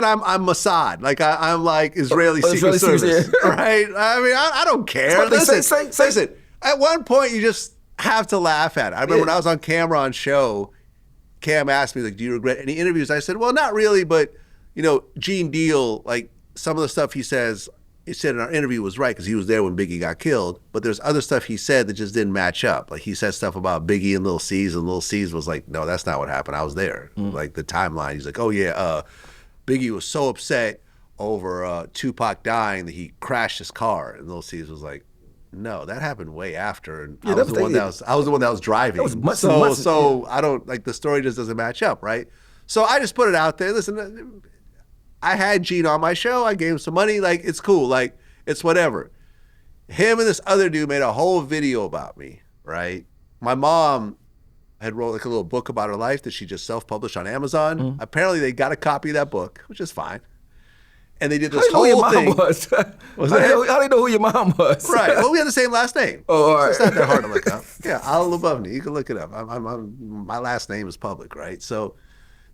I'm Mossad, like I'm like Israeli Secret Service, right? I mean, I don't care. Listen. At one point, you just have to laugh at it. I remember when I was on camera on show, Cam asked me like, "Do you regret any interviews?" I said, "Well, not really, but Gene Deal, like some of the stuff he said in our interview was right because he was there when Biggie got killed, but there's other stuff he said that just didn't match up. Like he said stuff about Biggie and Lil C's, and Lil C's was like, no, that's not what happened. I was there. Like the timeline. He's like, oh yeah, Biggie was so upset over Tupac dying that he crashed his car, and Lil C's was like, no, that happened way after, and I was the one that was driving. That was months and months. So I don't like the story just doesn't match up, right? So I just put it out there. Listen. I had Gene on my show. I gave him some money. Like, it's cool. Like, it's whatever. Him and this other dude made a whole video about me, right? My mom had wrote like a little book about her life that she just self-published on Amazon. Apparently, they got a copy of that book, which is fine. And they did this whole thing. How do you know who your mom was? Right. Well, we have the same last name. Oh, all right. So it's not that hard to look up. Yeah, Al Lubavni. You can look it up. My last name is public, right? So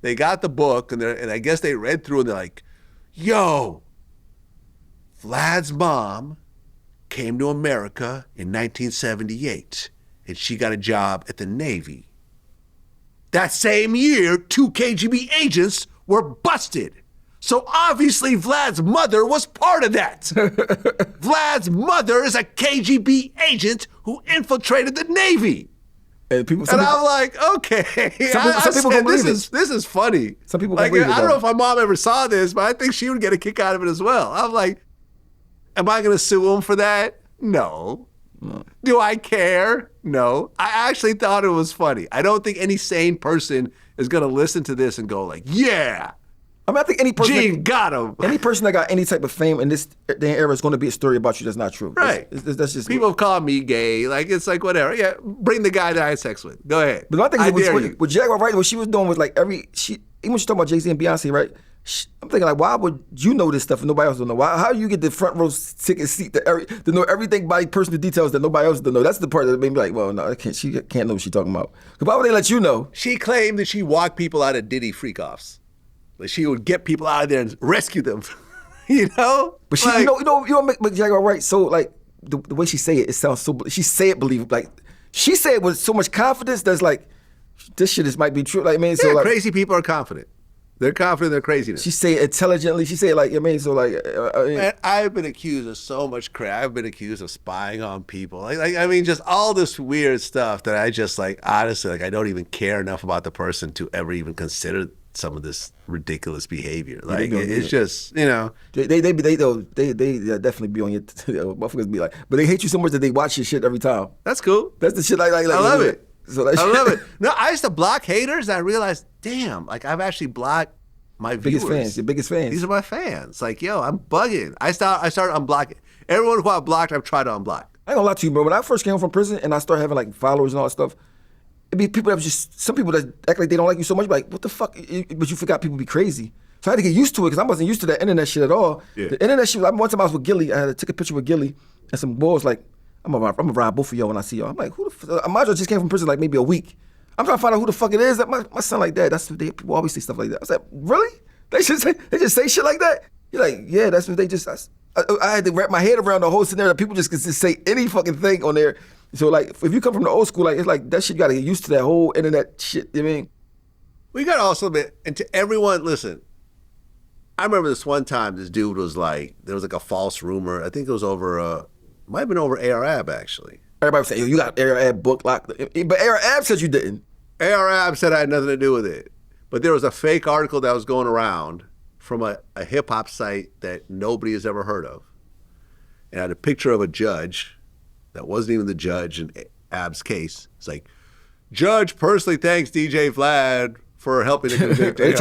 they got the book, and I guess they read through, and they're like, yo, Vlad's mom came to America in 1978, and she got a job at the Navy. That same year, 2 KGB agents were busted. So obviously Vlad's mother was part of that. Vlad's mother is a KGB agent who infiltrated the Navy. And I'm like, okay. Some people can believe it. This is funny. Some people can believe it. I don't know if my mom ever saw this, but I think she would get a kick out of it as well. I'm like, am I going to sue him for that? No. Do I care? No. I actually thought it was funny. I don't think any sane person is going to listen to this and go like, yeah. I mean, I think any person Gene got him. Any person that got any type of fame in this day and era is going to be a story about you that's not true. Right. That's just people call me gay. Like it's like whatever. Yeah, bring the guy that I had sex with. Go ahead. But I think with Jaguar, right? What she was doing was like even when she talking about Jay-Z and Beyonce, right? I'm thinking like, why would you know this stuff and nobody else don't know? Why? How do you get the front row ticket seat to know everything by personal details that nobody else don't know? That's the part that made me like, well, no, she can't know what she's talking about. Because why would they let you know? She claimed that she walked people out of Diddy freak-offs. Like she would get people out of there and rescue them. You know? But she, like, you know, Mick Jagger, right? So like the way she say it sounds so. She say it believable. Like she say it with so much confidence that's like, this shit might be true. Like, man, so yeah, like, crazy people are confident. They're confident in their craziness. she say it intelligently. She say it like, I mean, so like. Man, I've been accused of so much crap. I've been accused of spying on people. Like, I mean, just all this weird stuff that I just like, honestly, like I don't even care enough about the person to ever even consider some of this ridiculous behavior. Like, it's just, you know. They definitely be on your, motherfuckers be like, but they hate you so much that they watch your shit every time. That's cool. That's the shit like I love it. So that I shit, love it. No, I used to block haters. And I realized, damn, like I've actually blocked my biggest viewers. fans, your biggest fans. These are my fans. Like, yo, I'm bugging. I started unblocking. Everyone who I blocked, I've tried to unblock. I ain't gonna lie to you, bro. When I first came home from prison and I started having like followers and all that stuff, it'd be people that was just, some people that act like they don't like you so much, like, what the fuck? But you forgot people be crazy. So I had to get used to it because I wasn't used to that internet shit at all. Yeah. The internet shit, like, one time I was with Gilly, I took a picture with Gilly, and some boys like, I'm gonna ride both of y'all when I see y'all. I'm like, who the fuck? Amajo just came from prison like maybe a week. I'm trying to find out who the fuck it is. That my son like that. That's what people always say stuff like that. I was like, really? They just say shit like that? You're like, yeah, that's what they just. I had to wrap my head around the whole scenario. People just could just say any fucking thing on there. So like, if you come from the old school, like it's like that shit. You gotta get used to that whole internet shit. You know what I mean? We gotta also admit, and to everyone, listen. I remember this one time. This dude was like, there was like a false rumor. I think it was over. Might have been over Arab actually. Everybody was saying, yo, you got Arab book locked, but Arab said you didn't. Arab said I had nothing to do with it. But there was a fake article that was going around from a hip hop site that nobody has ever heard of. And had a picture of a judge that wasn't even the judge in Ab's case. It's like, judge personally thanks DJ Vlad for helping to convict Arab. They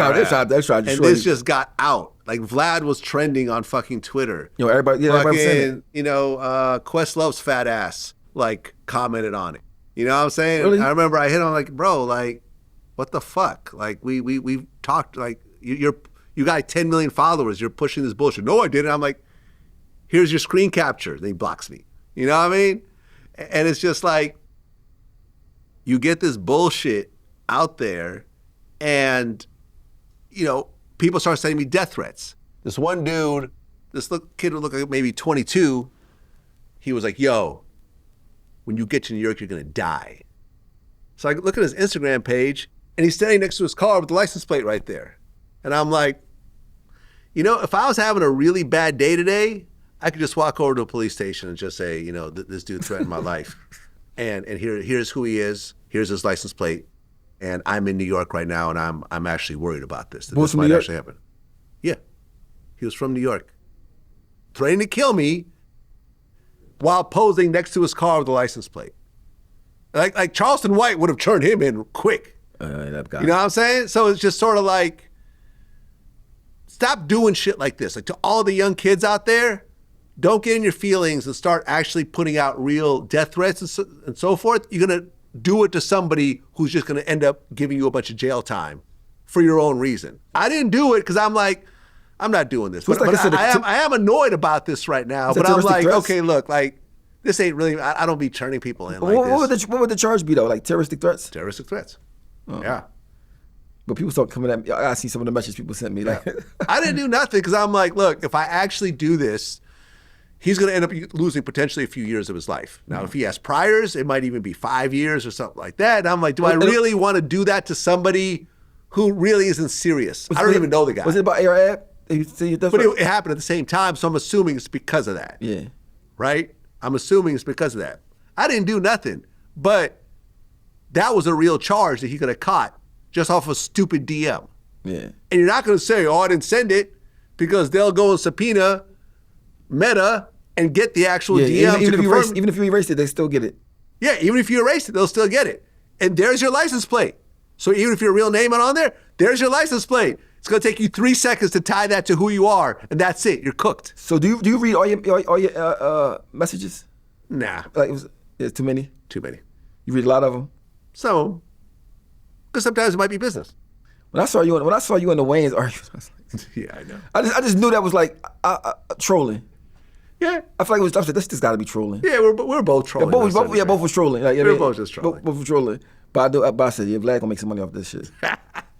tried to and this just got out. Like Vlad was trending on fucking Twitter. You know, everybody was saying it. You know, Questlove's fat ass like commented on it. You know what I'm saying? Really? I remember I hit on like, bro, like, what the fuck? Like we've talked, like you got 10 million followers. You're pushing this bullshit. No, I didn't. I'm like, here's your screen capture. Then he blocks me. You know what I mean? And it's just like, you get this bullshit out there, and you know, people start sending me death threats. This one dude, kid would look like maybe 22. He was like, yo, when you get to New York, you're gonna die. So I look at his Instagram page, and he's standing next to his car with the license plate right there. And I'm like, you know, if I was having a really bad day today, I could just walk over to a police station and just say, you know, this dude threatened my life. And here's who he is, here's his license plate, and I'm in New York right now, and I'm actually worried about this. That this might actually happen. Yeah. He was from New York. Threatening to kill me while posing next to his car with a license plate. Like Charleston White would have turned him in quick. That guy. You know what I'm saying? So it's just sort of like, stop doing shit like this. Like, to all the young kids out there, don't get in your feelings and start actually putting out real death threats and so forth. You're going to do it to somebody who's just going to end up giving you a bunch of jail time for your own reason. I didn't do it because I'm like, I'm not doing this. But I am annoyed about this right now. But I'm like, okay, look, like, this ain't really, I don't be turning people in like this. What would the charge be though? Like terroristic threats? Terroristic threats. Oh. Yeah. But people start coming at me. I see some of the messages people sent me. Like, I didn't do nothing because I'm like, look, if I actually do this, he's going to end up losing potentially a few years of his life. Now, if he has priors, it might even be 5 years or something like that. And I'm like, do I really want to do that to somebody who really isn't serious? I don't even know the guy. Was it about Arab? But it happened at the same time, so I'm assuming it's because of that. Yeah. Right? I'm assuming it's because of that. I didn't do nothing, but that was a real charge that he could have caught just off a stupid DM. Yeah. And you're not going to say, oh, I didn't send it, because they'll go and subpoena Meta and get the actual DM to confirm. Even if you erased it, they still get it. Yeah, even if you erased it, they'll still get it. And there's your license plate. So even if your real name is on there, there's your license plate. It's going to take you 3 seconds to tie that to who you are, and that's it. You're cooked. So do you read all your messages? Nah. Like it's too many? Too many. You read a lot of them? Some, because sometimes it might be business. When I saw you in the Wayne's argument, I was like, Yeah, I know. I just knew that was like trolling. Yeah. I feel like it was. I said, this got to be trolling. Yeah, we're both trolling. Both was trolling. Like, We're both just trolling. Both was trolling. But I said, yeah, Vlad gonna make some money off this shit.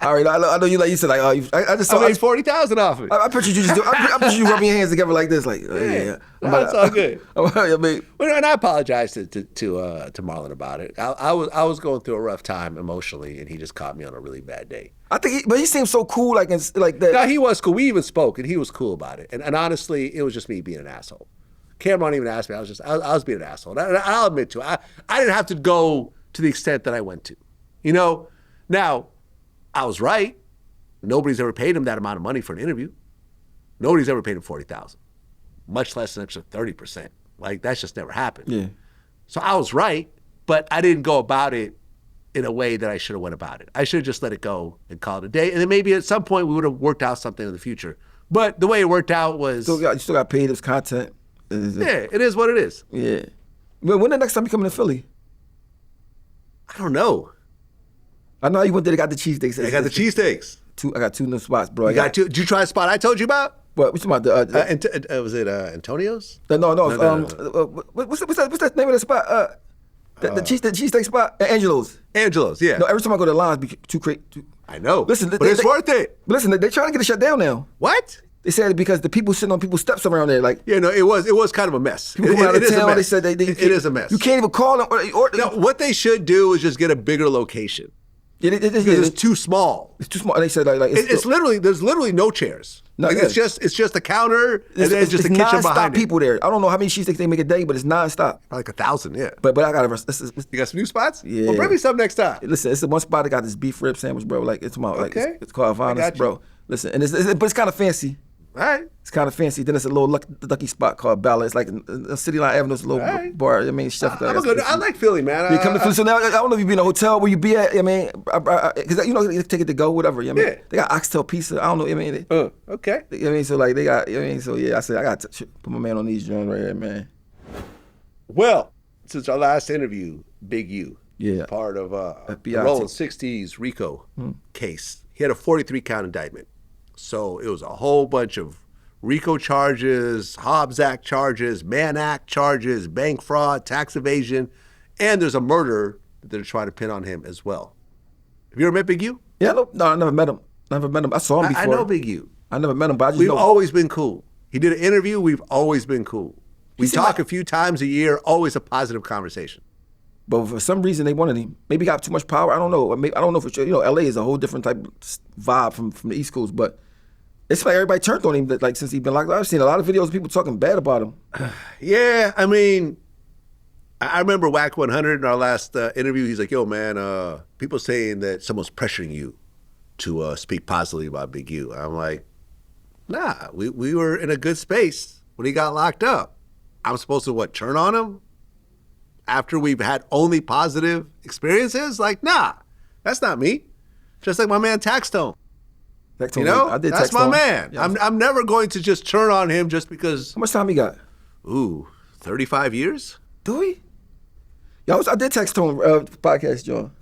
All right, I know you said like, I just saw. I made 40,000 off it. I pictured you just I pictured you rubbing your hands together like this, like yeah. That's all good. I mean, And I apologize to Marlon about it. I was going through a rough time emotionally, and he just caught me on a really bad day. I think, but he seemed so cool, like that. No, he was cool. We even spoke, and he was cool about it. And honestly, it was just me being an asshole. Cameron even asked me. I was being an asshole. And I'll admit to it. I didn't have to go to the extent that I went to. You know, now I was right. Nobody's ever paid him that amount of money for an interview. Nobody's ever paid him $40,000, much less an extra 30%. Like, that's just never happened. Yeah. So I was right, but I didn't go about it in a way that I should have went about it. I should have just let it go and called it a day. And then maybe at some point we would have worked out something in the future. But the way it worked out was... You still got paid as content. Yeah, it is what it is. Yeah. When the next time you coming to Philly? I don't know. I know you went there and got the cheesesteaks. I got the cheesesteaks. I got 2 new spots, bro. You got 2. Did you try a spot I told you about? What you talking about? Was it Antonio's? No. What's that name of the spot? The cheesesteak spot? Angelo's. Angelo's, yeah. No, every time I go to the lines, be too crazy. I know. Listen, but it's worth it. But listen, they're trying to get it shut down now. What? They said it because the people sitting on people's steps around there, like yeah, no, it was kind of a mess. People come out of is a town. mess. They said it is a mess. You can't even call them. No, what they should do is just get a bigger location. It's too small. It's too small. They said like it's literally there's literally no chairs. No, like, it's just a counter and then just a kitchen behind it. People there. I don't know how many cheesesteaks they make a day, but it's nonstop. Like 1,000, yeah. But I got you got some new spots? Yeah. Well, bring me some next time. Listen, it's the one spot that got this beef rib sandwich, bro. Like it's it's called Havana's, bro. Listen, and but it's kind of fancy. All right. It's kind of fancy. Then it's a little lucky spot called Bella. It's like a City Line Avenue. It's a little bar. I mean, chef. I like Philly, man. You come to Philly. So now I don't know if you be in a hotel where you be at. I mean, because you know you take it to go, whatever. You know what I mean? They got oxtail pizza. I don't know. I mean, okay. I mean, so like they got. I mean, so yeah. I said I got to put my man on these joints right here, man. Well, since our last interview, Big U, part of the Rolling 60s RICO case, he had a 43-count indictment. So it was a whole bunch of RICO charges, Hobbs Act charges, Mann Act charges, bank fraud, tax evasion, and there's a murder that they're trying to pin on him as well. Have you ever met Big U? Yeah, no, I never met him. I saw him before. I know Big U. I never met him, but I just We've know. always been cool. He did an interview. We've always been cool. We talk a few times a year, always a positive conversation. But for some reason, they wanted him. Maybe he got too much power. I don't know. I don't know for sure. You know, LA is a whole different type of vibe from the East Coast, but it's like everybody turned on him like since he's been locked up. I've seen a lot of videos of people talking bad about him. Yeah, I mean, I remember Whack 100 in our last interview. He's like, yo, man, people saying that someone's pressuring you to speak positively about Big U. I'm like, nah, we were in a good space when he got locked up. I'm supposed to, turn on him after we've had only positive experiences? Like, nah, that's not me. Just like my man Taxstone. You know, that's my man. Yeah. I'm never going to just turn on him just because. How much time he got? Ooh, 35 years? Do we? Yeah, I did Taxstone podcast, John.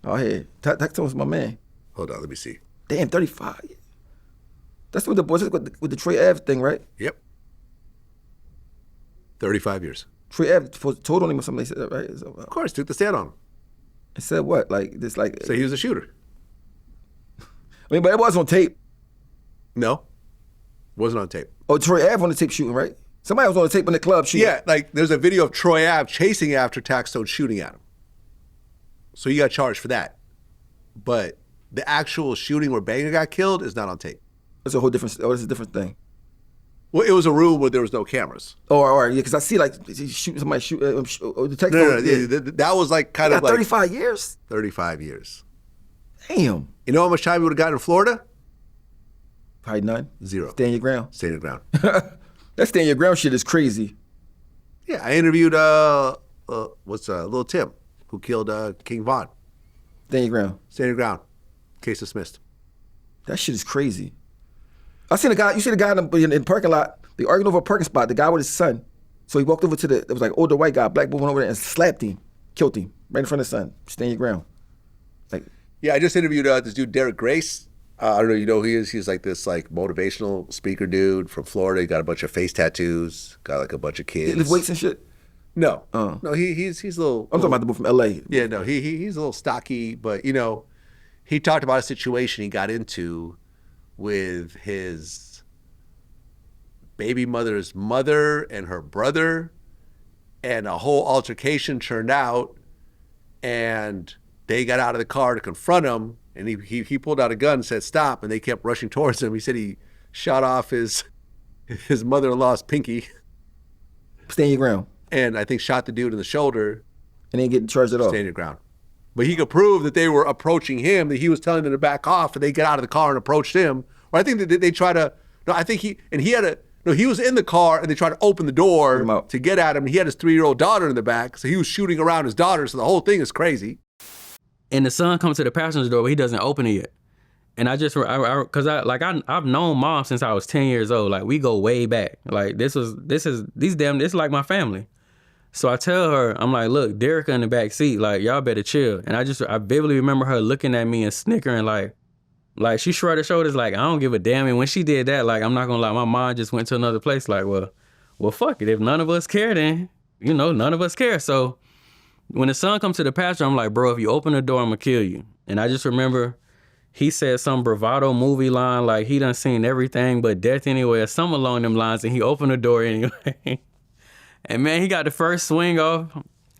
Oh, hey, Taxstone's my man. Hold on, let me see. Damn, 35. That's with the boys with the Troy Ave thing, right? Yep. 35 years. Troy Ave told on him or something. They said that, right? Of course, took the stand on him. It said what? Like this, like. Say he was a shooter. I mean, but it was on tape. No, wasn't on tape. Oh, Troy Ave on the tape shooting, right? Somebody was on the tape in the club shooting. Yeah, like there's a video of Troy Ave chasing after Taxstone shooting at him. So he got charged for that. But the actual shooting where Banger got killed is not on tape. It's a whole different. Oh, it's a different thing. Well, it was a room where there was no cameras. Oh, all right, yeah, because I see like somebody shoot the Taxstone. No, that was like kind of like 35 years. 35 years. Damn. You know how much time you would have gotten in Florida? Probably none. 0. Stand your ground. Stand your ground. That stand your ground shit is crazy. Yeah, I interviewed Lil Tim, who killed King Von. Stand your ground. Stand your ground. Case dismissed. That shit is crazy. I seen a guy. You see the guy in the parking lot. They arguing over a parking spot. The guy with his son. So he walked over to it was like older white guy, black boy went over there and slapped him, killed him right in front of his son. Stand your ground. Like. Yeah, I just interviewed this dude, Derek Grace. I don't know, you know who he is? He's like this like motivational speaker dude from Florida. He got a bunch of face tattoos, got like a bunch of kids. He lift weights and shit? No. No, he's a little... I'm talking about the boy from L.A. Yeah, no, he's a little stocky, but, you know, he talked about a situation he got into with his baby mother's mother and her brother, and a whole altercation turned out, and they got out of the car to confront him, and he pulled out a gun and said, stop, and they kept rushing towards him. He said he shot off his mother-in-law's pinky. Stand your ground. And I think shot the dude in the shoulder. And ain't getting charged at all. Stand your ground. But he could prove that they were approaching him, that he was telling them to back off, and they got out of the car and approached him. Or I think that they try to, no, I think he was in the car and they tried to open the door to get at him. And he had his 3-year-old daughter in the back, so he was shooting around his daughter, so the whole thing is crazy. And the son comes to the passenger door, but he doesn't open it yet. And I've known mom since I was 10 years old. Like, we go way back. Like, this is like my family. So I tell her, I'm like, look, Derek in the back seat, like, y'all better chill. And I vividly remember her looking at me and snickering, like she shrugged her shoulders, like, I don't give a damn. And when she did that, like, I'm not gonna lie, my mind just went to another place, like, well, fuck it. If none of us care, then, you know, none of us care. So when the son comes to the pasture, I'm like, bro, if you open the door, I'm gonna kill you. And I just remember he said some bravado movie line, like he done seen everything but death anyway, or something along them lines, and he opened the door anyway. And man, he got the first swing off.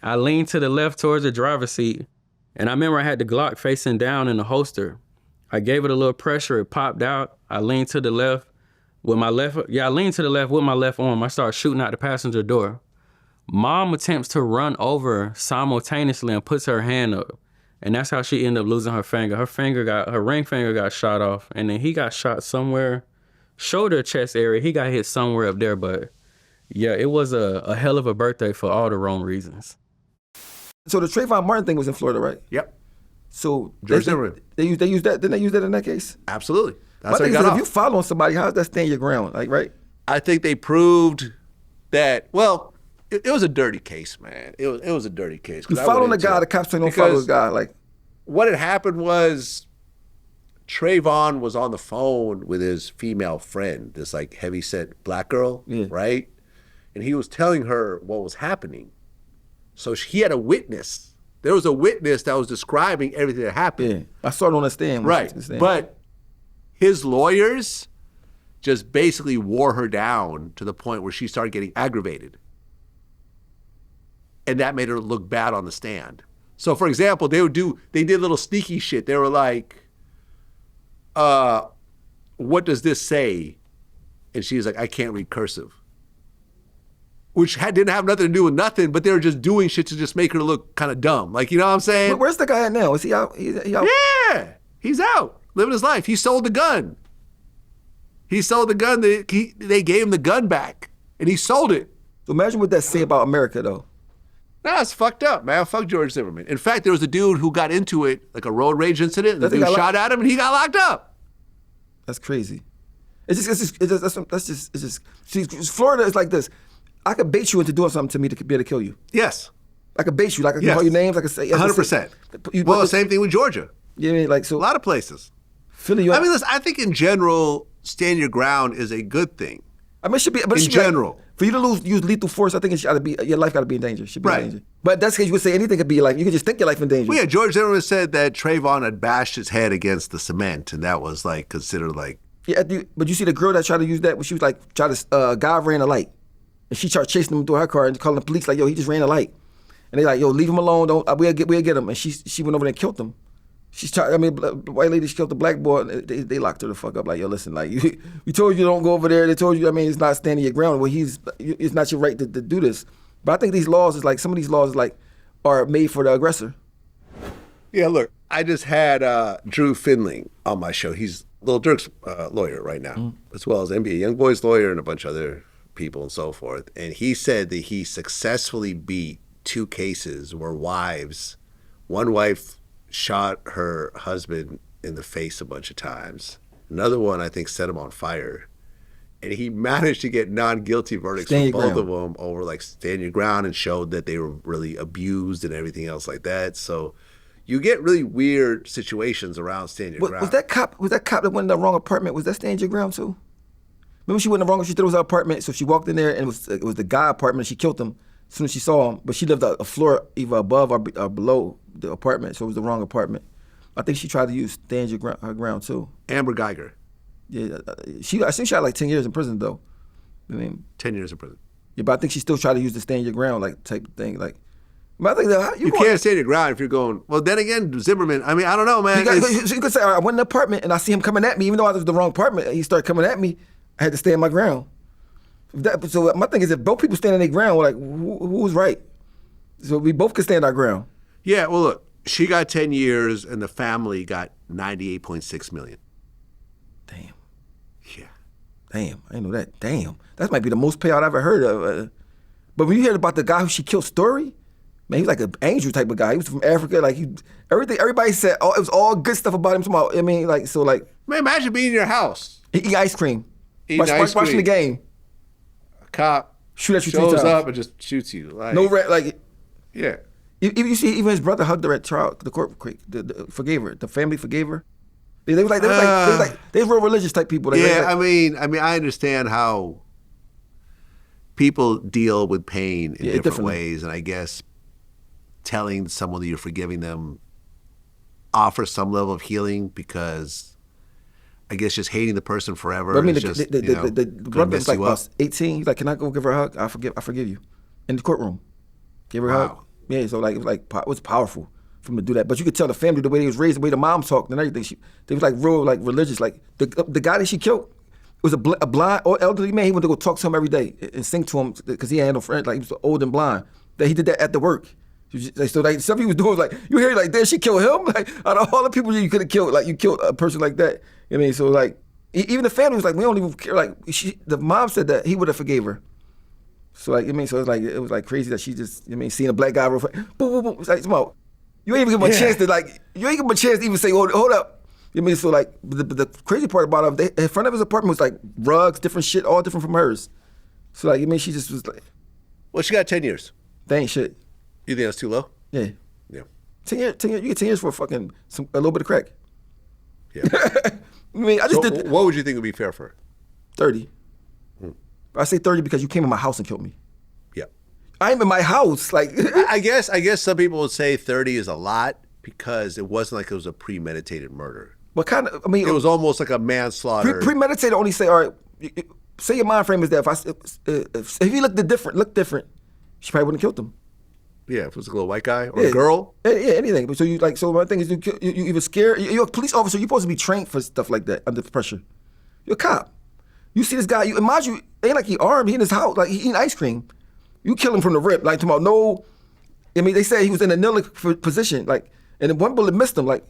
I leaned to the left towards the driver's seat. And I remember I had the Glock facing down in the holster. I gave it a little pressure, it popped out. I leaned to the left with my left arm. I started shooting out the passenger door. Mom attempts to run over simultaneously and puts her hand up. And that's how she ended up losing her finger. Her ring finger got shot off. And then he got shot somewhere, shoulder, chest area. He got hit somewhere up there, but yeah, it was a hell of a birthday for all the wrong reasons. So the Trayvon Martin thing was in Florida, right? Yep. So George Zimmerman. They used that. Didn't they use that in that case? Absolutely. That's My how thing he is, got if off. you following somebody, how does that stand your ground? Like, right? I think they proved that, well, it was a dirty case, man. It was a dirty case. You following the guy, the cops don't follow the guy. Like, what had happened was Trayvon was on the phone with his female friend, this like heavyset black girl, right? And he was telling her what was happening. So he had a witness. There was a witness that was describing everything that happened. yeah, I saw it on the stand. Right. But his lawyers just basically wore her down to the point where she started getting aggravated. And that made her look bad on the stand. So for example, they did little sneaky shit. They were like, what does this say? And she's like, I can't read cursive. Which didn't have nothing to do with nothing, but they were just doing shit to just make her look kind of dumb. Like, you know what I'm saying? Where's the guy at now? Is he out? He out? Yeah, he's out, living his life. He sold the gun. They gave him the gun back, and he sold it. So imagine what that say about America, though. Nah, it's fucked up, man. Fuck George Zimmerman. In fact, there was a dude who got into it, like a road rage incident, and the dude shot at him, and he got locked up. That's crazy. See, Florida is like this. I could bait you into doing something to me to be able to kill you. Yes. I could bait you. Like I can call you names. I could say 100%. Well, same thing with Georgia. Yeah, like so. A lot of places. Philly. I mean, listen. I think in general, stand your ground is a good thing. I mean, it should be. But in general, for you to use lethal force, I think it should be your life got to be in danger. Should be in danger. But that's because you would say anything could be your life. You could just think your life in danger. Well, yeah, George Zimmerman said that Trayvon had bashed his head against the cement, and that was like considered like. Yeah, but you see the girl that tried to use that when she was like, guy ran a light. And she started chasing him through her car and calling the police like, yo, he just ran a light. And they like, yo, leave him alone. We'll get him. And she went over there and killed him. The white lady, she killed the black boy. And they locked her the fuck up. Like, yo, listen, like, we told you don't go over there. They told you, it's not standing your ground. Well, it's not your right to do this. But I think these laws is like, some of these laws is like, are made for the aggressor. Yeah, look, I just had Drew Finling on my show. He's Lil Durk's lawyer right now, as well as NBA Youngboy's lawyer and a bunch of other people and so forth. And he said that he successfully beat 2 cases where one wife shot her husband in the face a bunch of times. Another one, I think, set him on fire. And he managed to get non-guilty verdicts for both of them over like stand your ground, and showed that they were really abused and everything else like that. So, you get really weird situations around stand your ground. Was that cop that went in the wrong apartment? Was that stand your ground too? Remember she went in the wrong. She thought it was her apartment, so she walked in there and it was the guy apartment. She killed him as soon as she saw him, but she lived a floor either above or below the apartment, so it was the wrong apartment. I think she tried to use stand your ground too. Amber Geiger. Yeah, I think she had like 10 years in prison though. I mean, 10 years in prison. Yeah, but I think she still tried to use the stand your ground like type of thing. Like, but I think that you can't stand your ground if you're going. Well, then again, Zimmerman. I mean, I don't know, man. So you could say, all right, I went in the apartment and I see him coming at me, even though I was in the wrong apartment. He started coming at me. I had to stand my ground. So my thing is, if both people stand on their ground, we're like, who's right? So we both can stand our ground. Yeah. Well, look, she got 10 years and the family got 98.6 million. Damn. Yeah. Damn. I didn't know that. Damn. That might be the most payout I've ever heard of. But when you heard about the guy who she killed, Story, man, he was like an angel type of guy. He was from Africa. Like everybody said, it was all good stuff about him. I mean, like, so like. Man, imagine being in your house. Eating ice cream. Watching the game. A cop shoot at you shows 3 times. up and just shoots you. Like, no red, like. Yeah. You see, even his brother hugged her at trial. The court forgave her. The family forgave her. They were real religious type people. I mean, I understand how people deal with pain in different ways, and I guess telling someone that you're forgiving them offers some level of healing, because I guess just hating the person forever. But I mean, is the brother was like about 18. He's like, "Can I go give her a hug? I forgive you," in the courtroom. Give her a hug. Yeah, so like it was powerful for him to do that. But you could tell the family, the way they was raised, the way the mom talked and everything. They was like real like religious. Like the guy that she killed was a blind or elderly man. He went to go talk to him every day and sing to him because he had no friends. Like he was old and blind. That he did that at the work. So like some people was doing like you hear like, damn, she killed him. Like out of all the people you could have killed, like you killed a person like that. I mean, so like even the family was like, we don't even care. Like the mom said that he would have forgave her. So like, I mean, so it was like crazy that she just, seeing a black guy, boom, boom, boom. It's like, you ain't even give him a chance to you ain't give him a chance to even say, hold up. So like, the crazy part about him, in front of his apartment was like rugs, different shit, all different from hers. So like, she just was like. Well, she got 10 years. That ain't shit. You think that's too low? Yeah. Yeah. 10 years, you get 10 years for a little bit of crack. Yeah. I just did. What would you think would be fair for her? 30. I say 30 because you came in my house and killed me. Yeah. I'm in my house. Like I guess some people would say 30 is a lot because it wasn't like it was a premeditated murder. What kind of? It was almost like a manslaughter. Premeditated only say, all right, say your mind frame is that if he looked different, she probably wouldn't have killed him. Yeah, if it was a little white guy or a girl. Yeah, anything. So my thing is, you either scared. You're a police officer. You're supposed to be trained for stuff like that under pressure. You're a cop. You see this guy, imagine, ain't like he armed, he in his house, like he eating ice cream. You kill him from the rip, like tomorrow, no, they said he was in a kneeling position, like, and then one bullet missed him, like,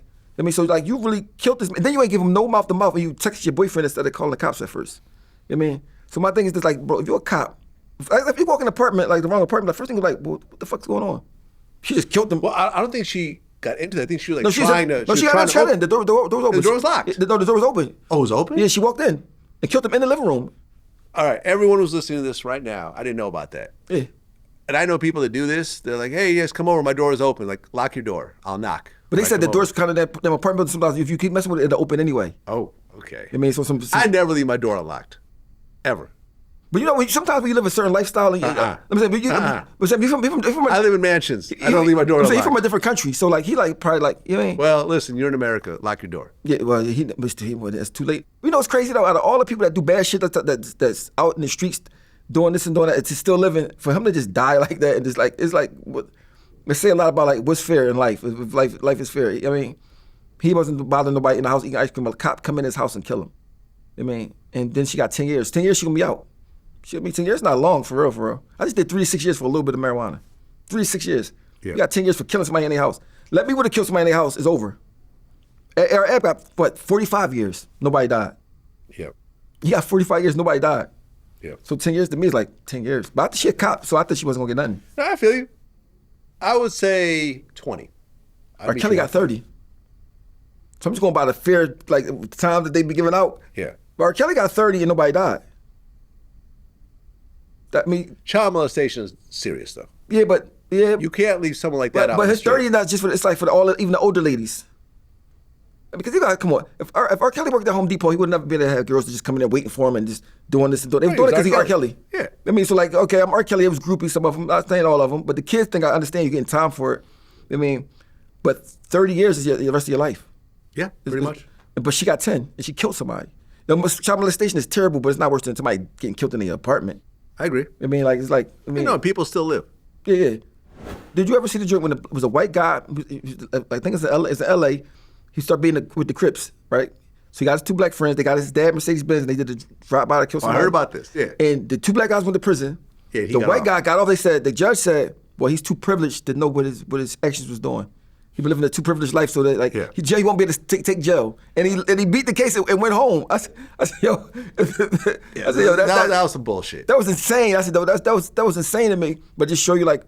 so like you really killed this man. Then you ain't give him no mouth to mouth and you text your boyfriend instead of calling the cops at first. So my thing is just like, bro, if you're a cop, if you walk in an apartment, like the wrong apartment, the first thing is like, well, what the fuck's going on? She just killed him. Well, I don't think she got into that. I think she was like she got shut in. The door was open. The door was locked? The door was open. Oh, it was open? Yeah, she walked in. And killed him in the living room. All right, everyone who's listening to this right now, I didn't know about that. Yeah. And I know people that do this. They're like, hey, yes, come over. My door is open. Like, lock your door. I'll knock. But they said the door's kind of them apartment buildings. Sometimes if you keep messing with it, it'll open anyway. Oh, okay. I never leave my door unlocked, ever. But sometimes when you live a certain lifestyle, and I live in mansions. I don't leave my door unlocked. He's from a different country, so like he like probably like Well, listen, you're in America. Lock your door. Yeah, well, it's too late. It's crazy though. Out of all the people that do bad shit that's out in the streets doing this and doing that, it's still living. For him to just die like that and just like it's saying a lot about like what's fair in life. If life is fair. He wasn't bothering nobody in the house eating ice cream. A cop come in his house and kill him. And then she got 10 years. 10 years she gonna be out. 10 years not long, for real. I just did 3 to 6 years for a little bit of marijuana. 3 to 6 years. Yeah. You got 10 years for killing somebody in their house. Let me would have killed somebody in their house, it's over. Ed got, 45 years, nobody died. Yep. He got 45 years, nobody died. Yep. So 10 years to me is like 10 years. But I thought she a cop, so I thought she wasn't gonna get nothing. No, I feel you. I would say 20. R. Kelly got 30. So I'm just going by the fair time that they be giving out. Yeah. But R. Kelly got 30 and nobody died. Child molestation is serious, though. Yeah, but Yeah. You can't leave someone like that out. But in the his 30 street. is not just for, it's like for even the older ladies. Because you gotta, come on, if R. Kelly worked at Home Depot, he would never be able to have girls just coming there waiting for him and just doing this and doing. They were doing it because he's R. Kelly. Yeah. I mean, so like, okay, I'm R. Kelly, it was groupies, some of them, I'm not saying all of them, but the kids think I understand you're getting time for it. I mean, but 30 years is the rest of your life. Yeah, pretty much. But she got 10 and she killed somebody. Child molestation is terrible, but it's not worse than somebody getting killed in the apartment. I agree. I mean, like, it's like, I mean. People still live. Yeah. Did you ever see the joint when it was a white guy, I think it's in LA, he started being with the Crips, right? So he got his two black friends, they got his dad Mercedes-Benz, and they did the drive-by to kill somebody. I heard about this, yeah. And the two black guys went to prison. Yeah, the white guy got off, the judge said, well, he's too privileged to know what his actions was doing. He been living a too privileged life, so that he won't be able to take jail. And he beat the case and went home. I said, yo, that was some bullshit. That was insane. I said, that was insane to me. But just show you like,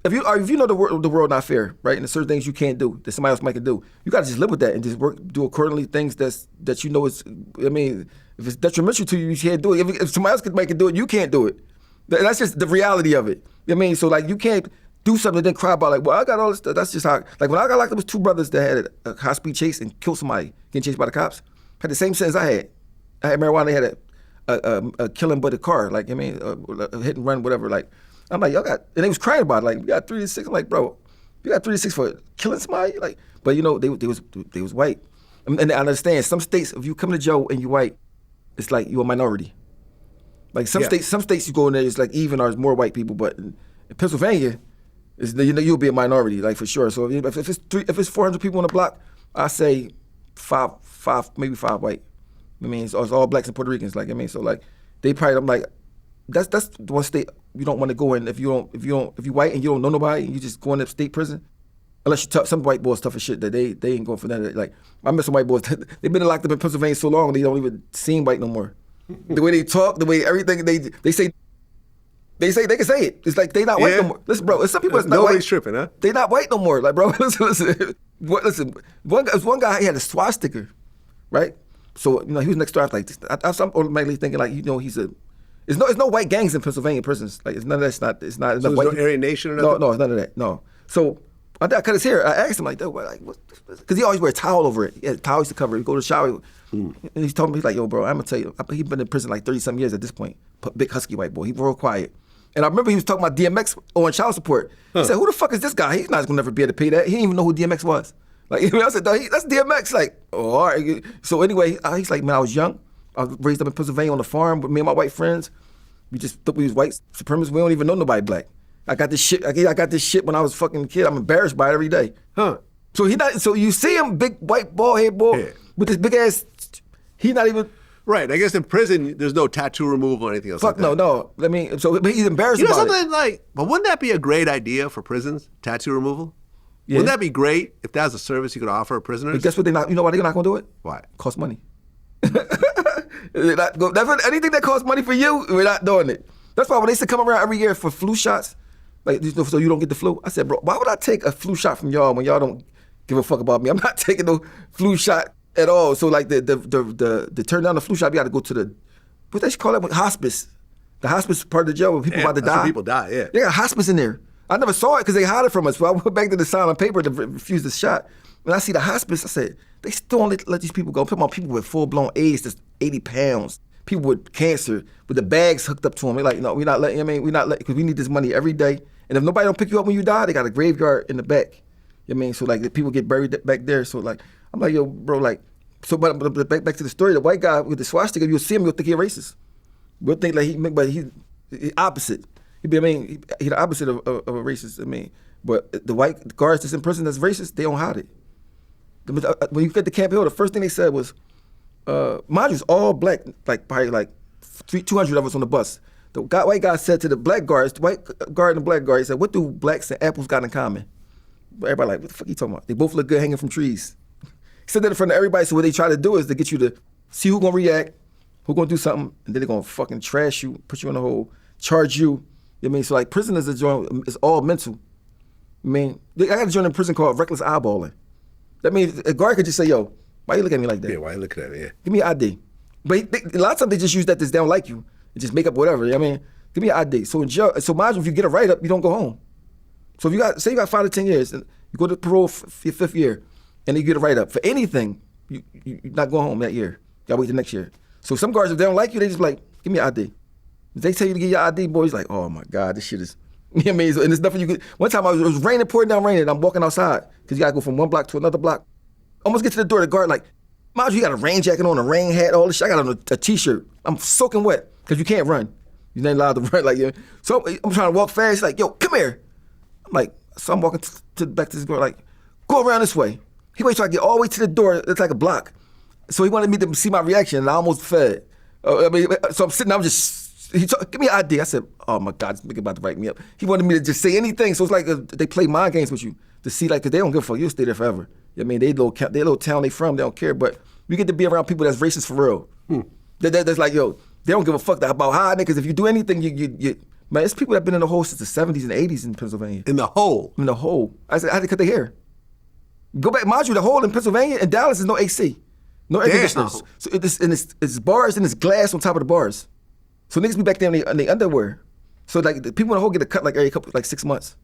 if you know the world not fair, right? And there's certain things you can't do that somebody else might can do. You got to just live with that and just do accordingly things that you know is. I mean, if it's detrimental to you, you can't do it. If somebody else can do it, you can't do it. That's just the reality of it. I mean, so like you can't do something and then cry about like, well, I got all this stuff. That's just how. Like when I got locked up, was two brothers that had a high-speed chase and killed somebody, getting chased by the cops. Had the same sentence I had. I had marijuana. They had a killing but a car. Like I mean, a hit and run, whatever. Like. I'm like, y'all got, and they was crying about it. Like, we got 3 to 6. I'm like, bro, you got 3 to 6 for killing somebody? Like, but you know, they was white. And I understand, some states, if you come to jail and you white, it's like you're a minority. Like some states you go in there, it's like even or more white people, but in Pennsylvania, you'll be a minority, like for sure. So if it's 400 people on the block, I say maybe five white. I mean, it's all blacks and Puerto Ricans. Like, I mean, so like, they probably, I'm like, that's the one state you don't want to go in if you white and you don't know nobody and you just go in the state prison. Unless you tough, some white boys tough as shit that they ain't going for that. Like I met some white boys, they've been locked up in Pennsylvania so long they don't even seem white no more. The way they talk, the way everything they say they can say it. It's like they not white no more. Listen, bro, it's some people that's not Nobody's white. tripping, huh? They not white no more. Like, bro, listen. One guy, he had a swastika, right? So he was next door. I was like, I'm automatically thinking like, There's no white gangs in Pennsylvania prisons. Like, it's none of that. It's not. So there's no Aryan Nation or nothing? No, it's none of that. No. So I cut his hair. I asked him like, because he always wear a towel over it. He had towels to cover it. He'd go to the shower. And he told me, he's like, yo, bro, I'm gonna tell you, he's been in prison like 30-some years at this point. Big husky white boy. He real quiet. And I remember he was talking about DMX on child support. He said, who the fuck is this guy? He's not gonna never be able to pay that. He didn't even know who DMX was. Like, I said, that's DMX. Like, oh, all right. So anyway, he's like, man, I was young. I was raised up in Pennsylvania on the farm with me and my white friends. We just thought we was white supremacists. We don't even know nobody black. I got this shit. I got this shit when I was a fucking kid. I'm embarrassed by it every day. Huh. So So you see him, big white bald head boy with this big ass. He not even. Right. I guess in prison there's no tattoo removal or anything else. Fuck like that. no. I mean, but he's embarrassed You know about something it. like, but wouldn't that be a great idea for prisons? Tattoo removal. Yeah. Wouldn't that be great if that was a service you could offer prisoners? But guess what? You know why they're not gonna do it? Why? Cost money. Anything that costs money for you, we're not doing it. That's why when they used to come around every year for flu shots, like so you don't get the flu. I said, bro, why would I take a flu shot from y'all when y'all don't give a fuck about me? I'm not taking no flu shot at all. So like the turn down the flu shot, you got to go to the what they call it, hospice. The hospice part of the jail where people about to that's die. where people die. Yeah. They got hospice in there. I never saw it because they hide it from us. So I went back to the sign on paper to refuse the shot. When I see the hospice, I said, they still don't let these people go. I'm talking about people with full-blown AIDS that's 80 pounds. People with cancer, with the bags hooked up to them. They're like, no, we're not letting, because we need this money every day. And if nobody don't pick you up when you die, they got a graveyard in the back. You know what I mean? So like, the people get buried back there. So like, I'm like, yo, bro, like, so but back to the story, the white guy with the swastika, you'll see him, you'll think he's racist. We'll think like but he's opposite. He's the opposite of a racist. I mean, but the white guards that's in prison that's racist, they don't hide it. When you get to Camp Hill, the first thing they said was, mind you, it's all black, like probably like 200 of us on the bus. The white guy said to the black guards, the white guard and the black guard, he said, what do blacks and apples got in common? But everybody like, what the fuck are you talking about? They both look good hanging from trees. He said that in front of everybody, so what they try to do is to get you to see who gonna react, who gonna do something, and then they're gonna fucking trash you, put you in a hole, charge you. You know what I mean? So like prisoners are joining, it's all mental. I mean, I got to join a prison called reckless eyeballing. That means a guard could just say, yo, why you look at me like that? Yeah, why you looking at me? Yeah. Give me an ID. But a lot of times they just use that they don't like you and just make up whatever. I mean, give me an ID. So in jail, so imagine if you get a write-up, you don't go home. So if you got, say you got 5 to 10 years, and you go to parole for your 5th year, and then you get a write-up for anything, you're not going home that year. You gotta wait the next year. So some guards, if they don't like you, they just like, give me your ID. If they tell you to get your ID, boys, like, oh my God, this shit is, you know what I mean? So, and there's nothing you could, one time it was raining, pouring down raining, and I'm walking outside, because you gotta go from one block to another block. Almost get to the door, the guard like, mind you got a rain jacket on, a rain hat, all this shit. I got on a t-shirt. I'm soaking wet, because you can't run. You're not allowed to run like, so I'm trying to walk fast, he's like, yo, come here. I'm like, so I'm walking back to this guard, like, go around this way. He waited till I get all the way to the door, it's like a block. So he wanted me to see my reaction, and I almost fed. So I'm sitting, give me an ID. I said, oh my God, this nigga about to write me up. He wanted me to just say anything. So it's like they play mind games with you to see, like, cause they don't give a fuck. You'll stay there forever. You know what I mean? They little town they from, they don't care. But you get to be around people that's racist for real. That's like, yo, they don't give a fuck about how niggas. If you do anything, you man, it's people that been in the hole since the 70s and 80s in Pennsylvania. In the hole? In the hole. I said, I had to cut their hair. Go back, mind you, the hole in Pennsylvania and Dallas is no AC. No air conditioners. So it's bars and it's glass on top of the bars. So niggas be back there in the underwear. So like the people in the hole get a cut like every couple, like 6 months.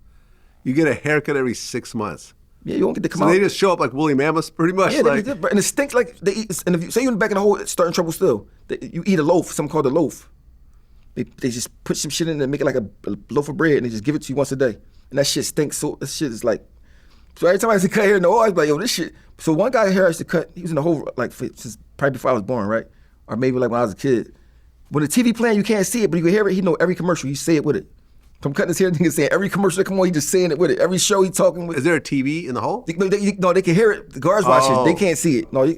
You get a haircut every 6 months. Yeah, you won't get to come so out. they just show up like woolly mammoths, pretty much. Yeah, like. and it stinks like they eat. And if you say you're in the back of the hole, starting trouble still. You eat a loaf, something called a loaf. They just put some shit in there and make it like a loaf of bread, and they just give it to you once a day. And that shit stinks. So that shit is like. So every time I used to cut hair in the hole, I was like, yo, this shit. So one guy here I used to cut. He was in the hole like since probably before I was born, right? Or maybe like when I was a kid. When the TV playing, you can't see it, but you can hear it. He know every commercial. He say it with it. So I'm cutting his hair, and he's saying every commercial that come on, he just saying it with it. Every show he talking with. Is there a TV in the hole? No, they can hear it. The guards watch it. They can't see it. No,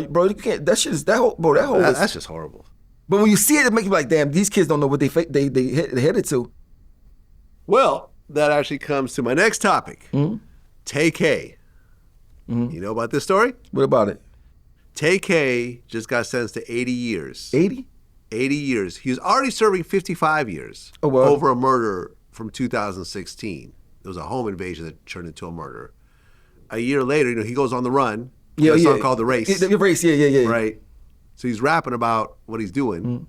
bro, you can't. That shit is that whole, bro. That whole. That's just horrible. But when you see it, it makes you like, damn, these kids don't know what they headed to. Well, that actually comes to my next topic. Tay-K. You know about this story? What about it? Tay-K just got sentenced to 80 years. 80? 80 years. He was already serving 55 years over a murder from 2016. There was a home invasion that turned into a murder. A year later, he goes on the run. Yeah, a song called The Race. The Race, yeah. Right. So he's rapping about what he's doing.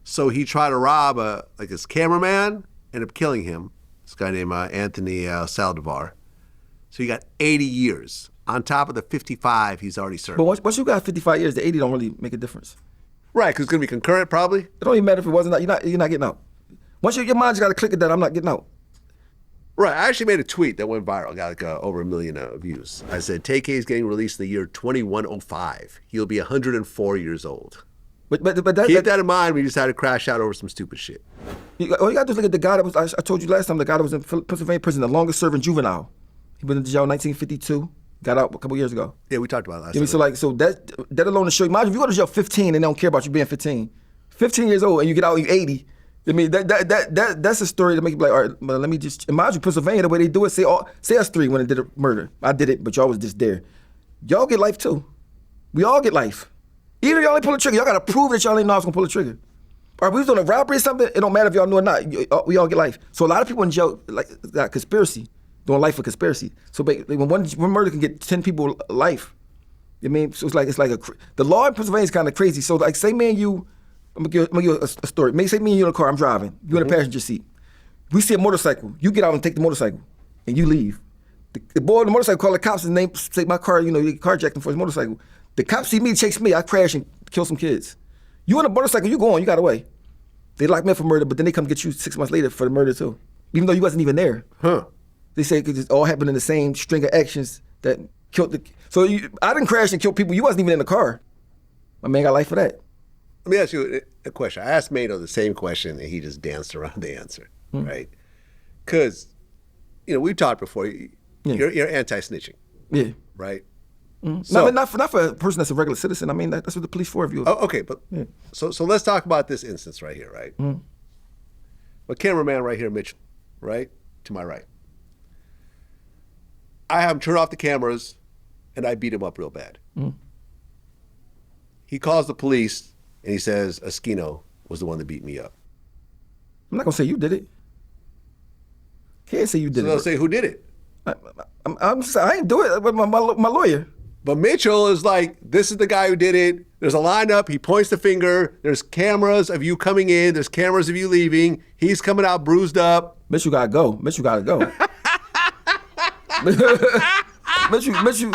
So he tried to rob his cameraman, ended up killing him. This guy named Anthony Saldivar. So he got 80 years on top of the 55 he's already served. But once you got 55 years, the 80 don't really make a difference. Right, because it's going to be concurrent probably. It don't even matter if it wasn't. You're not getting out. Once your mind just got to click it that I'm not getting out. Right, I actually made a tweet that went viral, got like over 1 million views. I said, Tay-K is getting released in the year 2105. He'll be 104 years old. But keep that in mind when you decide to crash out over some stupid shit. All you got to do is look at the guy that was, I told you last time, the guy that was in Pennsylvania prison, the longest serving juvenile. He was in jail in 1952, got out a couple years ago. Yeah, we talked about it last time. So that alone to show you, imagine if you go to jail 15 and they don't care about you being 15. 15 years old and you get out, you're 80. I mean, that's a story to make you be like, all right, but let me just, imagine Pennsylvania, the way they do it, say us three when they did a murder. I did it, but y'all was just there. Y'all get life too. We all get life. Even if y'all ain't pull the trigger, y'all gotta prove that y'all ain't know I was gonna pull the trigger. Or if we was doing a robbery or something, it don't matter if y'all knew or not, we all get life. So a lot of people in jail, like, got conspiracy, doing life for conspiracy. So when one murder can get 10 people life, I mean, so it's like the law in Pennsylvania is kind of crazy. So like, say me and you, I'm gonna give you a story. Say me and you in a car, I'm driving, you in the passenger seat. We see a motorcycle, you get out and take the motorcycle, and you leave. The boy on the motorcycle call the cops and they say my car, he carjacked him for his motorcycle. The cops see me, chase me, I crash and kill some kids. You on a motorcycle, you go on, you got away. They lock me up for murder, but then they come get you 6 months later for the murder too, even though you wasn't even there. They say it all happened in the same string of actions that killed the. So I didn't crash and kill people. You wasn't even in the car. My man got life for that. Let me ask you a question. I asked Mato the same question, and he just danced around the answer, right? Because, we've talked before. You're anti-snitching, right? So, not for a person that's a regular citizen. I mean, that's what the police for. If you. Oh, okay, but so let's talk about this instance right here, right? My cameraman right here, Mitchell, right to my right. I have him turn off the cameras, and I beat him up real bad. He calls the police, and he says Oschino was the one that beat me up. I'm not gonna say you did it. Can't say you did it. So they'll say who did it. I ain't do it. But my lawyer. But Mitchell is like, this is the guy who did it. There's a lineup. He points the finger. There's cameras of you coming in. There's cameras of you leaving. He's coming out bruised up. Mitchell gotta go. Mitchell,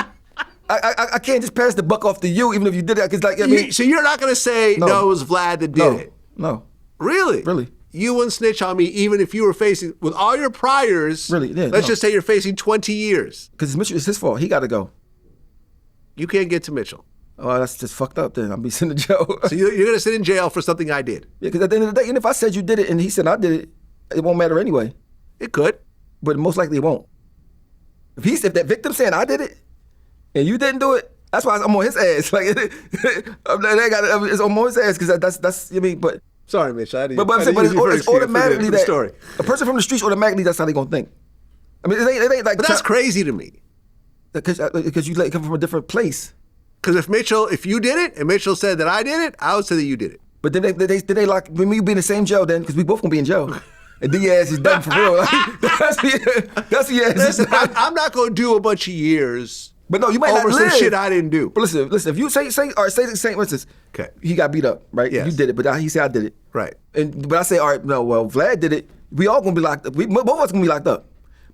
I can't just pass the buck off to you, even if you did it. Cause like, I mean, So you're not going to say, no, it was Vlad that did it? No. Really? Really. You wouldn't snitch on me even if you were facing, with all your priors, let's just say you're facing 20 years. Because it's his fault. He got to go. You can't get to Mitchell. Oh, that's just fucked up then. I'll be sent to jail. So you're going to sit in jail for something I did? Yeah, because at the end of the day, even if I said you did it and he said I did it, it won't matter anyway. It could. But most likely it won't. If that victim saying I did it and you didn't do it, that's why I'm on his ass. Like, it's on his ass because that's, I mean, but. Sorry, Mitch. But it's automatically that story. A person from the streets automatically that's how they gonna think. I mean, it ain't like. But that's crazy to me. Because you come from a different place. Because if you did it and Mitchell said that I did it, I would say that you did it. But then they lock when we be in the same jail then because we both gonna be in jail. And then your ass is done for real. Like, that's your ass. Listen, I'm not gonna do a bunch of years. But no, you might over not some live. shit I didn't do. But listen. If you say St. Instance, okay, he got beat up, right? Yes. You did it, but he said I did it, right? But I say, all right, no, well, Vlad did it. We all gonna be locked up. Both of us gonna be locked up.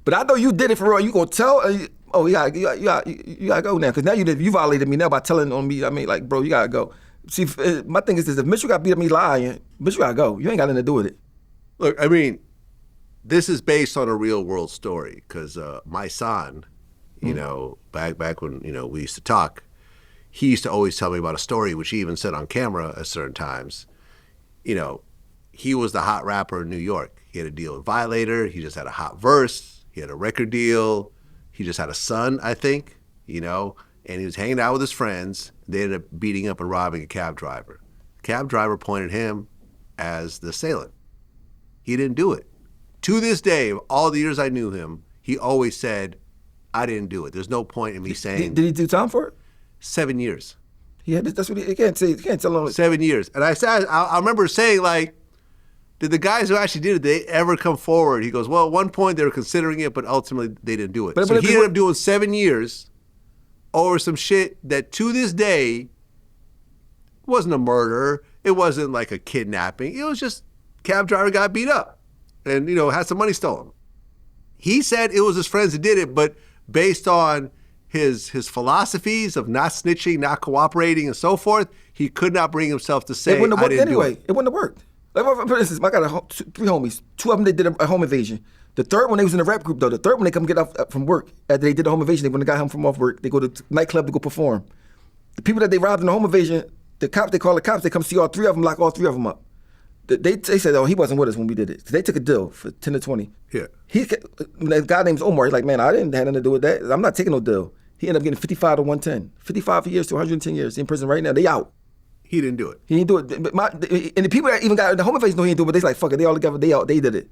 But I know you did it for real. You gonna tell? You gotta go now because now you violated me now by telling on me. I mean, like, bro, you gotta go. See, my thing is this: if Mitchell got beat up, me lying, Mitchell gotta go. You ain't got nothing to do with it. Look, I mean, this is based on a real world story because my son. You know, back when, we used to talk, he used to always tell me about a story, which he even said on camera at certain times. He was the hot rapper in New York. He had a deal with Violator. He just had a hot verse. He had a record deal. He just had a son, I think, and he was hanging out with his friends. They ended up beating up and robbing a cab driver. The cab driver pointed him as the assailant. He didn't do it. To this day, all the years I knew him, he always said, I didn't do it. There's no point in me saying. Did he do time for it? 7 years. Yeah, that's what he can't say. He can't tell him. 7 years. And I remember saying, like, did the guys who actually did it, did they ever come forward? He goes, well, at one point they were considering it, but ultimately they didn't do it. But he ended up doing 7 years over some shit that to this day wasn't a murder. It wasn't like a kidnapping. It was just cab driver got beat up and, had some money stolen. He said it was his friends that did it, but based on his philosophies of not snitching, not cooperating, and so forth, he could not bring himself to say, it wouldn't have I worked didn't anyway. do it. It wouldn't have worked. Like, for instance, I got 3 homies. 2 of them, they did a home invasion. The third one, they was in a rap group, though. The third one, they come get off from work. After they did the home invasion, when they got home from off work, they go to the nightclub to go perform. The people that they robbed in the home invasion, they call the cops, they come see all 3 of them, lock all 3 of them up. They said, he wasn't with us when we did it. They took a deal for 10 to 20. Yeah. The guy named Omar, he's like, man, I didn't have nothing to do with that. I'm not taking no deal. He ended up getting 55 to 110. 55 years to 110 years. He in prison right now. They out. He didn't do it. He didn't do it. And the people that even got the home invasion know he didn't do it, but they like, fuck it, they all together, they did it.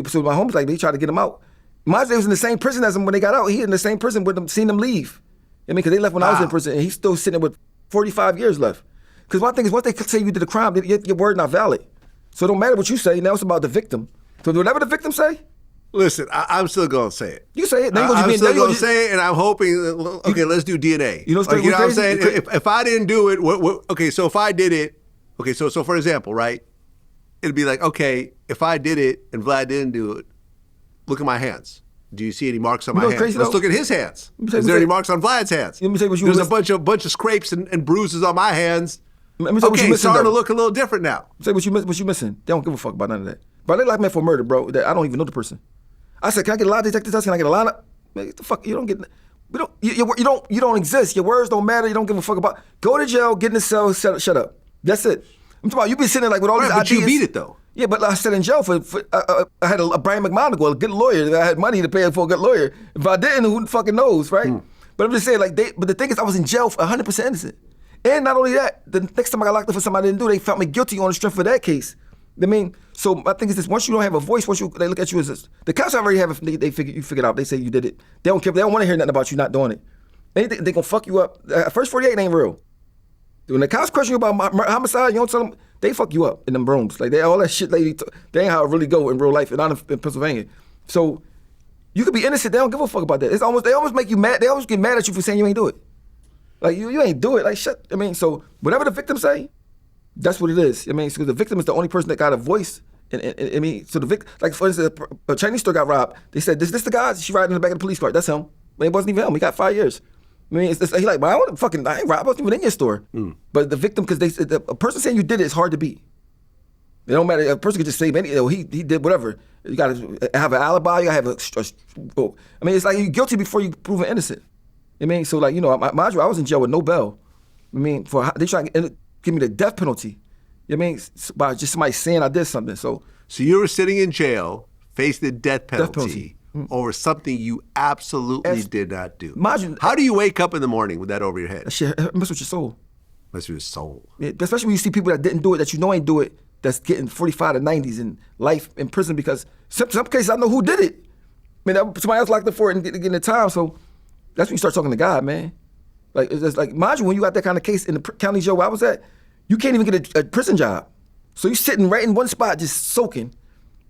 So my homies, like, they tried to get him out. My was in the same prison as him when they got out. He in the same prison with them, seen them leave. Because they left when I was in prison, and he's still sitting with 45 years left. Because my thing is, once they say you did a crime, your word not valid. So it don't matter what you say, now it's about the victim. So whatever the victim say, listen, I'm still going to say it. You say it. I'm still going to say it, and I'm hoping, okay, let's do DNA. You know what I'm saying? If I didn't do it, okay, so if I did it, okay, so for example, right, it'd be like, okay, if I did it and Vlad didn't do it, look at my hands. Do you see any marks on my hands? Let's look at his hands. Is there any marks on Vlad's hands? Let me tell you what you There's a bunch of scrapes and bruises on my hands. Let me tell you what you Okay, missing, starting though. to look a little different now. Say what you missing. They don't give a fuck about none of that. But they like me for murder, bro. That I don't even know the person. I said, can I get a lie detector test? Can I get a lineup? Man, get the fuck. You don't get. You don't exist. Your words don't matter. You don't give a fuck about. Go to jail. Get in the cell. Shut up. That's it. I'm talking about you be sitting there like with all these But ideas. you beat it though. Yeah, but I sat in jail for I had a Brian McMonagle, a good lawyer. I had money to pay for a good lawyer. If I didn't, who fucking knows, right? But I'm just saying, like, but the thing is, I was in jail for 100% innocent. And not only that, the next time I got locked up for something I didn't do, they felt me guilty on the strength of that case. So my thing is this: once you don't have a voice, they look at you as the cops already have. They figure you figured out. They say you did it. They don't care. They don't want to hear nothing about you not doing it. Anything they gonna fuck you up. First 48 ain't real. When the cops question you about homicide, you don't tell them. They fuck you up in them rooms. Like all that shit. They ain't how it really go in real life. And not in Pennsylvania. So you could be innocent. They don't give a fuck about that. They almost make you mad. They always get mad at you for saying you ain't do it. Like you ain't do it. Like shut. So whatever the victim say, that's what it is. So the victim is the only person that got a voice. So the victim, like for instance, a Chinese store got robbed. They said, "This the guy? She riding in the back of the police car. That's him." It wasn't even him. He got 5 years. I mean, he like, but I ain't rob. I wasn't even in your store. But the victim, because a person saying you did it is hard to beat. It don't matter. A person could just say, man, he did whatever. You got to have an alibi. You got to have I mean, it's like you're guilty before you proven innocent. I mean, so like, mind you, I was in jail with no bail. I mean, they trying to give me the death penalty. I mean, by just somebody saying I did something. So you were sitting in jail, facing the death penalty. Over something you absolutely did not do. Imagine, how do you wake up in the morning with that over your head? That shit mess with your soul. Mess with your soul. Yeah, especially when you see people that didn't do it, that ain't do it, that's getting 45 to 90s in life in prison because some cases I know who did it. I mean, somebody else locked up for it and getting the time. So that's when you start talking to God, man. Like, it's like, mind you, when you got that kind of case in the county jail where I was at, you can't even get a prison job. So you sitting right in one spot just soaking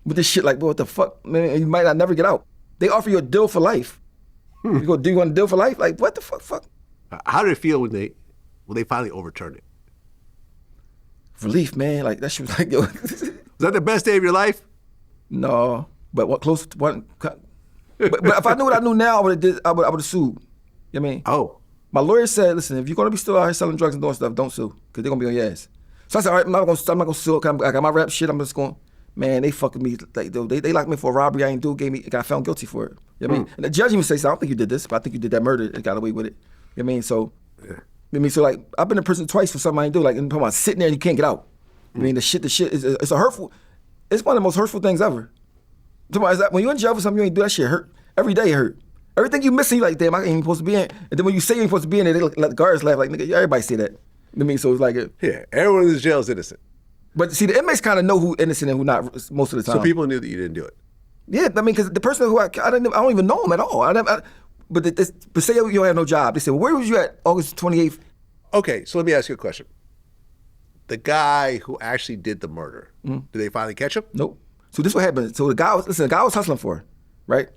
with this shit like, boy, what the fuck, man, you might not never get out. They offer you a deal for life. You go, do you want a deal for life? Like, what the fuck? How did it feel when they finally overturned it? Relief, man. Like, that shit was like, yo. Was that the best day of your life? No, but what close to one? But if I knew what I knew now, I would have sued. You know what I mean? Oh. My lawyer said, listen, if you're gonna be still out here selling drugs and doing stuff, don't sue, because they're gonna be on your ass. So I said, all right, I'm not gonna sue. I got my rap shit. I'm just going. Man, they fucking me. Like, they locked me for a robbery I ain't do. Got found guilty for it. You know what I mean? And the judge even says, I don't think you did this, but I think you did that murder and got away with it. You know what I mean? So, so like, I've been in prison twice for something I ain't do. Like, I'm talking about sitting there and you can't get out. I mean, the shit is it's it's one of the most hurtful things ever. Is that when you're in jail for something you ain't do, that shit hurt. Every day it hurt. Everything you missing, you like, damn, I ain't even supposed to be in. And then when you say you ain't supposed to be in there, they let the guards laugh like, nigga, everybody say that. You know what I mean? So it's like, yeah, everyone in this jail is innocent. But see, the inmates kind of know who innocent and who not most of the time. So people knew that you didn't do it. Yeah, I mean, because the person who I don't even know him at all. But say you don't have no job. They said, well, where was you at August 28th? Okay, so let me ask you a question. The guy who actually did the murder, did they finally catch him? Nope. So this what happened. So the guy was hustling for her, right?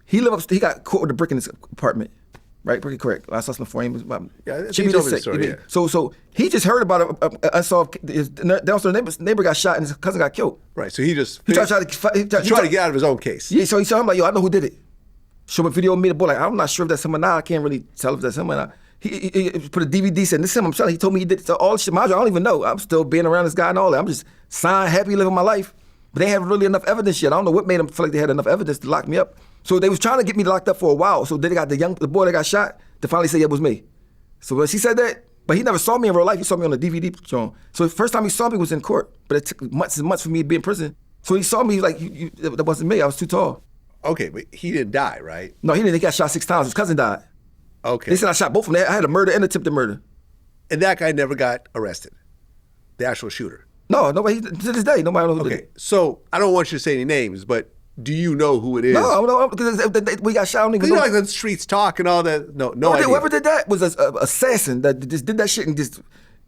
He got caught with a brick in his apartment. Right, pretty correct. I was hustling for him. Yeah, he told me the story, yeah. So he just heard about his downstairs neighbor got shot and his cousin got killed. Right, so he tried to get out of his own case. Yeah, so he saw him like, yo, I know who did it. Show me a video of me, the boy, like, I'm not sure if that's him or not. I can't really tell if that's him or not. He put a DVD, said, this is him. I'm telling you, he told me he did it. So all this shit, mind you, I don't even know. I'm still being around this guy and all that. I'm just signed, happy, living my life. But they haven't really enough evidence yet. I don't know what made them feel like they had enough evidence to lock me up. So they was trying to get me locked up for a while. So then they got the boy that got shot to finally say it was me. So when she said that, but he never saw me in real life. He saw me on the DVD show. So the first time he saw me was in court. But it took months and months for me to be in prison. So he saw me, like, that wasn't me. I was too tall. Okay, but he didn't die, right? No, he didn't. He got shot 6 times. His cousin died. Okay. They said I shot both of them. I had a murder and attempted murder. And that guy never got arrested? The actual shooter? No, nobody, to this day, nobody knows who did it. Okay, so I don't want you to say any names, but do you know who it is? No, because we got shot. I don't even know. You know, like the streets talk and all that. No idea. Whoever did that was an assassin that just did that shit and just,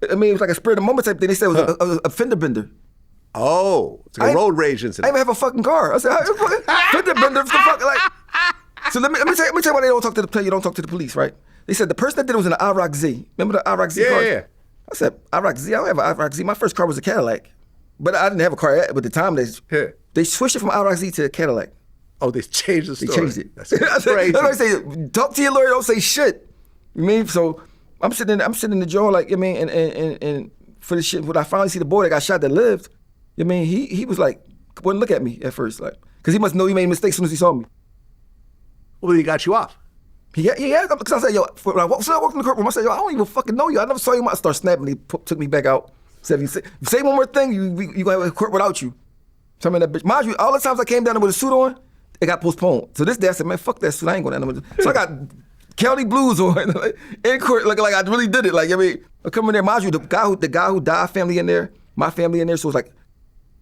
I mean, it was like a spirit of the moment type thing. They said it was a fender bender. Oh, it's like a road rage incident. I didn't even have a fucking car. I said, fender bender, the fuck, like. So let me tell you why they don't talk to you don't talk to the police, right? They said the person that did it was in an IROC Z. Remember the IROC Z car? Yeah. I said, IROC Z? I don't have an IROC Z. My first car was a Cadillac. But I didn't have a car at the time. They switched it from IROC Z to a Cadillac. Oh, they changed the story. They changed it. That's crazy. That's why I say, talk to your lawyer, don't say shit. You mean? So I'm sitting in the jail, like, you mean, and for the shit, when I finally see the boy that got shot that lived, you mean, he was like, wouldn't look at me at first, like, because he must know he made mistakes as soon as he saw me. Well, he got you off. Yeah, because I said, yo, when I walked in the courtroom, I said, yo, I don't even fucking know you. I never saw you. I started snapping. He took me back out. Said, if you say one more thing, you going to have a court without you. So I mean, that bitch. Mind you, all the times I came down there with a suit on, it got postponed. So this day I said, man, fuck that suit. I ain't going down there with it. So I got county blues on in court, looking like I really did it. Like, I mean, I come in there, mind you, the guy who died, family in there, my family in there. So it was like,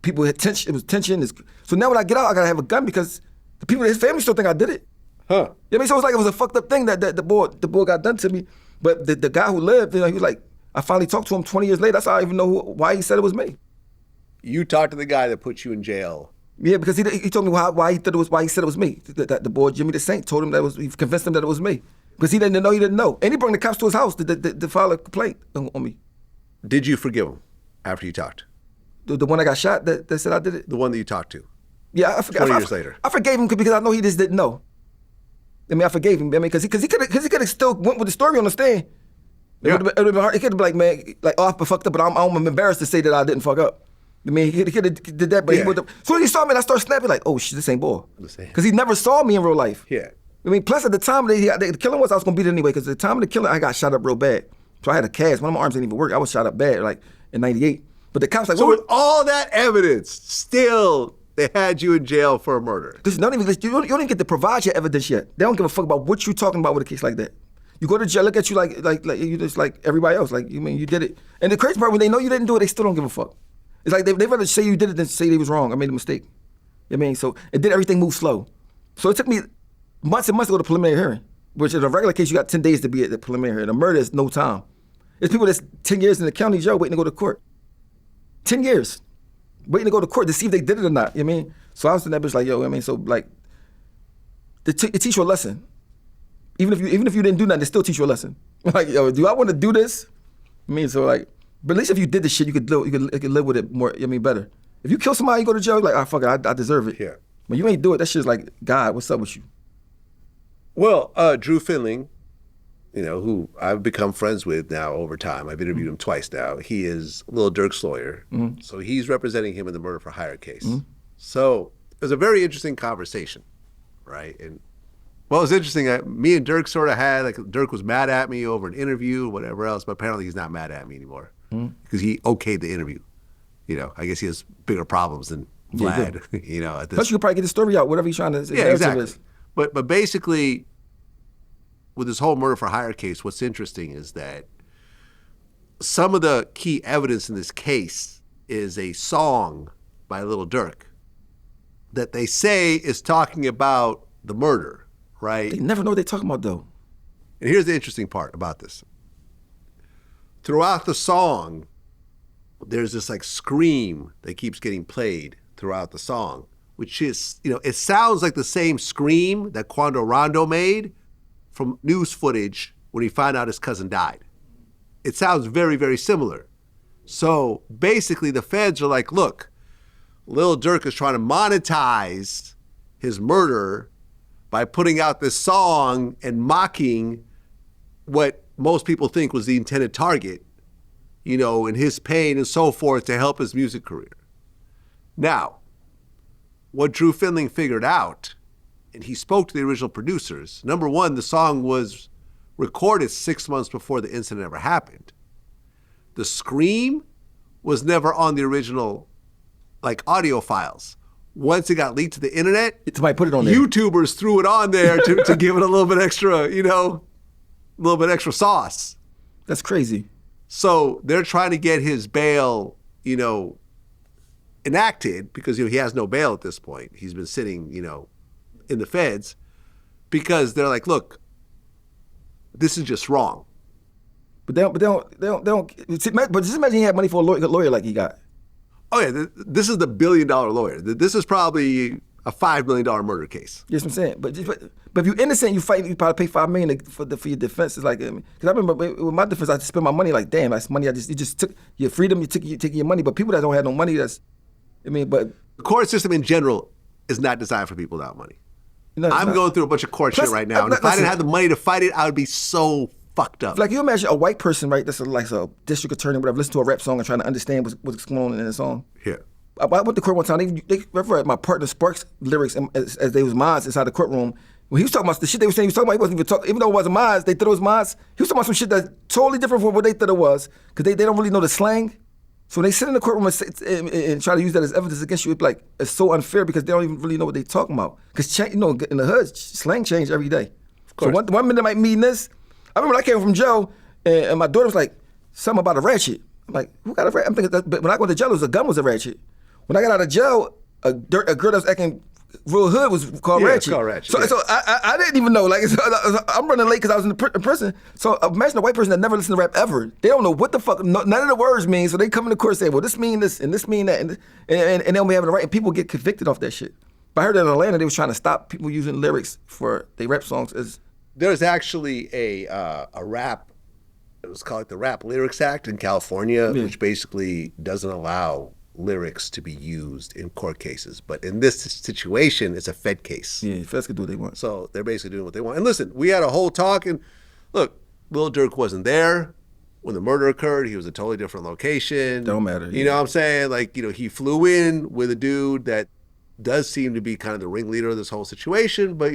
people had tension. It was tension. So now when I get out, I got to have a gun because the people in his family still think I did it. Huh. You know what I mean? So it's like it was a fucked up thing that the boy got done to me. But the guy who lived, he was like, I finally talked to him 20 years later. That's how I even know why he said it was me. You talked to the guy that put you in jail. Yeah, because he told me why he said it was me. The boy Jimmy the Saint told him he convinced him that it was me. Because he didn't know. And he brought the cops to his house to file a complaint on me. Did you forgive him after you talked? The one that got shot that said I did it? The one that you talked to? Yeah, I forgave 20 years later. I forgave him because I know he just didn't know. I mean, I forgave him. I mean, because he could have still went with the story on the stand. It would have been hard. He could have been like, man, like, oh, I fucked up, but I'm embarrassed to say that I didn't fuck up. I mean, he could have did that, but he would have. So when he saw me, and I started snapping like, oh shit, this ain't ball. Because he never saw me in real life. Yeah. I mean, plus at the time the killing was, I was gonna beat it anyway. Because at the time of the killing, I got shot up real bad. So I had a cast. One of my arms didn't even work. I was shot up bad, like in '98. But the cops like, so with all that evidence, still they had you in jail for a murder. You don't even get to provide your evidence yet. They don't give a fuck about what you're talking about with a case like that. You go to jail, look at you like you just like everybody else. Like, you mean you did it. And the crazy part, when they know you didn't do it, they still don't give a fuck. It's like they rather say you did it than say they was wrong. I made a mistake. You know what I mean? So it did everything move slow. So it took me months and months to go to preliminary hearing, which in a regular case, you got 10 days to be at the preliminary hearing. A murder is no time. There's people that's 10 years in the county jail waiting to go to court. 10 years waiting to go to court to see if they did it or not. You know what I mean? So I was in that bitch like, yo, I mean, so like, it teach you a lesson. Even if you didn't do nothing, they still teach you a lesson. Like, yo, do I want to do this? I mean, so like, but at least if you did the shit, you could live with it more. I mean, better. If you kill somebody, you go to jail, like, ah, fuck it, I deserve it. Yeah. But you ain't do it. That shit's like, God, what's up with you? Well, Drew Finling, who I've become friends with now over time. I've interviewed him twice now. He is Lil Durk's lawyer. Mm-hmm. So he's representing him in the murder for hire case. Mm-hmm. So it was a very interesting conversation, right? And well, it was interesting. Me and Durk sort of had, like, Durk was mad at me over an interview, whatever else, but apparently he's not mad at me anymore because he okayed the interview. I guess he has bigger problems than Vlad. At this. Plus, you could probably get the story out, whatever he's trying to say. Yeah, exactly. But basically, with this whole murder for hire case, what's interesting is that some of the key evidence in this case is a song by Lil Durk that they say is talking about the murder, right? They never know what they're talking about, though. And here's the interesting part about this. Throughout the song, there's this like scream that keeps getting played throughout the song, which is, it sounds like the same scream that Quando Rondo made from news footage when he found out his cousin died. It sounds very, very similar. So basically the feds are like, look, Lil Durk is trying to monetize his murder by putting out this song and mocking what most people think was the intended target, and his pain and so forth to help his music career. Now, what Drew Finling figured out, and he spoke to the original producers, number one, the song was recorded 6 months before the incident ever happened. The scream was never on the original, audio files. Once it got leaked to the internet, somebody put it on there. YouTubers threw it on there to give it a little bit extra, a little bit extra sauce. That's crazy. So they're trying to get his bail, enacted because he has no bail at this point. He's been sitting, in the feds because they're like, look, this is just wrong. But they don't. But just imagine he had money for a lawyer like he got. Oh yeah, this is the $1 billion lawyer. This is probably a $5 million murder case. Yes, I'm saying. But if you're innocent, you fight. You probably pay $5 million for your defense. It's like, because I remember with my defense, I had to spend my money like, damn, that's money. You just took your freedom. You took your money. But people that don't have no money, but the court system in general is not designed for people without money. I'm going through a bunch of court shit right now, and if I didn't have the money to fight it, I would be so fucked up. Like, you imagine a white person, right, that's like a district attorney, whatever, listen to a rap song and trying to understand what's going on in the song. Yeah. I went to court one time. They read my partner Sparks' lyrics as they was mine inside the courtroom. When he was talking about the shit they were saying, he was talking about, he wasn't even talking, even though it wasn't mine, they thought it was mine. He was talking about some shit that's totally different from what they thought it was, because they don't really know the slang. So when they sit in the courtroom and try to use that as evidence against you, it's so unfair because they don't even really know what they're talking about. Because, in the hood, slang change every day. Of course. So one minute might mean this. I remember I came from jail, and my daughter was like, something about a ratchet. I'm like, who got a ratchet? I'm thinking but when I went to jail, a gun was a ratchet. When I got out of jail, a girl that was acting real hood was called ratchet. It's called ratchet. So I didn't even know. I'm running late because I was in prison. So imagine a white person that never listened to rap ever. They don't know what the fuck none of the words mean. So they come into court and say, well, this mean this and this mean that, and they'll be having the right. And people get convicted off that shit. But I heard that in Atlanta they was trying to stop people using lyrics for their rap songs. There's actually a rap. It was called the Rap Lyrics Act in California, which basically doesn't allow lyrics to be used in court cases. But in this situation, it's a Fed case. Yeah, feds can do what they want. So they're basically doing what they want. And listen, we had a whole talk, and look, Lil Durk wasn't there when the murder occurred. He was a totally different location. Don't matter. You know what I'm saying? Like, he flew in with a dude that does seem to be kind of the ringleader of this whole situation. But,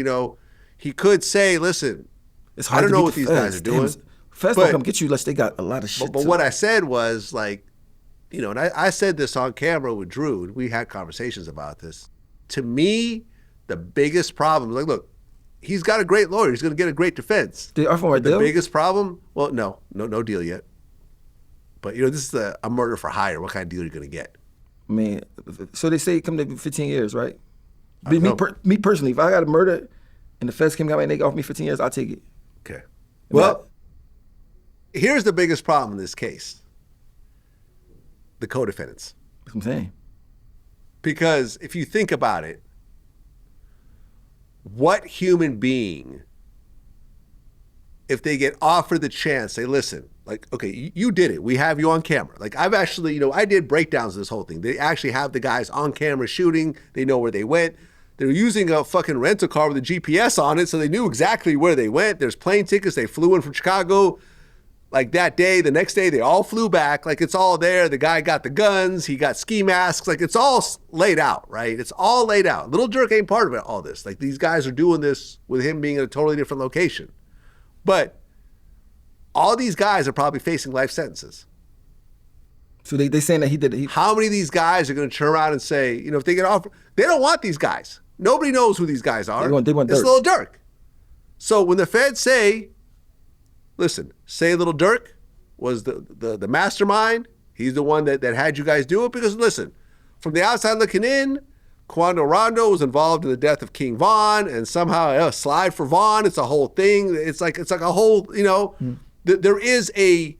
he could say, listen, It's I hard don't to know beat what the these feds. guys are doing. Feds But- don't come get you unless they got a lot of shit. But to- what I said was, like, and I said this on camera with Drew, and we had conversations about this. To me, the biggest problem is, like, look, he's got a great lawyer. He's going to get a great defense. They offer a The deal? biggest problem, well, no deal yet. But, this is a murder for hire. What kind of deal are you going to get? I mean, so they say come to 15 years, right? I don't know. Me personally, if I got a murder and the feds came out and they offer me 15 years, I'll take it. Okay. Well, here's the biggest problem in this case. The co-defendants. That's what I'm saying. Because if you think about it, what human being, if they get offered the chance, say, listen, like, okay, you did it. We have you on camera. Like, I've actually, I did breakdowns of this whole thing. They actually have the guys on camera shooting. They know where they went. They're using a fucking rental car with a GPS on it, so they knew exactly where they went. There's plane tickets. They flew in from Chicago. Like that day, the next day, they all flew back. Like, it's all there. The guy got the guns. He got ski masks. Like, it's all laid out, right? It's all laid out. Little Durk ain't part of it, all this. Like, these guys are doing this with him being in a totally different location. But all these guys are probably facing life sentences. So they saying that he did it. How many of these guys are going to turn around and say, if they get offered, they don't want these guys. Nobody knows who these guys are. They want it's Durk. Little Durk. So when the feds say, listen, say Little Durk was the mastermind, he's the one that had you guys do it, because listen, from the outside looking in, Quando Rondo was involved in the death of King Von, and somehow slide for Von. It's a whole thing. It's like a whole, there is a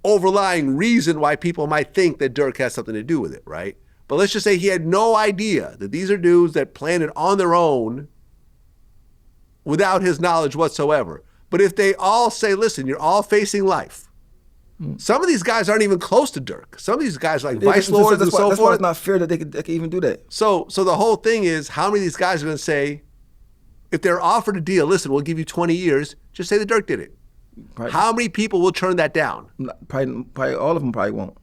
overlying reason why people might think that Durk has something to do with it, right? But let's just say he had no idea that these are dudes that planned it on their own without his knowledge whatsoever. But if they all say, listen, you're all facing life. Some of these guys aren't even close to Durk. Some of these guys are like vice lords and so That's why forth. it's not fair that they can even do that. So the whole thing is, how many of these guys are going to say, if they're offered a deal, listen, we'll give you 20 years, just say that Durk did it. Right. How many people will turn that down? Probably all of them probably won't.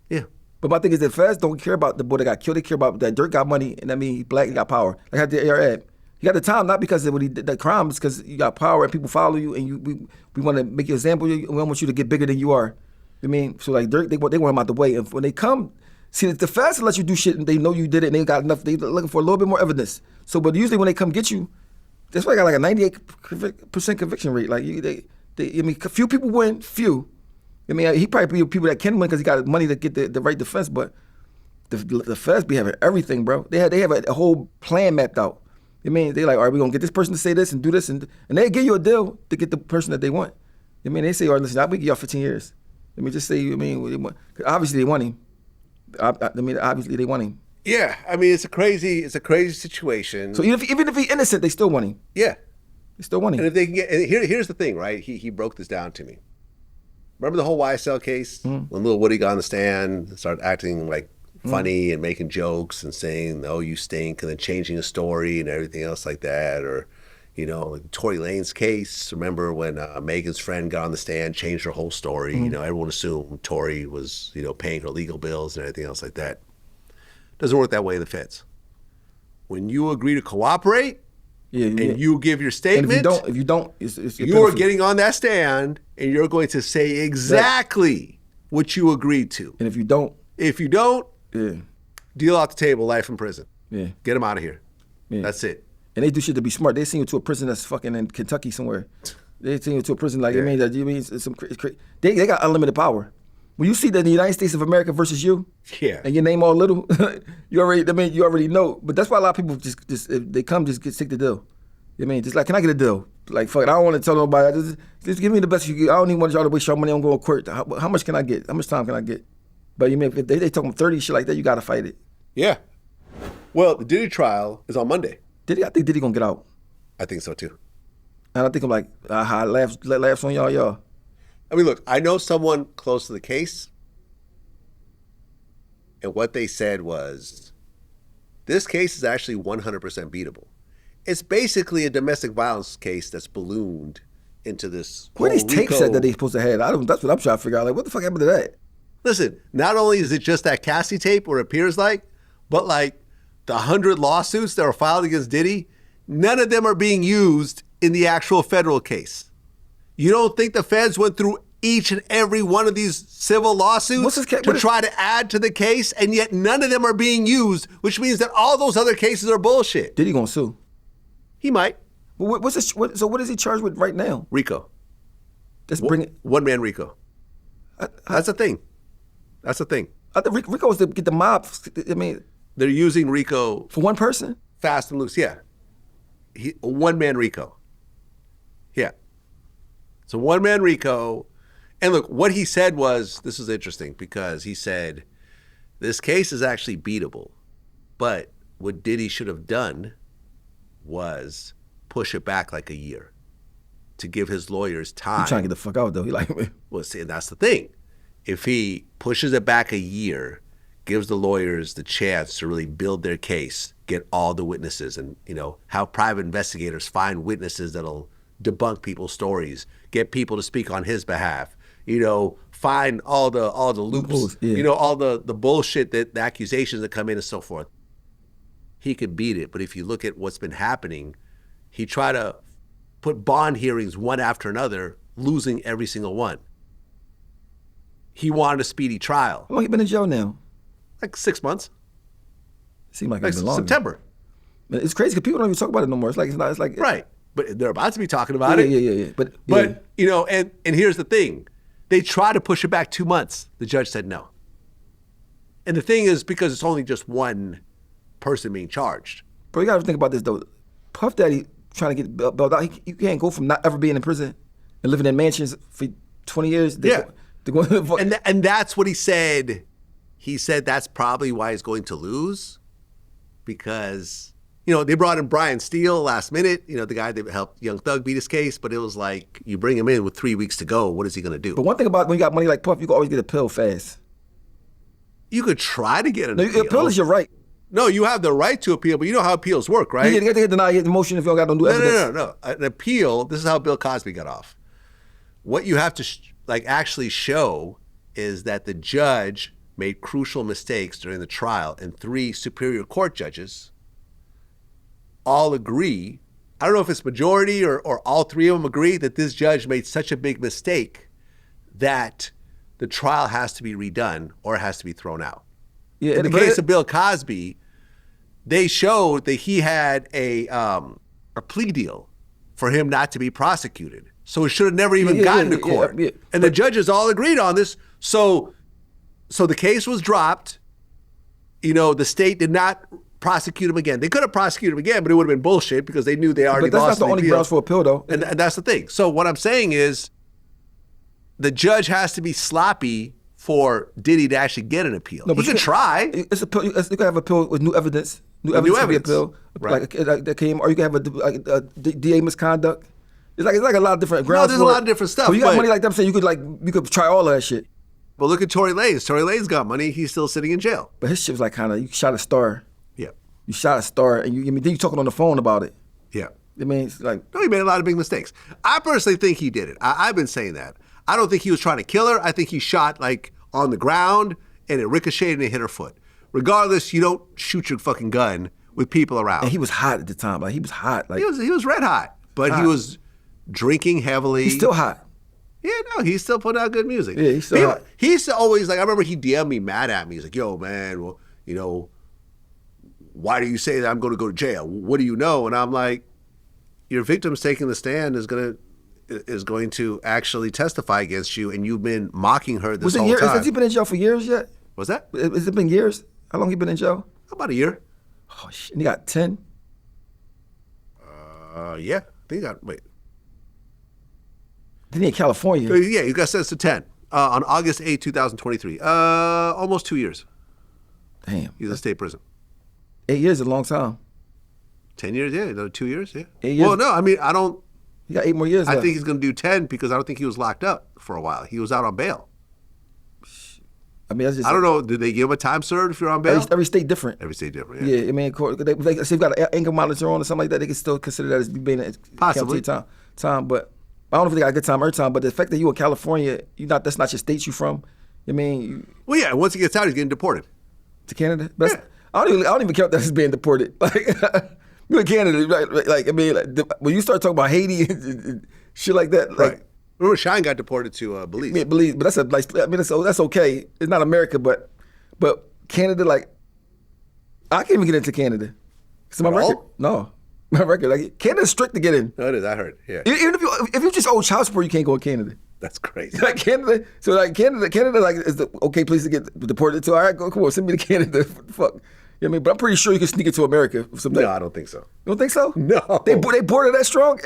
Yeah. But my thing is, the feds don't care about the boy that got killed. They care about that Durk got money, and I mean, he black, he got power. Like I did Arab. He got the time, not because of what he did, the crimes, because you got power and people follow you, and we want to make you an example. We don't want you to get bigger than you are. I mean, so like Durk, they want him out the way. And when they come, see, the feds let you do shit, and they know you did it, and they got enough. They looking for a little bit more evidence. So, but usually when they come get you, that's why I got like a 98% conviction rate. Like I mean, few people win, few. I mean, he probably people that can win because he got money to get the right defense, but the feds be having everything, bro. They have a whole plan mapped out. I mean, they like, all right, we're gonna get this person to say this and do this, and they give you a deal to get the person that they want. I mean, they say, all right, listen, I'll give y'all 15 years. Let me just say, I mean, obviously they want him. I mean, obviously they want him. Yeah, I mean, it's a crazy situation. So even if he's innocent, they still want him. Yeah. They still want him. And if they can get, and here's the thing, right? He broke this down to me. Remember the whole YSL case? When Lil Woody got on the stand and started acting like funny and making jokes and saying, oh, you stink, and then changing the story and everything else like that. Or, like Tory Lane's case. Remember when Megan's friend got on the stand, changed her whole story. Everyone assumed Tory was, paying her legal bills and everything else like that. Doesn't work that way in the feds. When you agree to cooperate, you give your statement, and if you don't, it's you are getting on that stand and you're going to say exactly what you agreed to. And if you don't, deal out the table, life in prison. Yeah. Get them out of here. Yeah. That's it. And they do shit to be smart. They send you to a prison that's fucking in Kentucky somewhere. They send you to a prison like, it's some crazy. They got unlimited power. When you see that the United States of America versus you, and your name all little, you already know. But that's why a lot of people just if they come, just take the deal. Just like, can I get a deal? Like, fuck it, I don't want to tell nobody. Just give me the best you get. I don't even want y'all to waste your money on going to court. How much can I get? How much time can I get? But if they talking 30 shit like that, you got to fight it. Yeah. Well, the Diddy trial is on Monday. I think Diddy gonna get out. I think so too. And I think I'm like, laughs on y'all. I mean, look, I know someone close to the case, And what they said was, this case is actually 100% beatable. It's basically a domestic violence case that's ballooned into this. Where these tapes said that they supposed to have? That's what I'm trying to figure out. Like, what the fuck happened to that? Listen, not only is it just that Cassie tape, or it appears like, but like the 100 lawsuits that were filed against Diddy, none of them are being used in the actual federal case. You don't think the feds went through each and every one of these civil lawsuits to try to add to the case, and yet none of them are being used, which means that all those other cases are bullshit. Diddy gonna sue? He might. So what is he charged with right now? RICO. Let's bring it. One man RICO. That's a thing. That's a thing. I think RICO is to get the mob. I mean, they're using RICO for one person. Fast and loose. Yeah. One man RICO. Yeah. So one man RICO. And look, what he said was, this is interesting, because he said, this case is actually beatable, but what Diddy should have done was push it back like a year to give his lawyers time. He's trying to get the fuck out, though. He like, well, see, and that's the thing. If he pushes it back a year, gives the lawyers the chance to really build their case, get all the witnesses, and, you know, how private investigators find witnesses that'll debunk people's stories, get people to speak on his behalf, you know, find all the loops, yeah. you know, all the bullshit, that the accusations that come in and so forth. He could beat it. But if you look at what's been happening, he tried to put bond hearings one after another, losing every single one. He wanted a speedy trial. How long he been in jail now? Like 6 months. Seems like it's been longer. September. Man, it's crazy because people don't even talk about it no more. It's like right. But they're about to be talking about it. Yeah. But you know, and here's the thing. They tried to push it back 2 months. The judge said no. And the thing is, because it's only just one person being charged. Bro, you got to think about this, though. Puff Daddy trying to get bailed out. You can't go from not ever being in prison and living in mansions for 20 years. And that's what he said. He said that's probably why he's going to lose, because, you know, they brought in Brian Steele last minute, you know, the guy that helped Young Thug beat his case, but it was like, you bring him in with 3 weeks to go, what is he going to do? But one thing about when you got money like Puff, you can always get a pill fast. You could try to get an appeal. Appeal is your right. No, you have the right to appeal, but you know how appeals work, right? You get to deny the motion if you don't got no evidence. No. An appeal, this is how Bill Cosby got off. What you have to actually show is that the judge made crucial mistakes during the trial, and 3 superior court judges all agree. I don't know if it's majority or all 3 of them agree that this judge made such a big mistake that the trial has to be redone or it has to be thrown out. Yeah, in the case of Bill Cosby, they showed that he had a plea deal for him not to be prosecuted. So it should have never even gotten to court. And the judges all agreed on this. So the case was dropped. You know, the state did not prosecute him again. They could have prosecuted him again, but it would have been bullshit because they knew they already lost. But that's not the only grounds for appeal, though. And that's the thing. So what I'm saying is, the judge has to be sloppy for Diddy to actually get an appeal. No, but he could try. It's a appeal. You can have an appeal with new evidence. New evidence. Appeal, right? That came, or you can have a DA misconduct. It's like a lot of different grounds. No, there's a lot of different stuff. But you got money like that, I'm saying you could try all of that shit. But look at Tory Lanez. Tory Lanez got money. He's still sitting in jail. But his shit was like kind of, you shot a star. Yeah. You shot a star, and then you talking on the phone about it. Yeah. I mean, it's like, no, he made a lot of big mistakes. I personally think he did it. I've been saying that. I don't think he was trying to kill her. I think he shot like on the ground and it ricocheted and it hit her foot. Regardless, you don't shoot your fucking gun with people around. And he was hot at the time. Like, he was hot. Like, he was red hot, but he was drinking heavily. He's still hot. Yeah, no, he's still putting out good music. Yeah, he's still hot. He used to always, like, I remember he DM'd me mad at me. He's like, yo, man, well, you know, why do you say that I'm going to go to jail? What do you know? And I'm like, your victim's taking the stand is going to actually testify against you, and you've been mocking her this whole time. Has he been in jail for years yet? What's that? Has it been years? How long he been in jail? About a year. Oh, shit. And he got 10? Yeah. I think he got, wait. Then he in California. Yeah, he got sentenced to 10 on August 8, 2023. Almost 2 years. Damn. He's in state prison. 8 years is a long time. 10 years, yeah. Another 2 years, yeah. 8 years. Well, no, I mean, I don't. He got 8 more years I left. think he's going to do 10 because I don't think he was locked up for a while. He was out on bail. I mean, that's just I don't know. Did they give him a time served if you're on bail? every state different. Every state different. Yeah, I mean, they say you've got an anger monitor on or something like that, they can still consider that as being Possibly. time. But I don't know if they got a good time every time. But the fact that you in California, that's not your state you from. I mean, Well, yeah. Once he gets out, he's getting deported. to Canada. But I don't even count that as being deported. Like you in Canada, like I mean, when you start talking about Haiti and shit like that, like. Right. Remember, Shannon got deported to Belize. Yeah, Belize, but that's a nice. I mean, that's okay. It's not America, but Canada, like, I can't even get into Canada. So my At record, all? no, my record, like, Canada's strict to get in. No, it is. I heard. Yeah. Even if you just owe child support, you can't go in Canada. That's crazy. Like Canada, so like Canada, like is the okay place to get deported to. All right, go, come on, send me to Canada. Fuck, you know what I mean? But I'm pretty sure you can sneak into America. No, I don't think so. You don't think so? No. They border that strong.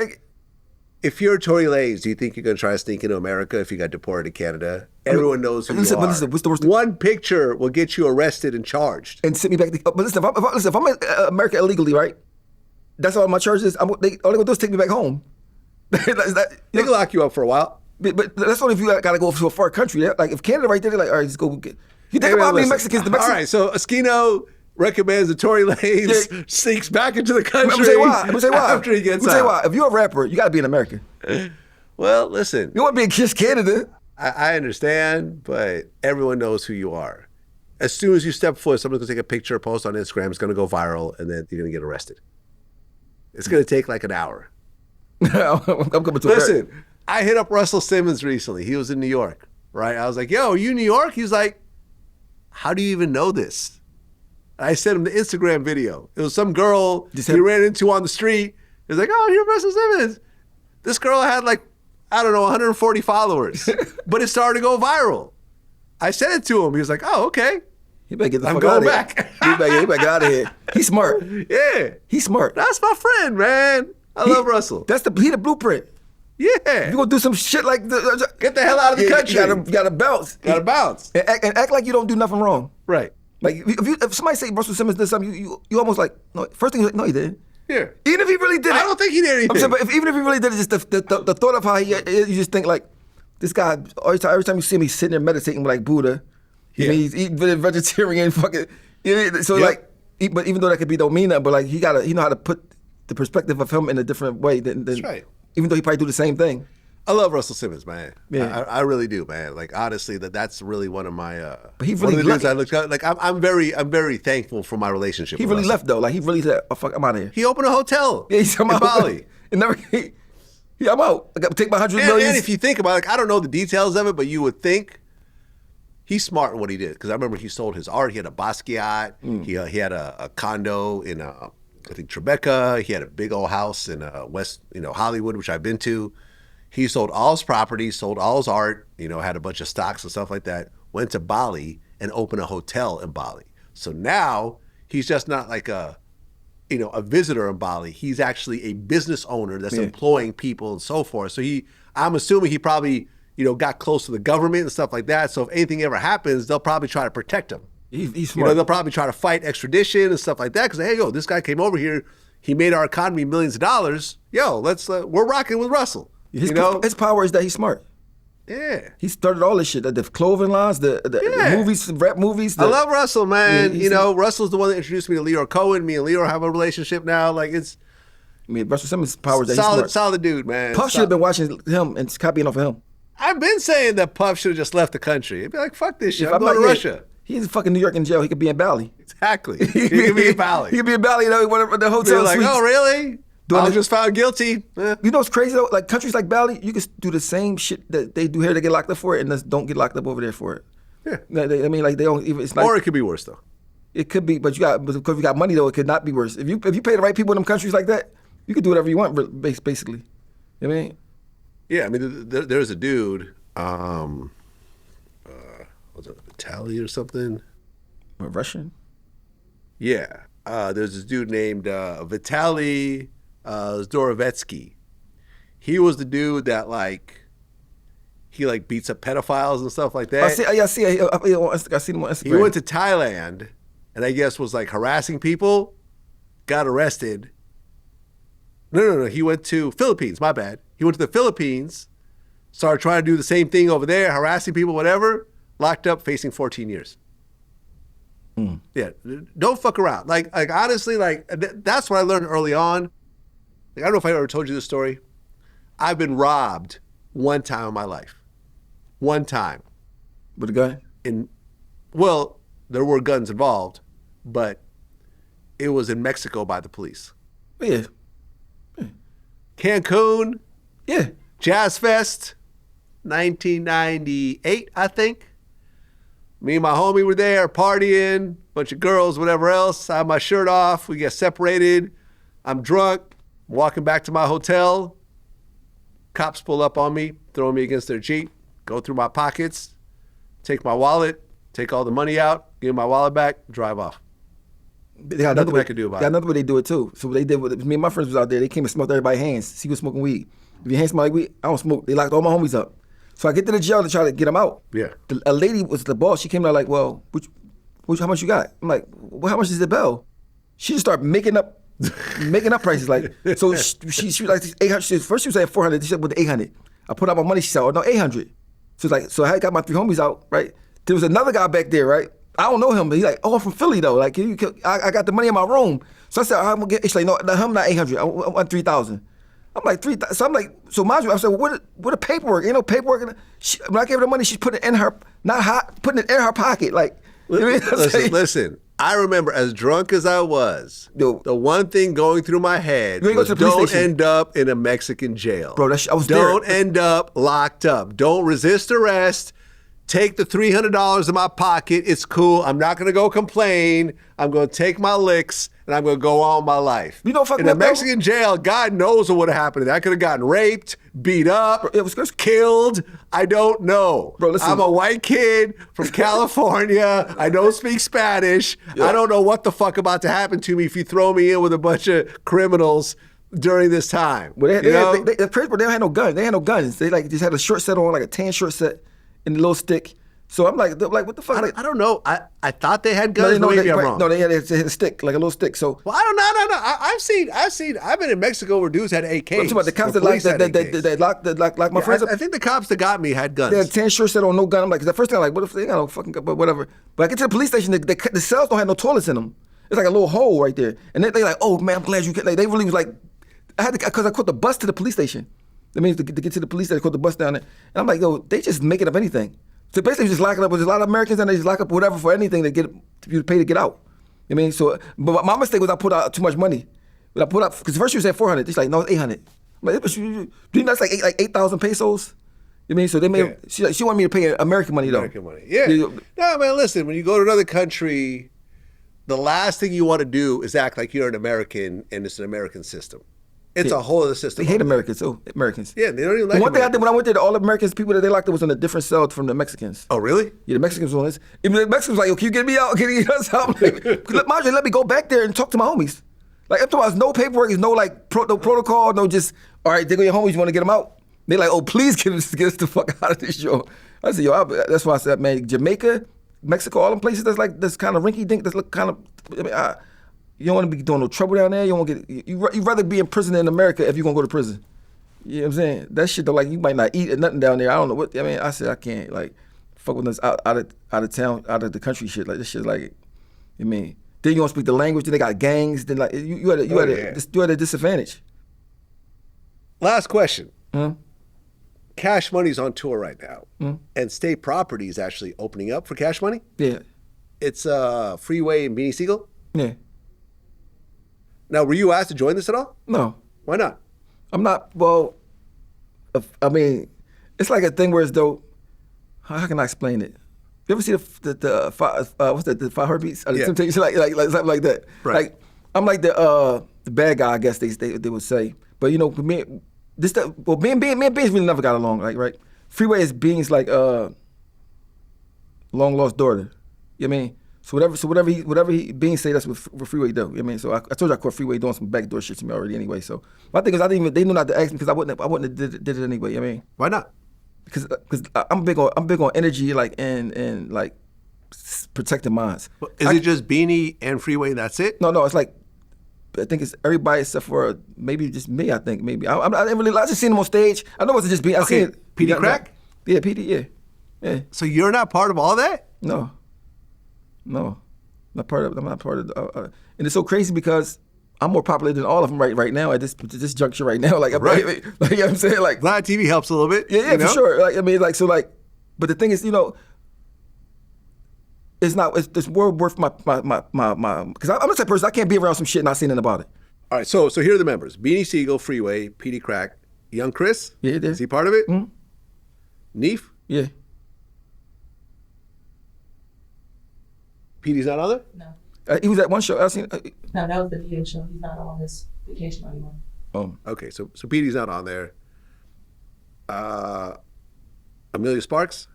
If you're Tory Lanez, do you think you're going to try to sneak into America if you got deported to Canada? Everyone knows who you are. Listen, what's the worst? One picture will get you arrested and charged. And send me back. But listen, if I'm in America illegally, right? That's all my charges. All they gonna do is take me back home. They can lock you up for a while. But that's only if you gotta go to a far country. Like if Canada right there, they're like, all right, just go get. You think about how many Mexicans the Mexicans. All right, so Oschino recommends that Tory Lanez sneaks back into the country. I'm gonna say why. After he gets I'm gonna say out. why. If you're a rapper, you gotta be in America. Well, listen. You want to be in Kiss Canada? I understand, but everyone knows who you are. As soon as you step foot, someone's gonna take a picture, post on Instagram. It's gonna go viral, and then you're gonna get arrested. It's gonna take like an hour. I'm coming to Listen, America. I hit up Russell Simmons recently. He was in New York, right? I was like, yo, are you in New York? He was like, how do you even know this? I sent him the Instagram video. It was some girl he ran into on the street. He was like, oh, you're Russell Simmons. This girl had like, I don't know, 140 followers. But it started to go viral. I sent it to him. He was like, oh, okay. You better get the I'm fuck out going of back. here. You better get out of here. He's smart. Yeah. He's smart. That's my friend, man. I love Russell. He the blueprint. Yeah. If you gonna do some shit like get the hell out of the country. You gotta bounce. Gotta bounce. And act like you don't do nothing wrong. Right. Like if somebody say Russell Simmons did something, you almost like no. First thing, no, he didn't. Yeah. Even if he really did it, I don't think he did anything. I'm saying, but even if he really did it, just the thought of how you just think like this guy. Every time you see him, he's sitting there meditating like Buddha. Yeah. He's eating vegetarian, fucking. So like, but even though that could be don't mean that, but like he know how to put the perspective of him in a different way than That's right. Even though he probably do the same thing. I love Russell Simmons, man. Yeah. I really do, man. Like honestly, that's really one of my. But he one really of the dudes left. I look at. Like I'm very thankful for my relationship. He with really Russell. left though. Like he really said, "Oh fuck, I'm out of here." He opened a hotel. Yeah, he's in Bali. And never. I'm out. I got to take my $100 million. And if you think about it, like, I don't know the details of it, but you would think he's smart in what he did. Because I remember he sold his art. He had a Basquiat. He had a condo in I think Tribeca. He had a big old house in West Hollywood, which I've been to. He sold all his property, sold all his art. Had a bunch of stocks and stuff like that. Went to Bali and opened a hotel in Bali. So now he's just not like a visitor in Bali. He's actually a business owner that's employing people and so forth. So I'm assuming he probably, got close to the government and stuff like that. So if anything ever happens, they'll probably try to protect him. He's smart. They'll probably try to fight extradition and stuff like that. Because, hey, this guy came over here. He made our economy millions of dollars. We're rocking with Russell. His power is that he's smart. Yeah. He started all this shit, the clothing lines, the movies, rap movies. I love Russell, man. Yeah, Russell's the one that introduced me to Leo Cohen. Me and Leo have a relationship now. Like Russell Simmons' power is that he's smart. Solid dude, man. Puff should have been watching him and copying off of him. I've been saying that Puff should have just left the country. He'd be like, fuck this shit. I'm going to Russia. He's in fucking New York in jail. He could be in Bali. Exactly. He could be in Bali. He could be in Bali, whatever the hotel like, suites. oh, really? I was just found guilty. You know what's crazy though? Like countries like Bali, you can do the same shit that they do here to get locked up for it, and just don't get locked up over there for it. Yeah. They don't even. It's like, Or it could be worse though. It could be, but because you got money though, it could not be worse. If you pay the right people in them countries like that, you can do whatever you want, basically. You know what I mean? Yeah, I mean, there's a dude, was it Vitaly or something? A Russian? Yeah. There's this dude named Vitaly Zdorovetsky. He was the dude that he beats up pedophiles and stuff like that. I see him on Instagram. He went to Thailand and I guess was harassing people, got arrested. No. He went to Philippines, my bad. He went to the Philippines, started trying to do the same thing over there, harassing people, whatever. locked up, facing 14 years. Yeah, don't fuck around. Like honestly, that's what I learned early on. Like, I don't know if I ever told you this story. I've been robbed one time in my life. One time. With a gun? Well, there were guns involved, but it was in Mexico by the police. Yeah. Cancun. Yeah. Jazz Fest, 1998, I think. Me and my homie were there partying, bunch of girls, whatever else. I have my shirt off. We get separated. I'm drunk, walking back to my hotel. Cops pull up on me, throw me against their Jeep, go through my pockets, take my wallet, take all the money out, give my wallet back, drive off. They got another Nothing way, I could do about got it. another way they do it too. So what they did with me and my friends was out there. They came and smelled everybody's hands. See who's smoking weed. If your hands smell like weed, I don't smoke. They locked all my homies up. So I get to the jail to try to get them out. Yeah. A lady was the boss. She came out like, well, how much you got? I'm like, well, how much is the bill? She just started making up prices. Like, so she was like 800. First she was saying 400. She said with the 800. I put out my money. She said, oh no, 800. So it's like, so I got my 3 homies out, right? There was another guy back there, right? I don't know him, but he's like, oh, I'm from Philly though. Like, I got the money in my room. So I said, I'm gonna get. She's like, no, I'm not 800. I want 3,000. I'm like 3,000. So I'm like, so mind you, I said, well, what the paperwork? Ain't no paperwork. When I gave her the money, she's putting it in her, putting it in her pocket. Like, you know what I'm saying? Listen. I remember as drunk as I was, the one thing going through my head was don't end up in a Mexican jail. Bro, I was Don't there. end up locked up. Don't resist arrest. Take the $300 in my pocket. It's cool. I'm not going to go complain. I'm going to take my licks, and I'm going to go on with my life. You know, fucking in a Mexican jail, God knows what would have happened. I could have gotten raped, beat up, killed. I don't know. Bro, listen. I'm a white kid from California. I don't speak Spanish. Yeah. I don't know what the fuck about to happen to me if you throw me in with a bunch of criminals during this time. Well, they don't have no guns. They had no guns. They like just had a short set on, like a tan short set. In the little stick. So I'm like, what the fuck? I don't know. I thought they had guns. No, maybe I'm wrong. No, they had a stick, like a little stick. So well, I don't know. I've seen. I've been in Mexico where dudes had AKs. I'm talking about the cops that locked my friends up. I think the cops that got me had guns. They had 10 shirts set on, no gun. I'm like, the first thing I'm like, what if they got no fucking gun? But whatever. But I get to the police station, the cells don't have no toilets in them. It's like a little hole right there. And they like, oh man, I'm glad you. Like, they really was like, because I caught the bus to the police station. That means to get to the police station, I caught the bus down there. And I'm like, yo, they just making up anything. So basically, just locking up. There's a lot of Americans and they just lock up whatever for anything to get you to pay to get out. I mean, so but my mistake was I put out too much money. But I put up because first she said 400. She's like, no, it's 800. I'm like, do you know that's like 8,000 pesos? You know, so they made she wanted me to pay American money though. American money, yeah. No, man, listen. When you go to another country, the last thing you want to do is act like you're an American and it's an American system. It's a whole other system. They hate Americans too. Americans. Yeah, they don't even like. One thing I did when I went there, all the Americans, people that they locked up was in a different cell from the Mexicans. Oh, really? Yeah, the Mexicans was. Even the Mexicans was like, "Yo, can you get me out? Can you get us out?" Like, mind you, let me go back there and talk to my homies. Like, I'm talking about no paperwork, there's no like no protocol, no just all right. They go your homies. You want to get them out? They like, oh, please get us the fuck out of this show. I said, yo, that's why I said, man, Jamaica, Mexico, all them places that's like this kind of rinky dink, that's look kind of. I mean, you don't want to be doing no trouble down there. You don't want to get. You'd rather be in prison in America if you're gonna go to prison. You know what I'm saying? That shit though, like you might not eat or nothing down there. I don't know what. I mean, I said I can't like fuck with this out of town, out of the country shit. Like this shit, like, I mean, then you don't speak the language. Then they got gangs. Then like you had a disadvantage. Last question. Cash Money's on tour right now, and State Property is actually opening up for Cash Money. Yeah, it's Freeway and Beanie Sigel. Yeah. Now, were you asked to join this at all? No. Why not? I'm not. Well, I mean, it's like a thing where it's though. How can I explain it? You ever see the what's that? The 5 Heartbeats? Or the Temptations? Like something like that. Right. Like I'm like the bad guy, I guess they would say. But you know, me and Beans really never got along. Like right, Freeway is Beans like long lost daughter. You know what I mean? So whatever he Beans say, that's what Freeway do. You know what I mean? So I told you I caught Freeway doing some backdoor shit to me already anyway. So my thing is they knew not to ask me because I wouldn't have did it anyway. You know what I mean? Why not? Because I'm big on energy like and like protecting minds. Is it just Beanie and Freeway? That's it? No, it's like I think it's everybody except for maybe just me. I think maybe I didn't really. I just seen him on stage. I know it wasn't just Beanie. I seen PD Crack. Yeah, PD. Yeah. Yeah. So you're not part of all that? No. I'm not part of. And it's so crazy because I'm more popular than all of them right now at this juncture right now. Like, Right. like, you know what I'm saying? Like, Live TV helps a little bit. yeah, you know? for sure. Like, I mean, like, so, like, but the thing is, it's more worth my because I'm the type of person I can't be around some shit and not say nothing about it. All right, so here are the members: Beanie Sigel, Freeway, Petey Crack, Young Chris. Yeah, he did. Is he part of it? Mhm. Neef. Yeah. Petey's not on there. No. He was at one show. I seen. No, that was the VA show. He's not on this vacation anymore. Okay, so Petey's not on there. Amelia Sparks.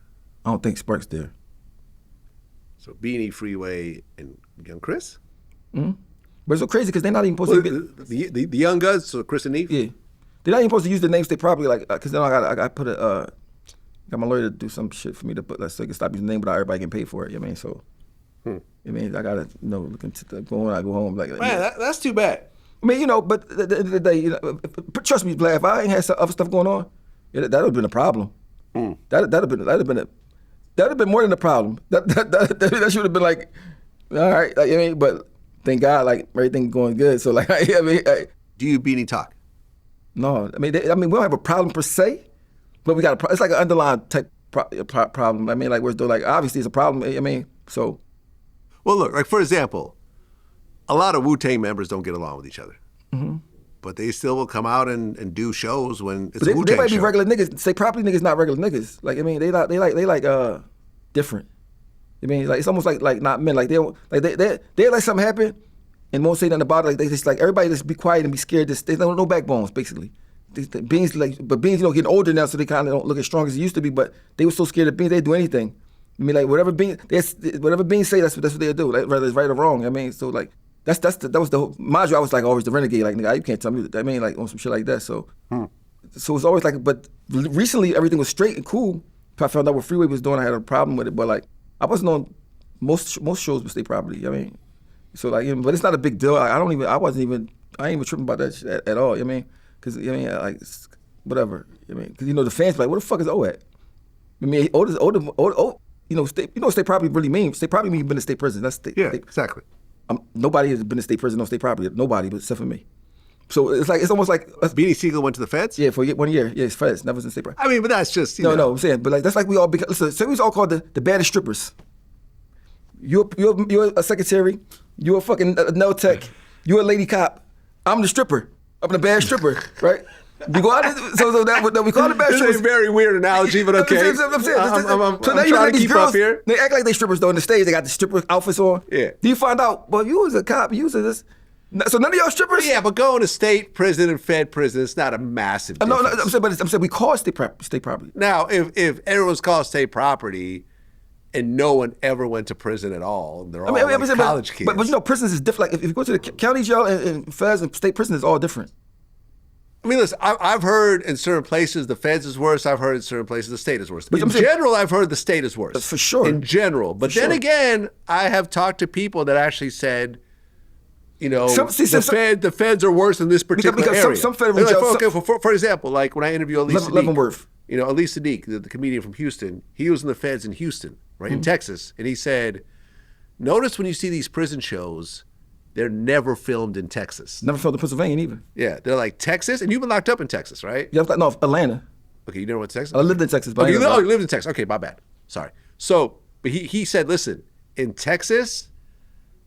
I don't think Sparks there. So Beanie, Freeway, and Young Chris. But it's so crazy because they're not even supposed to be. The Young Guns, so Chris and Neef. Yeah, they're not even supposed to use the names they probably like. Because then I got put got my lawyer to do some shit for me to put. Let's say, stop using the name without everybody getting paid for it. You know what I mean? So, I mean, I gotta look into when I go home. Like, Man, that's too bad. I mean, but at the end of the day, trust me, Black, if I ain't had some other stuff going on, that would have been a problem. That'd have been more than a problem. That should have been like, all right, like, I mean, but thank God, like, everything going good. So, like, I mean, Do you Beanie talk? no, I mean, we don't have a problem per se, but we got it's like an underlying type problem. I mean, like, we're still like, obviously it's a problem. I mean, so. Well, look, like for example, a lot of Wu-Tang members don't get along with each other. But they still will come out and do shows when it's But a Wu-Tang they might be show. regular niggas. Say property niggas, not regular niggas. Like, I mean, they like different. I mean, like, it's almost like not men. Like, they let something happen and won't say nothing about it. Like, they just like everybody just be quiet and be scared. They don't no backbones basically. Beans Beans getting older now, so they kind of don't look as strong as they used to be. But they were so scared of Beans, they'd do anything. I mean, like, whatever Beans say, that's what they do. Like, whether it's right or wrong. I mean, so like. That was the whole, mind you, I was like always the renegade, like, nigga, you can't tell me that. I mean, like, on some shit like that. So so it's always like, but recently everything was straight and cool. I found out what Freeway was doing, I had a problem with it. But like, I wasn't on most shows with state property. I mean, so like, but it's not a big deal. I ain't even tripping about that shit at all. I mean, because like, it's whatever. I mean, because the fans be like, where the fuck is O at? I mean, state property really means. State property means you've been to state prison. That's state. Yeah, exactly. Nobody has been to state prison on state property. Nobody, but except for me. So it's almost like Beanie Sigel went to the feds. Yeah, for 1 year. Yeah, it's feds. Never was in state property. I mean, but that's just No, I'm saying, but like that's like we all become. Listen, so we was all called the baddest strippers. You're a secretary. You're a fucking nail tech. You're a lady cop. I'm the stripper. I'm the bad stripper, right? You go out, so that we call the bad This strippers. is a very weird analogy, but okay. I'm I'm now you trying let to these keep girls, up here. They act like they strippers though on the stage. They got the stripper outfits on. Yeah. Do you find out? Well, you was a cop. You was this. So none of y'all strippers. Yeah, but going to state prison and fed prison, it's not a massive difference. No, I'm saying we call it state property. Now, if everyone's called state property and no one ever went to prison at all, and they're all college kids. But prisons is different. Like if you go to the county jail and feds and state prison is all different. I mean, listen, I've heard in certain places the feds is worse. I've heard in certain places the state is worse. In general, I've heard the state is worse. For sure. In general. But then again, I have talked to people that actually said, the feds are worse in this particular area. Some federal jails. For example, like when I interview Elise Leavenworth. Elise Sadiq, the comedian from Houston, he was in the feds in Houston, right, in Texas. And he said, notice when you see these prison shows, they're never filmed in Texas. Never filmed in Pennsylvania either. Yeah, they're like Texas, and you've been locked up in Texas, right? Yeah, no, Atlanta. Okay, you never went to Texas? I lived in Texas. But you lived in Texas. Okay, my bad. Sorry. So, but he said, listen, in Texas,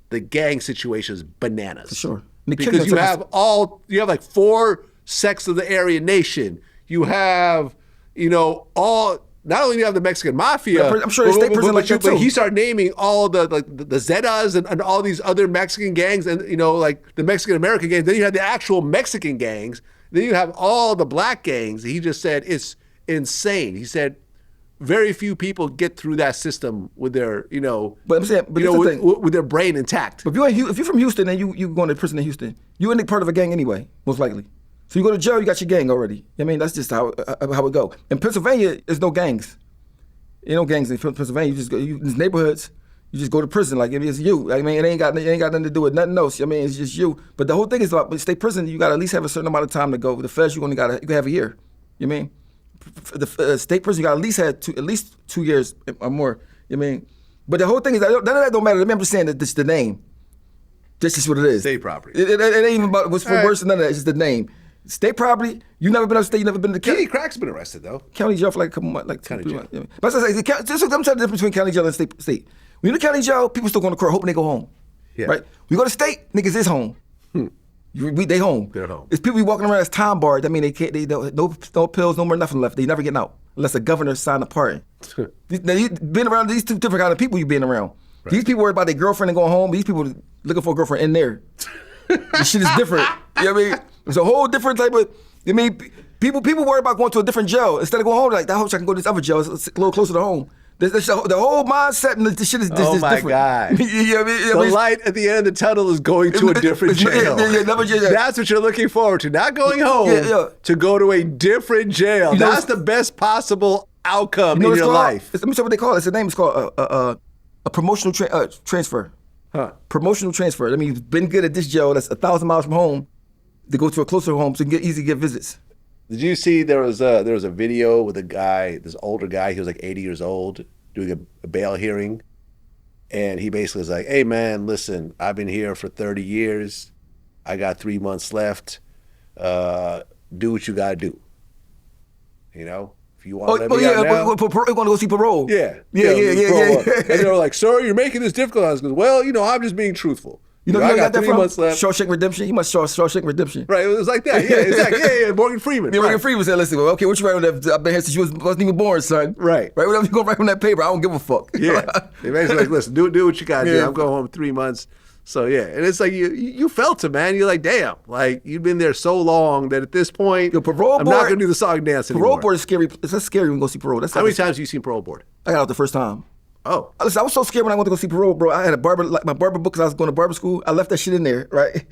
the gang situation is bananas. For sure. Because you have like 4 sects of the Aryan Nation. You have, not only do you have the Mexican mafia, I'm sure state prison like that too. But he started naming all the Zetas and all these other Mexican gangs, and like the Mexican American gangs. Then you have the actual Mexican gangs. Then you have all the black gangs. He just said it's insane. He said very few people get through that system with their, But I'm saying, with their brain intact. But if you're from Houston and you going to prison in Houston, you ain't part of a gang anyway, most likely. So you go to jail, you got your gang already. I mean, that's just how it go. In Pennsylvania, there's no gangs. Ain't no gangs in Pennsylvania. You just go, these neighborhoods, you just go to prison. Like, it's you. I mean, it ain't got nothing to do with nothing else. I mean, it's just you. But the whole thing is about state prison, you got to at least have a certain amount of time to go. The feds, you can have a year. You mean? the state prison, you got at least 2 years or more. You know what I mean? But the whole thing is none of that don't matter. I'm just saying that this is the name. That's just what it is. State property. It ain't even about what's worse than none of that. It's just the name. State property. You never been upstate. You never been to the Kenny Crack's been arrested though. County jail for like a couple months, like County 2 jail. months. Yeah. But I'm telling you the difference between county jail and state. When you're in the county jail, people still going to court hoping they go home. Yeah. Right? We go to state, niggas is home. They home. They're home. It's people walking around as time barred. I mean, they can't. They no pills, no more nothing left. They never getting out unless the governor signed a pardon. Now you been around these two different kind of people. You been around. Right. These people worried about their girlfriend and going home. These people looking for a girlfriend in there. This shit is different. You know what I mean? It's a whole different type of. I mean, people worry about going to a different jail instead of going home. Like, I hope I can go to this other jail. It's a little closer to home. The whole mindset and this shit is oh my different. God. You know what I mean? The light at the end of the tunnel is going to a different jail. That's what you're looking forward to. Not going home, to go to a different jail. You know, that's the best possible outcome in your life. Let me tell you what they call it. It's the name. It's called a promotional transfer. Huh. Promotional transfer. I mean, you've been good at this jail that's 1,000 miles from home to go to a closer home so you can easily get visits. Did you see there was a video with a guy, this older guy, he was like 80 years old, doing a bail hearing. And he basically was like, hey man, listen, I've been here for 30 years. I got 3 months left. Do what you gotta do. You know? If you want to let me out now. You want to go see parole. Yeah. Yeah. And they were like, sir, you're making this difficult. I was like, well, I'm just being truthful. You know, I got 3 months left. Shawshank Redemption. He must Shawshank Redemption. Right, it was like that. Yeah, exactly. Yeah. Morgan Freeman. Yeah, Morgan Freeman said, "Listen, okay, what you write on that? I've been here since you wasn't even born, son. Right. Whatever you gonna write on that paper, I don't give a fuck." Yeah. They basically like, listen, do what you gotta do. I'm going home 3 months. So yeah, and it's like you felt it, man. You're like, damn, like you've been there so long that at this point, parole I'm board, not gonna do the song dance anymore. Parole board is scary. It's scary when you go see parole. How many times have you seen parole board? I got out the first time. Oh. Listen, I was so scared when I went to go see parole, bro. I had my barber book because I was going to barber school. I left that shit in there, right?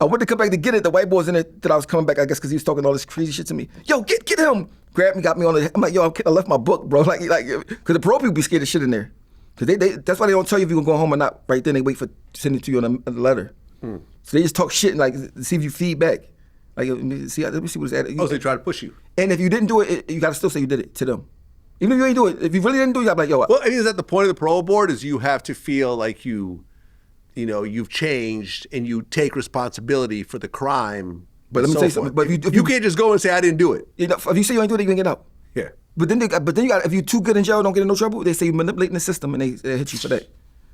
I went to come back to get it. The white boy was in it that I was coming back, I guess, because he was talking all this crazy shit to me. Yo, get him. Grabbed me, got me on the. I'm like, yo, I left my book, bro. Like, because the parole people be scared of shit in there. Because that's why they don't tell you if you're going to go home or not. Right then, they wait for sending it to you on a letter. So they just talk shit and like see if you feedback. Like, let me see what's at. So they try to push you. And if you didn't do it, you got to still say you did it to them. Even if you ain't do it, if you really didn't do it, you gotta be like, yo. Well, is that the point of the parole board? Is you have to feel like you've changed and you take responsibility for the crime. But let me say something. But you can't just go and say I didn't do it. If you say you ain't do it, you can get out. Yeah. But then you got if you're too good in jail, don't get in no trouble. They say you're manipulating the system and they hit you for that.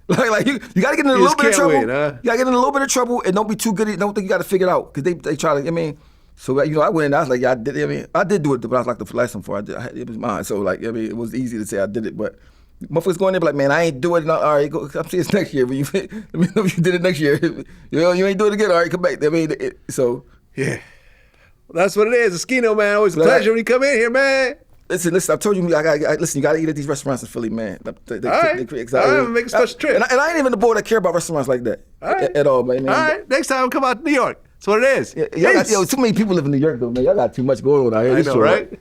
Like you gotta get in a little bit of trouble. Win, huh? You gotta get in a little bit of trouble and don't be too good. Don't think you gotta figure it out because they try to. I mean. So I went in. I was like, yeah, I did. I did do it, but I was like the last one for it was mine. So like, it was easy to say I did it, but motherfuckers going there be like, man, I ain't do it. No, all right, go. Come see us next year. But let me know if you did it next year. You ain't do it again. All right, come back. So yeah, well, that's what it is. Oschino, man, always a pleasure when you come in here, man. Listen. I told you, you gotta eat at these restaurants in Philly, man. All right, make a special trip. And I ain't even the boy that care about restaurants like that at all, man. All right, next time come out to New York. That's what it is. Too many people live in New York, though, man. Y'all got too much going on out here. I know, right?